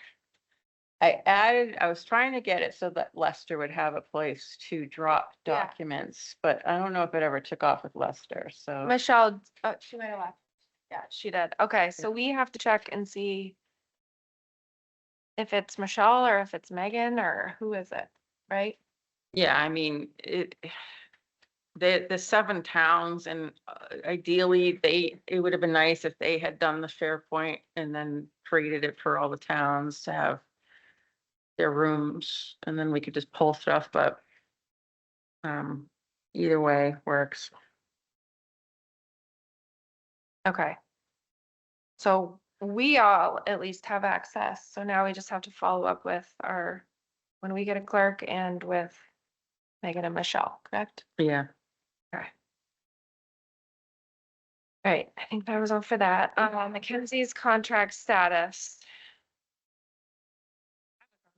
S10: I was trying to get it so that Lester would have a place to drop
S2: Yeah.
S10: documents, but I don't know if it ever took off with Lester, so.
S2: Michelle, she might have left. Yeah, she did. Okay, so we have to check and see if it's Michelle or if it's Megan or who is it, right?
S10: Yeah, I mean, the 7 towns and ideally it would have been nice if they had done the SharePoint and then created it for all the towns to have their rooms and then we could just pull stuff, but either way works.
S2: Okay. So we all at least have access. So now we just have to follow up with when we get a clerk and with Megan and Michelle, correct?
S10: Yeah.
S2: Okay. All right, I think that was all for that. Mackenzie's contract status.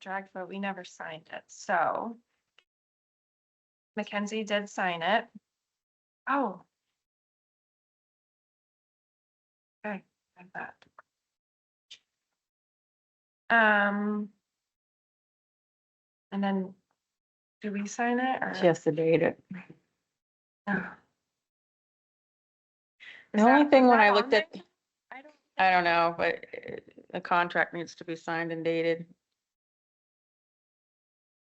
S2: Contract, but we never signed it, so. Mackenzie did sign it. Oh. Okay, I have that. And then, do we sign it or?
S10: She has to date it.
S2: Oh.
S10: The only thing when I
S2: on
S10: looked at,
S2: there? I don't.
S10: I don't know, but the contract needs to be signed and dated.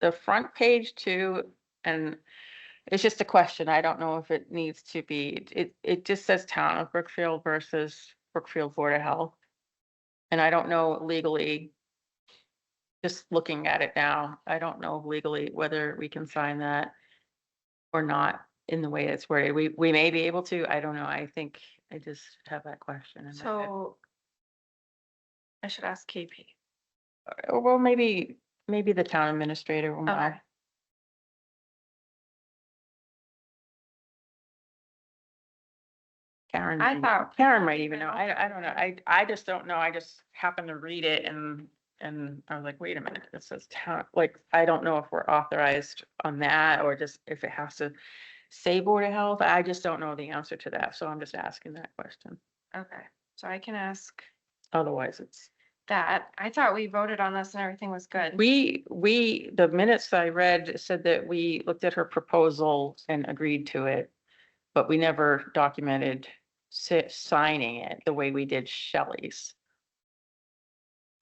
S10: The front page too, and it's just a question. I don't know if it needs to be, it just says Town of Brookfield versus Brookfield Board of Health. And I don't know legally, just looking at it now, I don't know legally whether we can sign that or not in the way it's worded. We may be able to, I don't know. I think I just have that question. in my head.
S2: So. I should ask KP.
S10: Or well, maybe the town administrator will know.
S2: Okay.
S10: Karen,
S2: I thought-
S10: Karen might even know. I don't know. I just don't know. I just happened to read it and I was like, wait a minute, it says town, like, I don't know if we're authorized on that or just if it has to say Board of Health. I just don't know the answer to that. So I'm just asking that question.
S2: Okay, so I can ask
S10: Otherwise, it's.
S2: that. I thought we voted on this and everything was good.
S10: The minutes I read said that we looked at her proposal and agreed to it, but we never documented signing it the way we did Shelley's.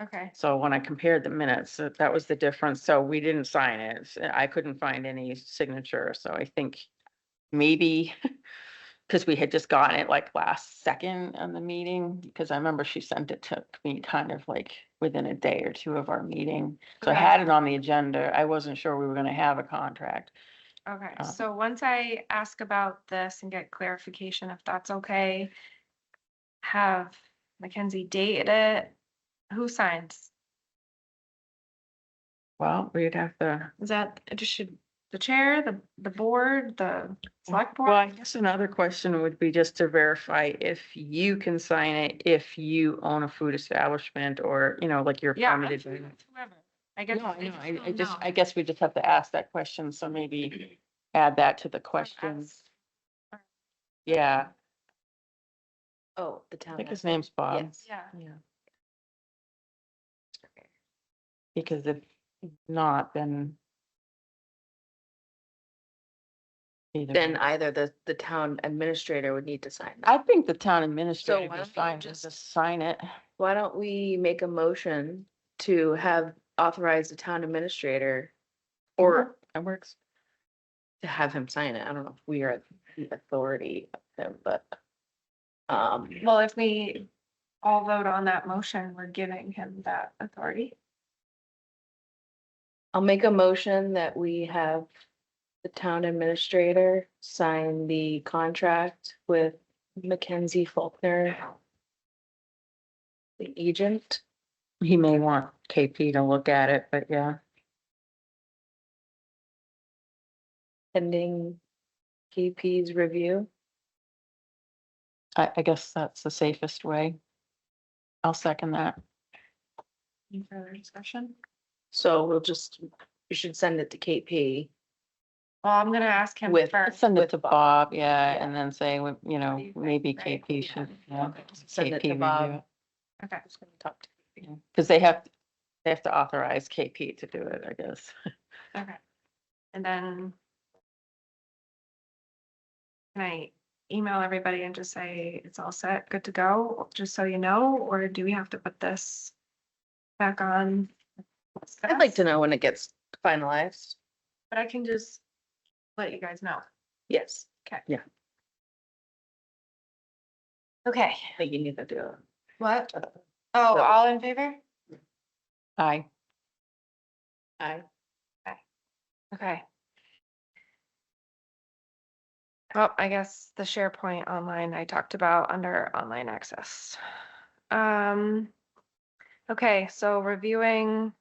S2: Okay,
S10: So when I compared the minutes, that was the difference. So we didn't sign it. I couldn't find any signature. So I think maybe because we had just gotten it like last second on the meeting, because I remember she sent it to me kind of like within a day or two of our meeting. So I
S2: Okay.
S10: had it on the agenda. I wasn't sure we were gonna have a contract.
S2: okay. So once I ask about this and get clarification, if that's okay, have Mackenzie date it. Who signs?
S10: Well, we'd have to.
S2: Is that, it just should, the chair, the board, the select board?
S10: Well, I guess another question would be just to verify if you can sign it, if you own a food establishment or, like you're
S2: Yeah,
S10: permitted.
S2: whoever. I guess.
S10: No, I know. I guess we just have to ask that question. So maybe add that to the questions. Yeah,
S11: Oh, the
S10: I
S11: town.
S10: think his name's Bob.
S11: Yes.
S2: Yeah.
S10: Yeah. Because if not, then.
S11: Then either the town administrator would need to sign that.
S10: I think the town administrator
S11: why
S10: would
S11: don't you
S10: just sign it.
S11: Why don't we make a motion to have authorize the town administrator or
S10: That works.
S11: to have him sign it? I don't know if we are the authority of him, but
S2: Well, if we all vote on that motion, we're giving him that authority.
S11: I'll make a motion that we have the town administrator sign the contract with Mackenzie Faulkner, the agent.
S10: He may want KP to look at it, but yeah.
S11: Pending KP's review.
S10: I guess that's the safest way. I'll second that.
S2: Any further discussion?
S11: So you should send it to KP.
S2: Well, I'm gonna ask him
S11: With-
S2: first.
S10: Send it
S11: With
S10: to
S11: Bob.
S10: Bob, yeah,
S11: Yeah.
S10: and then say,
S2: do you think,
S10: maybe
S2: right?
S10: KP should, yeah.
S11: Send it
S10: KP
S11: to Bob.
S10: review it.
S2: Okay.
S10: Just gonna talk to, because they have to authorize KP to do it, I guess.
S2: Okay. And then can I email everybody and just say it's all set, good to go, just so you know, or do we have to put this back on?
S11: I'd like to know when it gets finalized.
S2: But I can just let you guys know.
S11: Yes,
S2: Okay.
S10: Yeah.
S2: Okay.
S11: I think you need to do it.
S2: What? Oh, all in favor?
S10: Aye.
S11: Aye.
S2: Okay. Well, I guess the SharePoint online I talked about under online access. Okay, so reviewing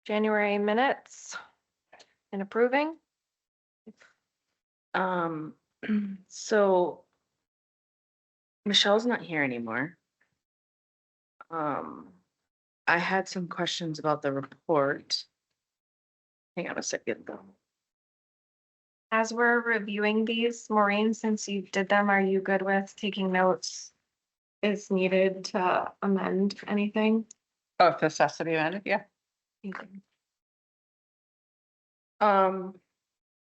S2: January minutes and approving.
S11: So Michelle's not here anymore. I had some questions about the report. Hang on a second though.
S2: As we're reviewing these, Maureen, since you did them, are you good with taking notes? Is needed to amend anything?
S10: Oh, if necessity amended, yeah.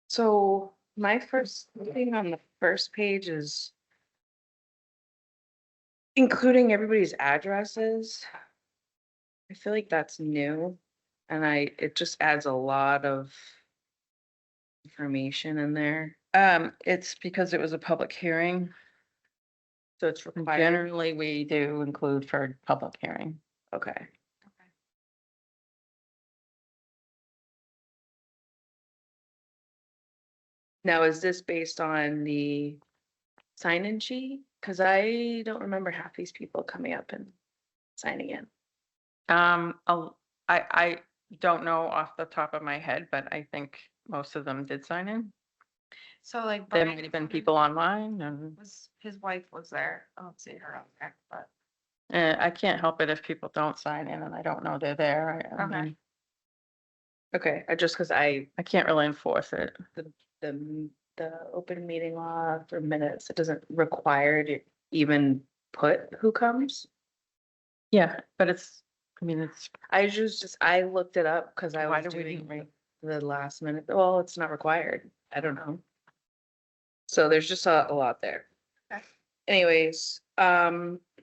S11: So my first thing on the first page is including everybody's addresses. I feel like that's new and it just adds a lot of information in there.
S10: It's because it was a public hearing.
S11: So it's required.
S10: Generally, we do include for public hearing.
S11: Okay. Now, is this based on the sign-in sheet? Cause I don't remember half these people coming up and signing in.
S10: I don't know off the top of my head, but I think most of them did sign in.
S2: So like.
S10: There
S2: Brian
S10: might have been people online and
S2: his wife was there. I don't see her on there, but.
S10: I can't help it if people don't sign in and I don't know they're there. I
S2: Okay.
S10: mean,
S11: Okay, just cause I
S10: can't really enforce it.
S11: the open meeting law for minutes, it doesn't require to even put who comes.
S10: Yeah, but it's,
S11: I looked it up because I
S10: why
S11: was
S10: do we
S11: doing
S10: even?
S11: the last minute, well, it's not required, I don't know. So there's just a lot there.
S2: Okay.
S11: Anyways,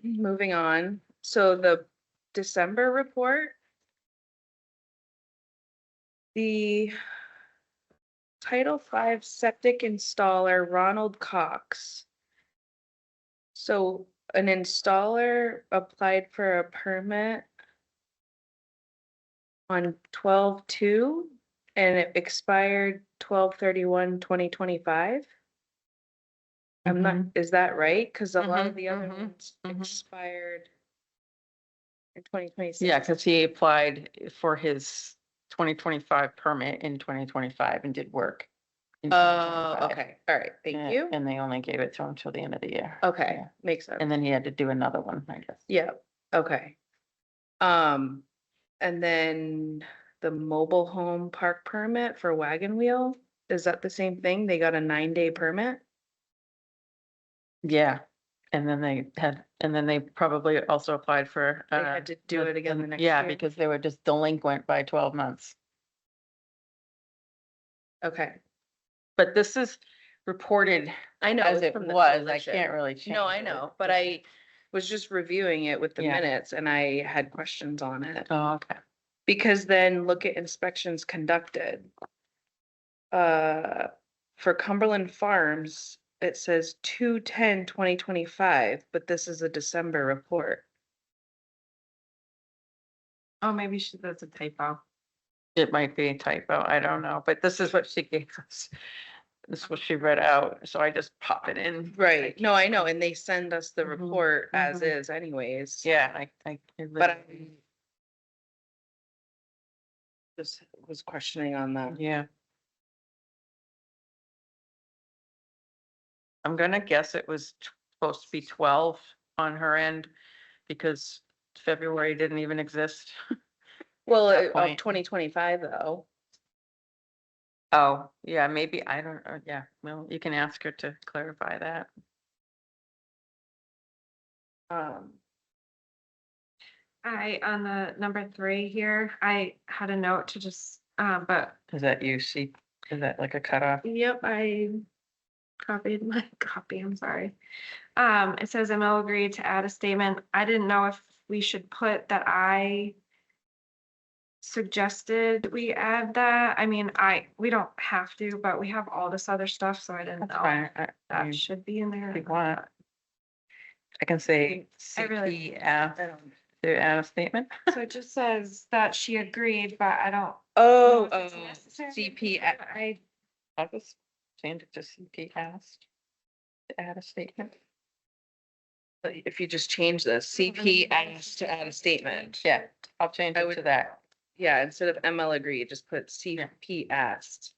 S11: moving on, so the December report. The Title V septic installer Ronald Cox. So an installer applied for a permit on 12/2 and it expired 12/31/2025. I'm not, is that right? Cause a lot of the other ones expired in 2026.
S10: Yeah, because he applied for his 2025 permit in 2025 and did work. in
S11: Oh,
S10: 2025.
S11: okay, all right, thank you.
S10: And they only gave it to him till the end of the year.
S11: Okay,
S10: Yeah.
S11: makes sense.
S10: And then he had to do another one, I guess.
S11: Yeah, okay. And then the mobile home park permit for Wagon Wheel, is that the same thing? They got a 9-day permit?
S10: Yeah, and then they probably also applied for.
S11: They had to do it again the next
S10: Yeah,
S11: year?
S10: because they were just delinquent by 12 months.
S11: Okay,
S10: But this is reported
S11: I know.
S10: as
S11: it's
S10: it
S11: from the
S10: was. I
S11: coalition.
S10: can't really change.
S11: No, I
S10: it.
S11: know, but I was just reviewing it with the
S10: Yeah.
S11: minutes and I had questions on it.
S10: Oh, okay.
S11: Because then look at inspections conducted. For Cumberland Farms, it says 2/10/2025, but this is a December report.
S2: Oh, maybe that's a typo.
S10: It might be a typo. I don't know, but this is what she gave us. This is what she read out, so I just pop it in.
S11: Right, no, I know, and they send us the
S10: Mhm,
S11: report as
S10: mhm.
S11: is anyways.
S10: Yeah, I.
S11: But I just was questioning on that.
S10: Yeah. I'm gonna guess it was supposed to be 12 on her end because February didn't even exist.
S11: Well,
S10: that
S11: of
S10: point.
S11: 2025 though.
S10: Oh, yeah, maybe, I don't, yeah, well, you can ask her to clarify that.
S11: Um,
S2: on the number 3 here, I had a note to just, but
S10: Is that you see, is that like a cutoff?
S2: yep, I copied my copy, I'm sorry. It says ML agreed to add a statement. I didn't know if we should put that I suggested we add that. I mean, we don't have to, but we have all this other stuff, so I didn't
S10: That's
S2: know
S10: fine.
S2: if
S10: I mean,
S2: that should be in there.
S10: if you want. I can say
S2: I really-
S10: CPF to add a statement.
S2: So it just says that she agreed, but I don't.
S10: Oh,
S2: know if it's necessary.
S10: CPF. I'll just change it to CP asked to add a statement.
S11: But if you just change the CP asked to add a statement.
S10: Yeah, I'll change
S11: I
S10: it
S11: would-
S10: to that.
S11: Yeah, instead of ML agreed, just put CP asked.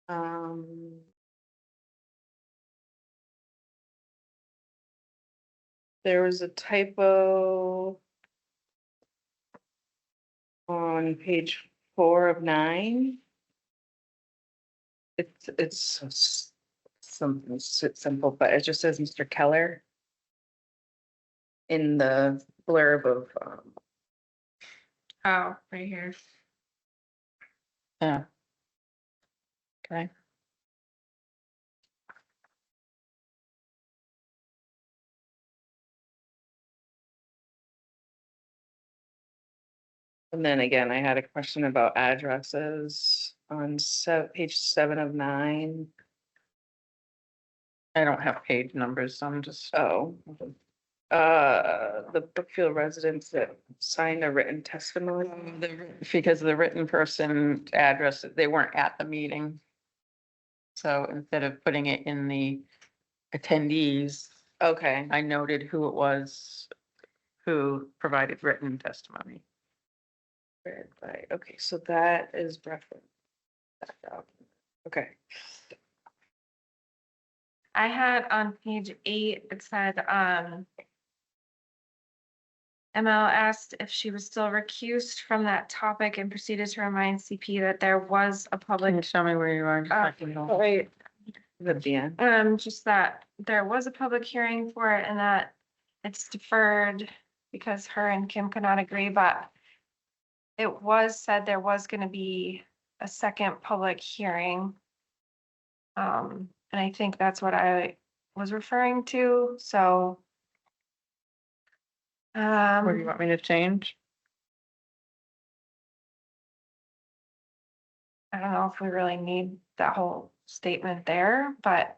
S11: Um. There was a typo on page 4 of 9. It's something simple, but it just says Mr. Keller in the blurb of,
S2: Oh, right here.
S10: Yeah. Okay.
S11: and then again, I had a question about addresses on page 7 of 9.
S10: I don't have page numbers, so I'm just,
S11: Oh. The Brookfield residents that signed a written testimony.
S10: because the written person address, they weren't at the meeting. So instead of putting it in the attendees,
S11: Okay,
S10: I noted who it was who provided written testimony.
S11: right, okay, so that is reference. Okay,
S2: I had on page 8, it said, ML asked if she was still recused from that topic and proceeded to remind CP that there was a
S10: Can you
S2: public,
S10: show me where you are? Just like, you know.
S2: right,
S11: at the end.
S2: just that there was a public hearing for it and that it's deferred because her and Kim could not agree, but it was said there was gonna be a second public hearing. And I think that's what I was referring to, so.
S10: What do you want me to change?
S2: I don't know if we really need that whole statement there, but,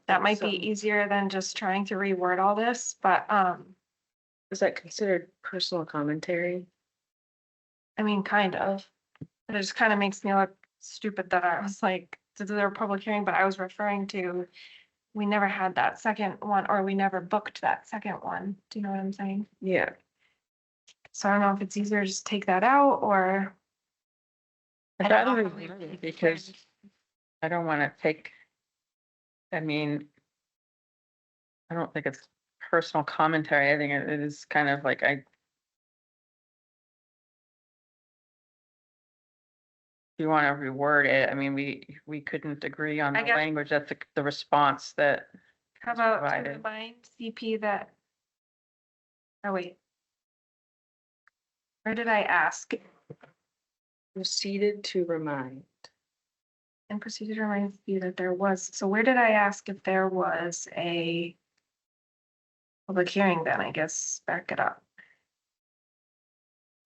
S2: that might be easier than just trying to reword all this, but,
S11: Is that considered personal commentary?
S2: I mean, kind of. It just kind of makes me look stupid that I was like, this is a public hearing, but I was referring to, we never had that second one, or we never booked that second one. Do you know what I'm saying?
S11: Yeah.
S2: So I don't know if it's easier to just take that out, or.
S10: I'd
S2: I don't
S10: rather
S2: know how we-
S10: remove it because I don't want to take, I mean, I don't think it's personal commentary. I think it is kind of like if you want to reword it, I mean, we couldn't agree on
S2: I
S10: the
S2: guess-
S10: language. That's the response that.
S2: How
S10: was
S2: about to
S10: provided.
S2: remind CP that? Oh, wait. Where did I ask?
S11: Proceeded to remind.
S2: And proceeded to remind CP that there was, so where did I ask if there was a public hearing then, I guess, back it up.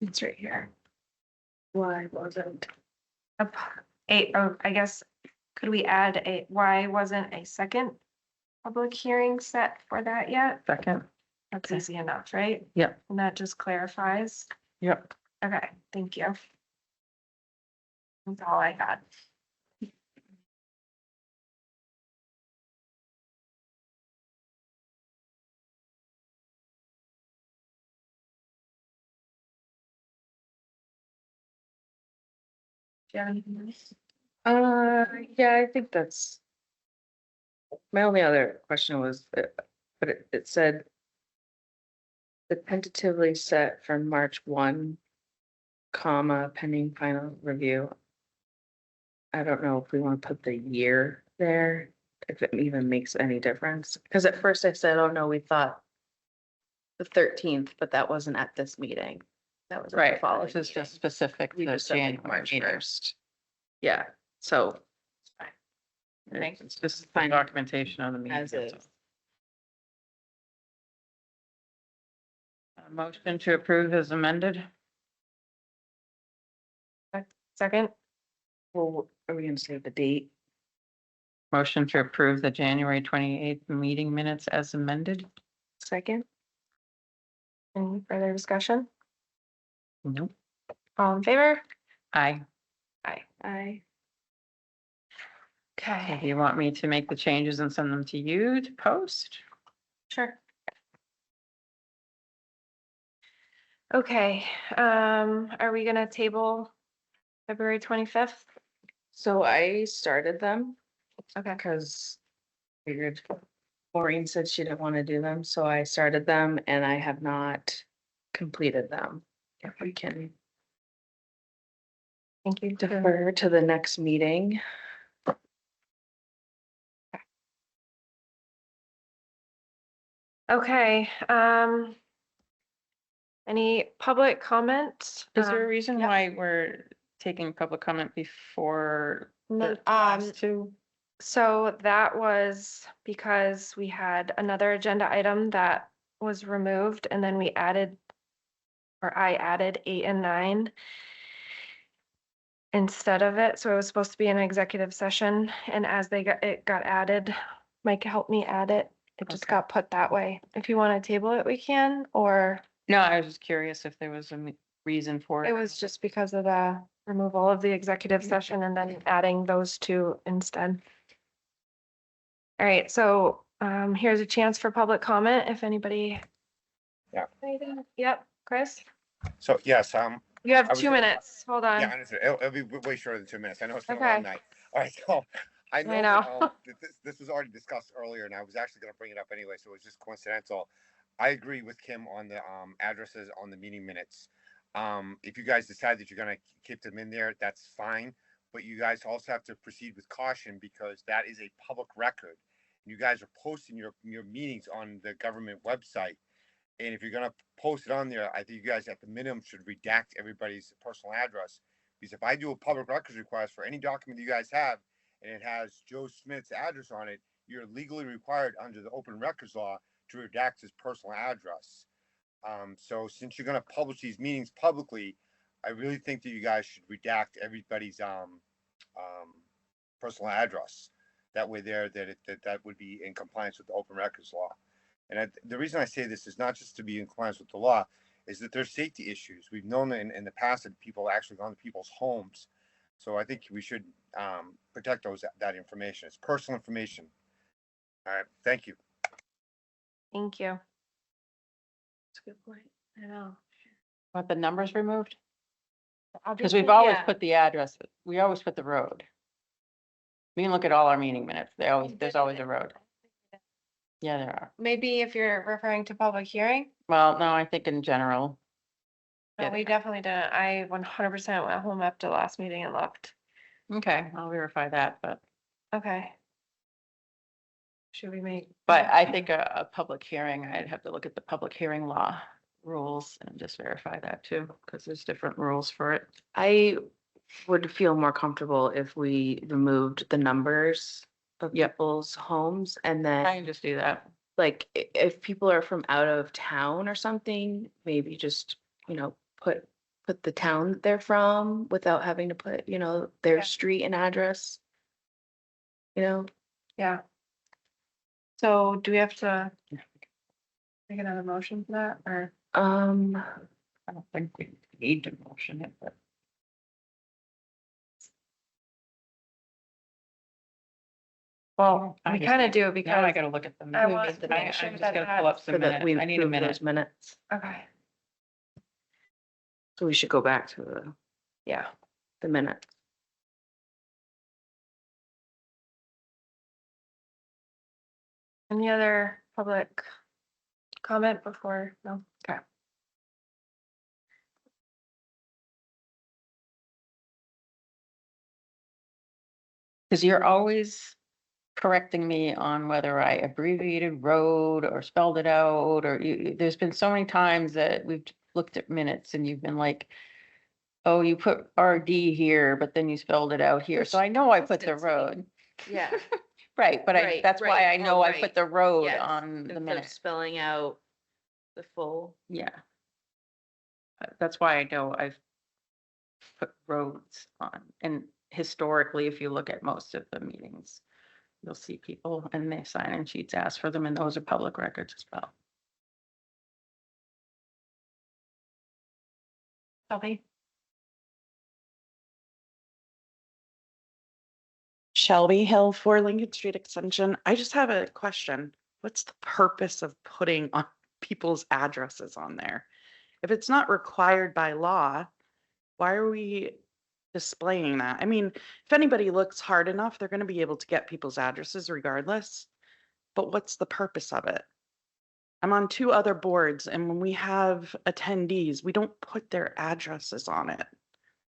S2: It's right here.
S11: Why wasn't?
S2: I guess, could we add why wasn't a second public hearing set for that yet?
S10: Second.
S2: That's
S10: Okay.
S2: easy enough, right?
S10: Yep.
S2: And that just clarifies.
S10: Yep.
S2: Okay, thank you. That's all I got. Do you have anything else?
S11: Yeah, I think that's. My only other question was, but it said. The tentatively set for March 1, comma, pending final review. I don't know if we want to put the year there if it even makes any difference. Because at first I said, oh no, we thought the 13th, but that wasn't at this meeting. That was at the
S10: Right,
S11: following
S10: this is
S11: meeting.
S10: just specific
S11: We
S10: to
S11: just said like
S10: January
S11: March
S10: meeting.
S11: 1st. Yeah, so
S10: It's just the
S11: Fine.
S10: documentation on the meeting.
S11: as
S10: that's
S11: is.
S10: all. A motion to approve as amended.
S2: Second,
S11: Well, are we gonna say the date?
S10: Motion to approve the January 28th meeting minutes as amended.
S2: second. Any further discussion?
S10: Nope.
S2: All in favor?
S10: Aye.
S2: Aye. Aye.
S10: So do
S2: Okay,
S10: you want me to make the changes and send them to you to post?
S2: sure. Okay, are we gonna table February 25th?
S11: So I started them
S2: Okay,
S11: because figured Maureen said she didn't want to do them, so I started them and I have not completed them. If we can
S2: thank you.
S11: defer to the next meeting.
S2: Okay, any public comment?
S10: Is there a reason
S2: yep.
S10: why we're taking public comment before
S2: No,
S10: the last two?
S2: So that was because we had another agenda item that was removed and then we added, or I added 8 and 9 instead of it. So it was supposed to be an executive session, and as it got added, Mike helped me add it. It just
S10: Okay.
S2: got put that way. If you want to table it, we can, or
S10: No, I was just curious if there was a reason for it.
S2: it was just because of the removal of the executive session and then adding those two instead. All right, so here's a chance for public comment if anybody.
S4: Yeah.
S2: Yep, Chris,
S4: So, yes,
S2: you have
S4: I was
S2: 2
S4: gonna-
S2: minutes. Hold
S4: yeah, I
S2: on.
S4: understand. It'll be way shorter than 2 minutes. I know it's been a
S2: Okay.
S4: long night. All right, so I know,
S2: know.
S4: that this was already discussed earlier, and I was actually gonna bring it up anyway, so it was just coincidental. I agree with Kim on the addresses on the meeting minutes. If you guys decide that you're gonna keep them in there, that's fine, but you guys also have to proceed with caution because that is a public record. You guys are posting your meetings on the government website. And if you're gonna post it on there, I think you guys at the minimum should redact everybody's personal address. Because if I do a public records request for any document that you guys have and it has Joe Smith's address on it, you're legally required under the open records law to redact his personal address. So since you're gonna publish these meetings publicly, I really think that you guys should redact everybody's personal address. That way there, that would be in compliance with the open records law. And the reason I say this is not just to be in compliance with the law, is that there's safety issues. We've known in the past that people actually gone to people's homes. So I think we should protect that information. It's personal information. All right, thank you.
S2: Thank you.
S11: That's a good point.
S2: I know.
S10: Want the numbers removed? Because
S2: Obviously,
S10: we've always
S2: yeah.
S10: put the address, we always put the road. We can look at all our meeting minutes. There's always a road. Yeah, there are.
S2: Maybe if you're referring to public hearing,
S10: Well, no, I think in general.
S2: no,
S10: Yeah.
S2: we definitely didn't. I 100% went home after the last meeting and looked.
S10: Okay, I'll verify that, but
S2: Okay. Should we make?
S10: I think a public hearing, I'd have to look at the public hearing law rules and just verify that too, because there's different rules for it.
S11: I would feel more comfortable if we removed the numbers of people's homes and then.
S10: I can just do that.
S11: Like, if people are from out of town or something, maybe just, put the town that they're from without having to put, their
S2: Yeah.
S11: street and address.
S2: Yeah. So do we have to make another motion for that or?
S10: I don't think we need to motion it, but.
S2: Well,
S10: I
S2: we
S10: just
S2: kind of
S10: need-
S2: do
S10: Now I
S2: because,
S10: gotta look at them.
S2: I want to
S10: I'm
S2: make sure
S10: just
S2: that
S10: gonna pull up
S11: for
S10: some
S11: the,
S10: minutes.
S11: we
S10: I need a
S11: approved
S10: minute.
S11: those minutes.
S2: okay,
S11: So we should go back to
S2: yeah.
S11: the minute.
S2: Any other public comment before? No, okay.
S10: Cause you're always correcting me on whether I abbreviated road or spelled it out, or there's been so many times that we've looked at minutes and you've been like, oh, you put RD here, but then you spelled it out here. So I know I put the
S11: Consistency.
S10: road.
S11: Yeah.
S10: Right, but
S11: Right,
S10: that's why I
S11: right.
S10: know
S11: Oh,
S10: I put
S11: right.
S10: the road
S11: Yes,
S10: on
S11: instead
S10: the
S11: of
S10: minute.
S11: spelling out the full.
S10: Yeah. That's why I know I've put roads on. And historically, if you look at most of the meetings, you'll see people and their sign-in sheets ask for them, and those are public records as well.
S2: Shelby?
S13: Shelby Hill for Lincoln Street Extension. I just have a question. What's the purpose of putting on people's addresses on there? If it's not required by law, why are we displaying that? I mean, if anybody looks hard enough, they're going to be able to get people's addresses regardless. But what's the purpose of it? I'm on 2 other boards, and when we have attendees, we don't put their addresses on it.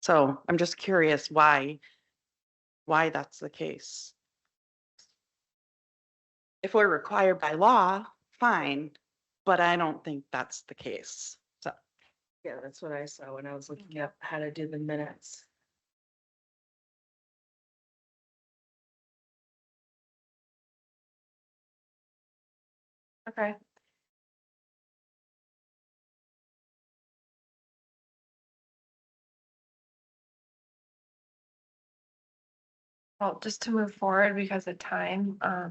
S13: So I'm just curious why that's the case. If we're required by law, fine, but I don't think that's the case. So
S11: Yeah, that's what I saw when I was looking up how to do the minutes.
S2: Okay. Well, just to move forward because of time, I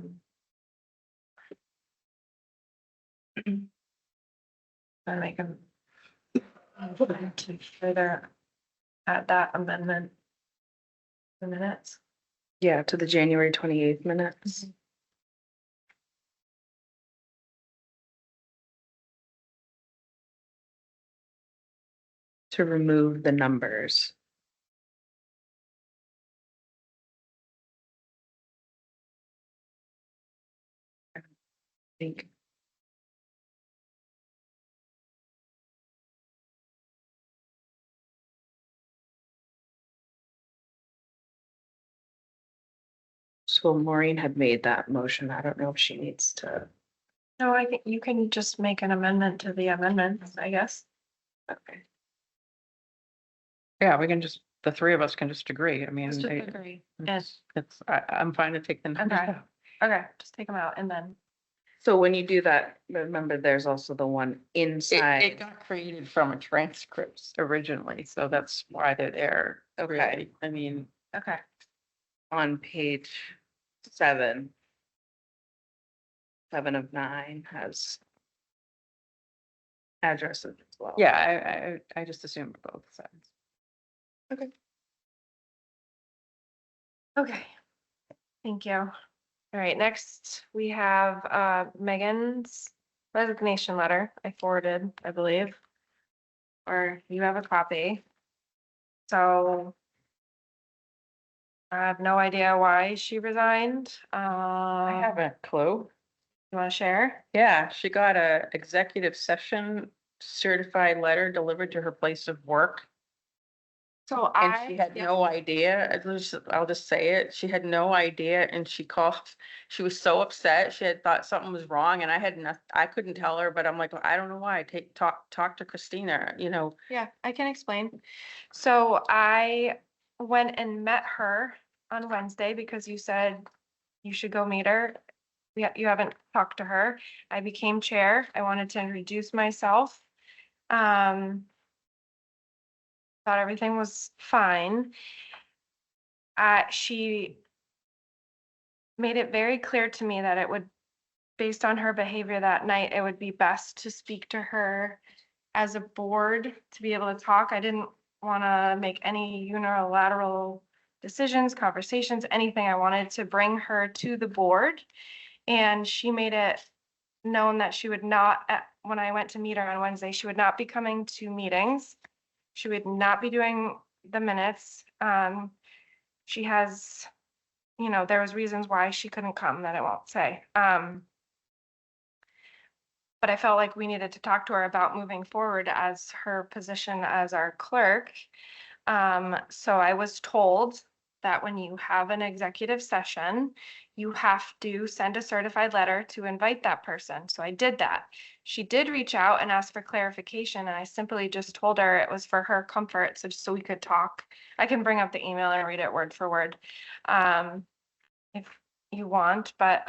S2: make a to further add that amendment to the minutes.
S11: Yeah, to the January 28th minutes. To remove the numbers. I think. So Maureen had made that motion. I don't know if she needs to.
S2: No, I think you can just make an amendment to the amendments, I guess.
S11: Okay.
S10: Yeah, we can just, the 3 of us can just agree. I mean,
S2: Let's just agree.
S10: I'm fine to take the numbers
S2: Okay.
S10: out.
S2: Okay, just take them out and then,
S11: So when you do that, remember there's also the one
S10: It
S11: inside.
S10: got created from a transcript originally, so that's why they're there.
S11: Okay.
S10: Really. I mean,
S2: okay.
S11: On page 7. 7 of 9 has addresses as well.
S10: yeah, I just assumed both sides.
S2: Okay. Thank you. All right, next we have Megan's resignation letter I forwarded, I believe. Or you have a copy. So I have no idea why she resigned.
S10: I have a clue.
S2: You want to share?
S10: Yeah, she got a executive session certified letter delivered to her place of work.
S2: So
S10: And she had
S2: yeah.
S10: no idea, I'll just say it, she had no idea, and she called, she was so upset, she had thought something was wrong, and I had not, I couldn't tell her, but I'm like, I don't know why, talk to Christina, you know.
S2: Yeah, I can explain. So I went and met her on Wednesday because you said you should go meet her. You haven't talked to her. I became chair. I wanted to introduce myself. Thought everything was fine. She made it very clear to me that it would, based on her behavior that night, it would be best to speak to her as a board to be able to talk. I didn't want to make any unilateral decisions, conversations, anything. I wanted to bring her to the board. And she made it known that she would not, when I went to meet her on Wednesday, she would not be coming to meetings. She would not be doing the minutes. She has, there was reasons why she couldn't come that I won't say. But I felt like we needed to talk to her about moving forward as her position as our clerk. So I was told that when you have an executive session, you have to send a certified letter to invite that person. So I did that. She did reach out and ask for clarification, and I simply just told her it was for her comfort, so just so we could talk. I can bring up the email and read it word for word, if you want, but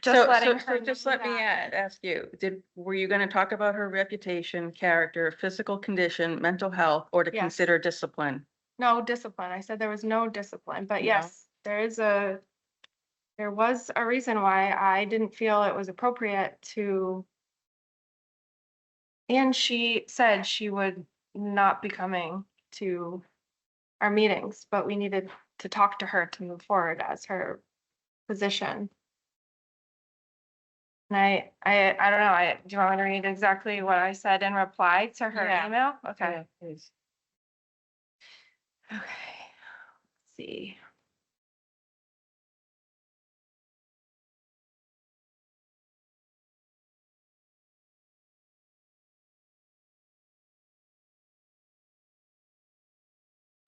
S2: just
S10: So,
S2: letting
S10: so
S2: her
S10: just
S2: know
S10: let me
S2: that.
S10: ask you, were you gonna talk about her reputation, character, physical condition, mental health, or to
S2: Yes.
S10: consider discipline?
S2: No discipline. I said there was no discipline, but
S10: No.
S2: yes, there was a reason why I didn't feel it was appropriate to. And she said she would not be coming to our meetings, but we needed to talk to her to move forward as her position. And I don't know, do you want me to read exactly what I said in reply to her
S10: Yeah.
S2: email? Okay.
S10: Yeah, please.
S2: Okay, let's see.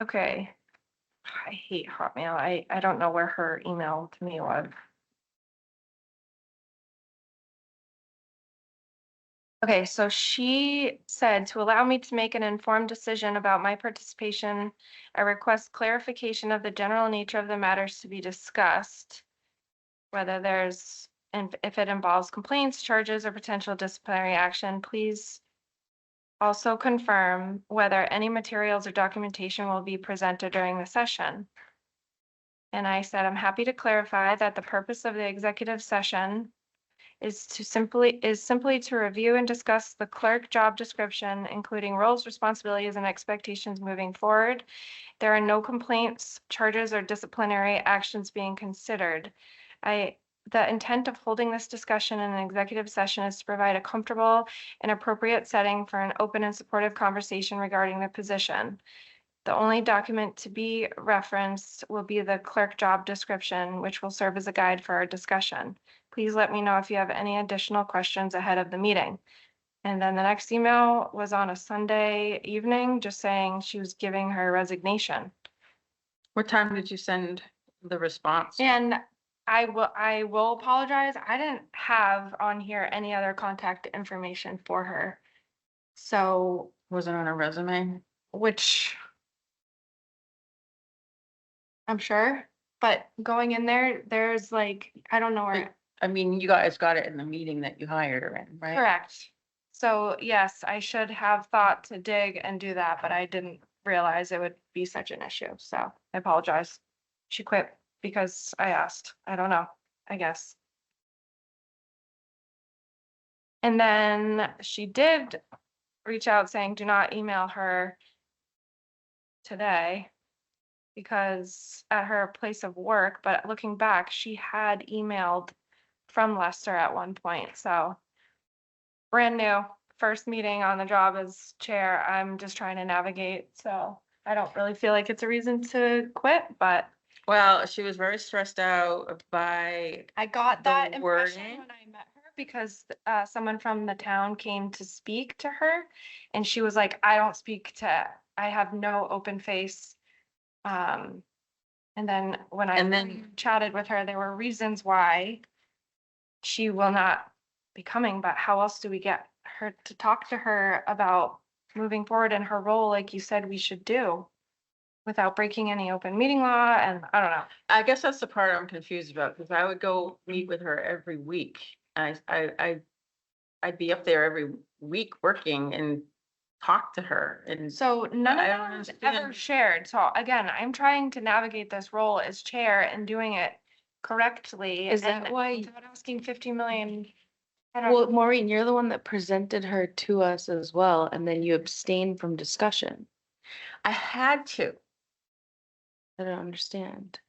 S2: Okay. I hate Hotmail. I don't know where her email to me was. Okay, so she said to allow me to make an informed decision about my participation, I request clarification of the general nature of the matters to be discussed. Whether there's, and if it involves complaints, charges, or potential disciplinary action, please also confirm whether any materials or documentation will be presented during the session. And I said, I'm happy to clarify that the purpose of the executive session is simply to review and discuss the clerk job description, including roles, responsibilities, and expectations moving forward. There are no complaints, charges, or disciplinary actions being considered. The intent of holding this discussion in an executive session is to provide a comfortable and appropriate setting for an open and supportive conversation regarding the position. The only document to be referenced will be the clerk job description, which will serve as a guide for our discussion. Please let me know if you have any additional questions ahead of the meeting. And then the next email was on a Sunday evening, just saying she was giving her resignation.
S10: What time did you send the response?
S2: And I will apologize. I didn't have on here any other contact information for her. So,
S10: Was it on her resume?
S2: which I'm sure, but going in there, there's like, I don't know where.
S10: I mean, you guys got it in the meeting that you hired her in, right?
S2: Correct. So yes, I should have thought to dig and do that, but I didn't realize it would be such an issue. So I apologize. She quit because I asked. I don't know, I guess. And then she did reach out saying, do not email her today because at her place of work, but looking back, she had emailed from Lester at one point. So brand new, first meeting on the job as chair. I'm just trying to navigate. So I don't really feel like it's a reason to quit, but
S10: Well, she was very stressed out by,
S2: I got
S10: The
S2: that impression
S10: wording?
S2: when I met her because someone from the town came to speak to her and she was like, I have no open face. And then when
S10: And then-
S2: chatted with her, there were reasons why she will not be coming, but how else do we get her to talk to her about moving forward in her role, like you said we should do, without breaking any open meeting law? And I don't know.
S10: I guess that's the part I'm confused about, because I would go meet with her every week. I'd be up there every week working and talk to her and.
S2: So none of
S10: I
S2: that
S10: don't
S2: was
S10: understand.
S2: ever shared. So again, I'm trying to navigate this role as chair and doing it correctly.
S11: Is that
S2: and
S11: why-
S2: without asking 50 million? I don't
S11: Well,
S2: know.
S11: Maureen, you're the one that presented her to us as well, and then you abstained from discussion.
S10: I had to.
S11: I don't understand.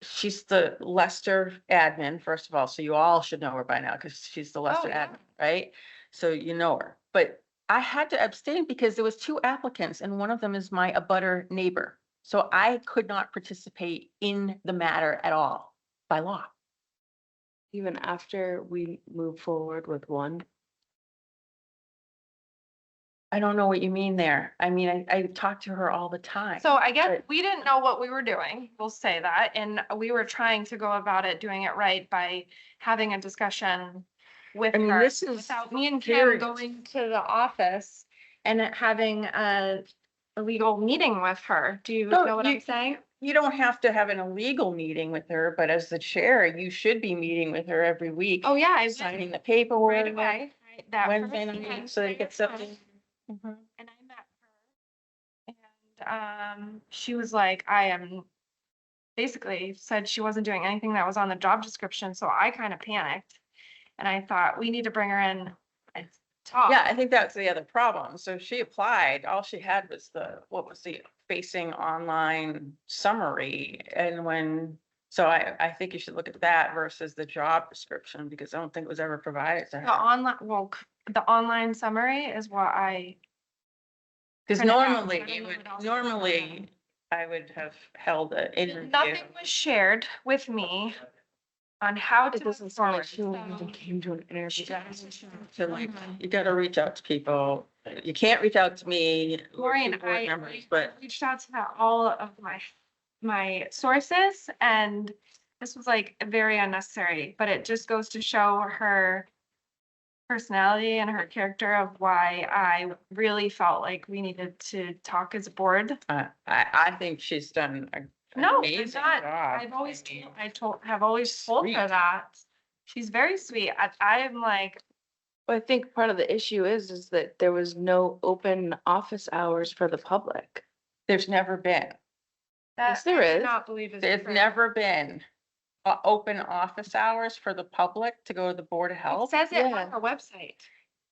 S10: She's the Lester admin, first of all, so you all should know her by now, because she's the Lester
S2: yeah.
S10: admin, right? So you know her, but I had to abstain because there was two applicants and one of them is my abutter neighbor. So I could not participate in the matter at all by law.
S11: Even after we move forward with one.
S10: I don't know what you mean there. I mean, I talk to her all the time.
S2: So I guess
S10: but-
S2: we didn't know what we were doing, we'll say that, and we were trying to go about it, doing it right by having a discussion with
S10: I mean,
S2: her,
S10: this is
S2: without me and Kim
S10: very-
S2: going to the office and having a legal meeting with her. Do you
S10: No,
S2: know what
S10: you-
S2: I'm saying?
S10: You don't have to have an illegal meeting with her, but as the chair, you should be meeting with her every week.
S2: Oh, yeah, I went
S10: Signing the
S2: right
S10: paperwork.
S2: away, right, that
S10: Wednesday
S2: first
S10: night,
S2: Wednesday
S10: so it gets up.
S2: at
S10: to- Mhm.
S2: and I met her. And she was like, I am basically said she wasn't doing anything that was on the job description, so I kind of panicked. And I thought, we need to bring her in and talk.
S10: Yeah, I think that's the other problem. So she applied, all she had was what was the facing online summary, and so I think you should look at that versus the job description, because I don't think it was ever provided to
S2: The
S10: her.
S2: online, well, the online summary is what I,
S10: Because
S2: printed out,
S10: normally,
S2: I don't know what else.
S10: normally I would have held an interview.
S2: nothing was shared with me on how to.
S11: It doesn't
S2: move
S11: sound like
S2: forward,
S11: she even
S2: so-
S11: came to an interview.
S10: To like, you gotta reach out to people. You can't reach out to me or
S2: Maureen,
S10: to board
S2: I
S10: members, but
S2: reached out to all of my sources, and this was like very unnecessary, but it just goes to show her personality and her character of why I really felt like we needed to talk as a board.
S10: I think she's done an
S2: No, I'm
S10: amazing
S2: not.
S10: job.
S2: I've always,
S10: I mean,
S2: have always told her
S10: Sweet.
S2: that. She's very sweet. I am like,
S11: But I think part of the issue is that there was no open office hours for the public.
S10: There's never been.
S2: that
S11: there
S2: I do
S11: is.
S2: not believe is
S10: There's
S2: true.
S10: never been open office hours for the public to go to the Board of
S2: It
S10: Health.
S2: says it
S11: Yeah.
S2: on her website.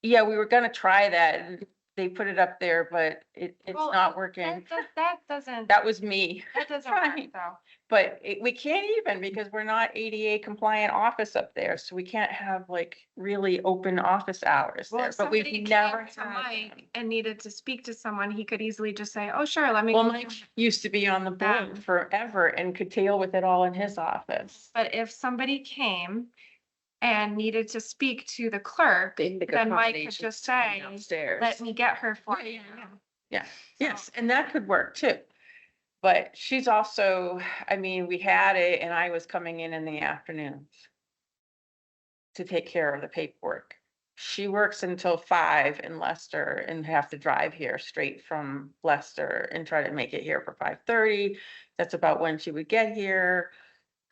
S10: Yeah, we were gonna try that. And they put it up there, but it's
S2: Well,
S10: not working.
S2: That doesn't,
S10: That was me.
S2: that doesn't
S10: trying.
S2: work though.
S10: But we can't even, because we're not ADA compliant office up there, so we can't have like really open office hours
S2: Well,
S10: there,
S2: if
S10: but we've
S2: somebody
S10: never
S2: came to
S10: had.
S2: Mike and needed to speak to someone, he could easily just say, oh, sure, let me.
S10: Well,
S2: go
S10: Mike
S2: do it."
S10: used to be on the
S2: Yeah.
S10: board forever and could deal with it all in his office.
S2: But if somebody came and needed to speak to the clerk,
S11: They make
S2: then Mike could
S11: accommodations
S2: just
S11: to come
S2: say,
S11: downstairs.
S2: let me get her for
S10: Yeah,
S2: you.
S10: yeah, Yeah, yes, and that could work too. But she's also, I mean, we had it and I was coming in the afternoons to take care of the paperwork. She works until 5 in Leicester and have to drive here straight from Leicester and try to make it here for 5:30. That's about when she would get here.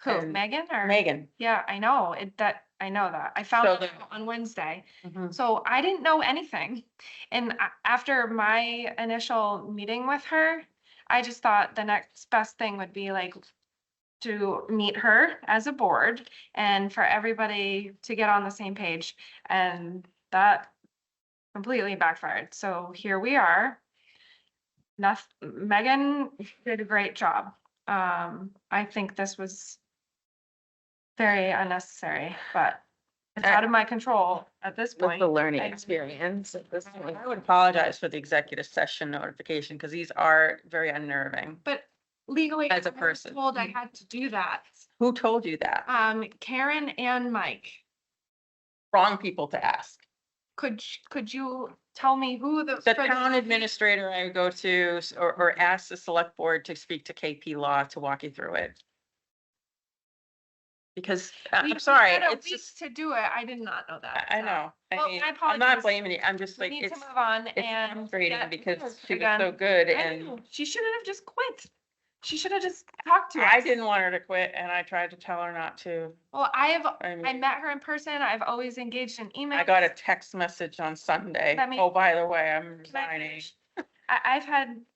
S2: Who,
S10: And
S2: Megan or?
S10: Megan.
S2: Yeah, I know I know that. I found
S10: So
S2: out
S10: the-
S2: on Wednesday.
S10: Mhm.
S2: So I didn't know anything. And after my initial meeting with her, I just thought the next best thing would be like to meet her as a board and for everybody to get on the same page. And that completely backfired. So here we are. Megan did a great job. I think this was very unnecessary, but it's out of my control at this
S11: With
S2: point.
S11: the learning
S2: I-
S11: experience at this point.
S10: I would apologize for the executive session notification because these are very unnerving.
S2: But legally, I
S10: As a
S2: was
S10: person.
S2: told I had to do that.
S10: Who told you that?
S2: Karen and Mike,
S10: Wrong people to ask.
S2: could you tell me who the?
S10: The
S2: for
S10: town administrator I would go to or ask the select board to speak to KP Law to walk you through it. Because
S2: We
S10: I'm sorry,
S2: had a
S10: it's
S2: week
S10: just,
S2: to do it. I did not know that.
S10: I
S2: so.
S10: know. I
S2: Well,
S10: mean,
S2: I
S10: I'm not
S2: apologize.
S10: blaming you. I'm just
S2: We
S10: like,
S2: need to
S10: it's
S2: move on
S10: it's
S2: and.
S10: frustrating
S2: get
S10: because
S2: moved
S10: she was
S2: again.
S10: so good
S2: I
S10: and
S2: know. She should have just quit. She should have just talked to us.
S10: I didn't want her to quit and I tried to tell her not to.
S2: Well,
S10: I
S2: I
S10: mean,
S2: met her in person. I've always engaged in email.
S10: I got a text message on Sunday.
S2: Let me-
S10: Oh, by the way, I'm
S2: Can I
S10: resigning.
S2: finish?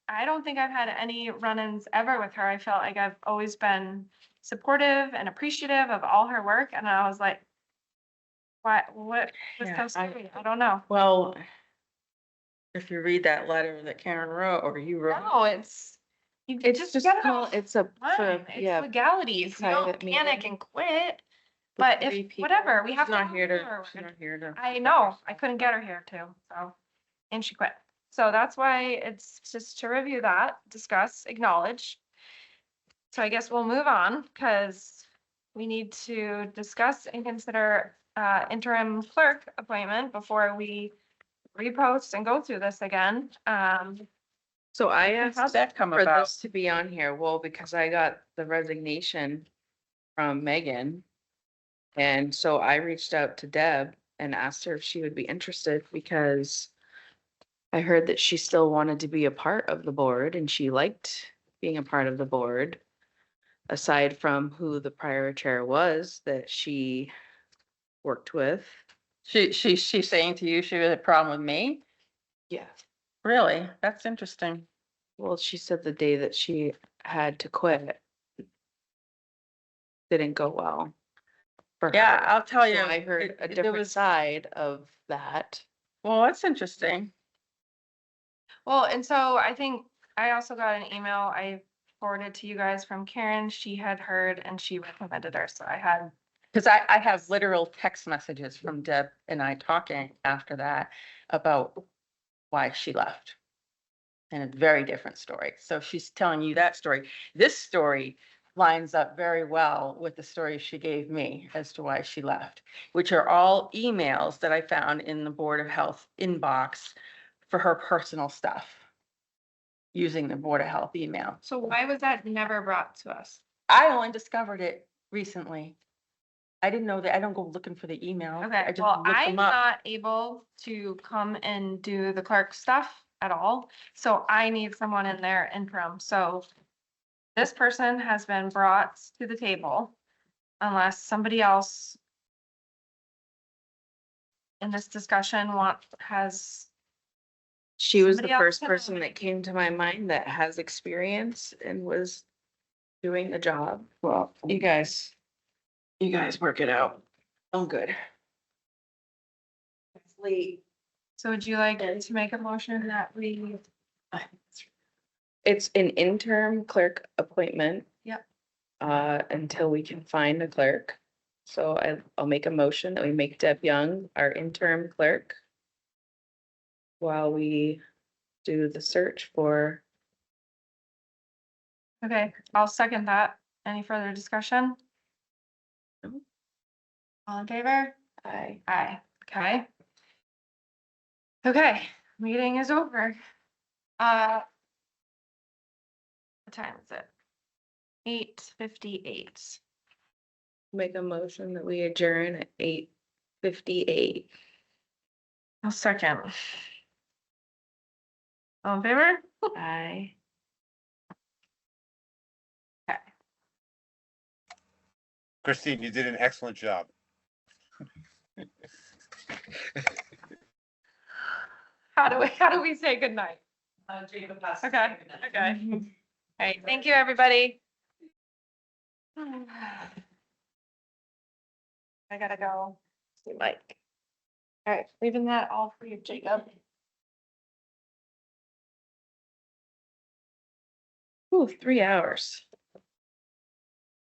S2: I don't think I've had any run-ins ever with her. I felt like I've always been supportive and appreciative of all her work, and I was like, what was
S10: Yeah,
S2: so scary? I don't know.
S10: Well, if you read that letter that Karen wrote or you wrote.
S2: No, it's, you
S11: It's
S2: just
S11: just
S2: get it
S11: call,
S2: off
S11: it's a,
S2: line.
S11: for, yeah,
S2: It's legalities. You don't
S11: private
S2: panic
S11: meeting.
S2: and quit.
S11: with
S2: But
S11: three
S2: if,
S11: people.
S2: whatever, we have
S10: She's
S2: to.
S10: not here
S2: move
S10: to, she's
S2: forward.
S10: not here to.
S2: I know, I couldn't get her here too, so, and she quit. So that's why it's just to review that, discuss, acknowledge. So I guess we'll move on, because we need to discuss and consider interim clerk appointment before we repost and go through this again.
S11: So I
S10: How'd
S11: asked
S10: that come
S11: for
S10: about?
S11: this to be on here, well, because I got the resignation from Megan. And so I reached out to Deb and asked her if she would be interested because I heard that she still wanted to be a part of the board and she liked being a part of the board. Aside from who the prior chair was that she worked with.
S10: She's saying to you, she had a problem with me?
S11: Yeah.
S10: Really? That's interesting.
S11: Well, she said the day that she had to quit didn't go well for her.
S10: Yeah, I'll tell
S11: So
S10: you.
S11: I heard a
S10: there
S11: different
S10: was-
S11: side of that.
S10: Well, that's interesting.
S2: Well, and so I think I also got an email I forwarded to you guys from Karen. She had heard and she recommended her. So I had,
S10: Because I have literal text messages from Deb and I talking after that about why she left. And a very different story. So she's telling you that story. This story lines up very well with the story she gave me as to why she left, which are all emails that I found in the Board of Health inbox for her personal stuff using the Board of Health email.
S2: so why was that never brought to us?
S10: I only discovered it recently. I didn't know that. I don't go looking for the email. I
S2: Okay,
S10: just
S2: well,
S10: look
S2: I'm
S10: them up.
S2: not able to come and do the clerk stuff at all. So I need someone in there interim. So this person has been brought to the table unless somebody else in this discussion has,
S11: She was the
S2: Somebody else
S11: first
S2: can-
S11: person that came to my mind that has experience and was doing the job. Well, you guys work it out. I'm good.
S2: so would you like to make a motion that we,
S11: It's an interim clerk appointment.
S2: Yep.
S11: Until we can find a clerk. So I'll make a motion that we make Deb Young our interim clerk. While we do the search for,
S2: okay, I'll second that. Any further discussion?
S11: No.
S2: All in favor?
S11: I,
S2: Aye, okay. Okay, meeting is over. What time is it? 8:58.
S11: make a motion that we adjourn at 8:58.
S2: I'll second. All in favor?
S11: I.
S4: Christine, you did an excellent job.
S2: How do we say goodnight? Okay, okay. All right, thank you, everybody. I gotta go. See Mike. All right, leaving that all for you, Jacob.
S11: Ooh, 3 hours.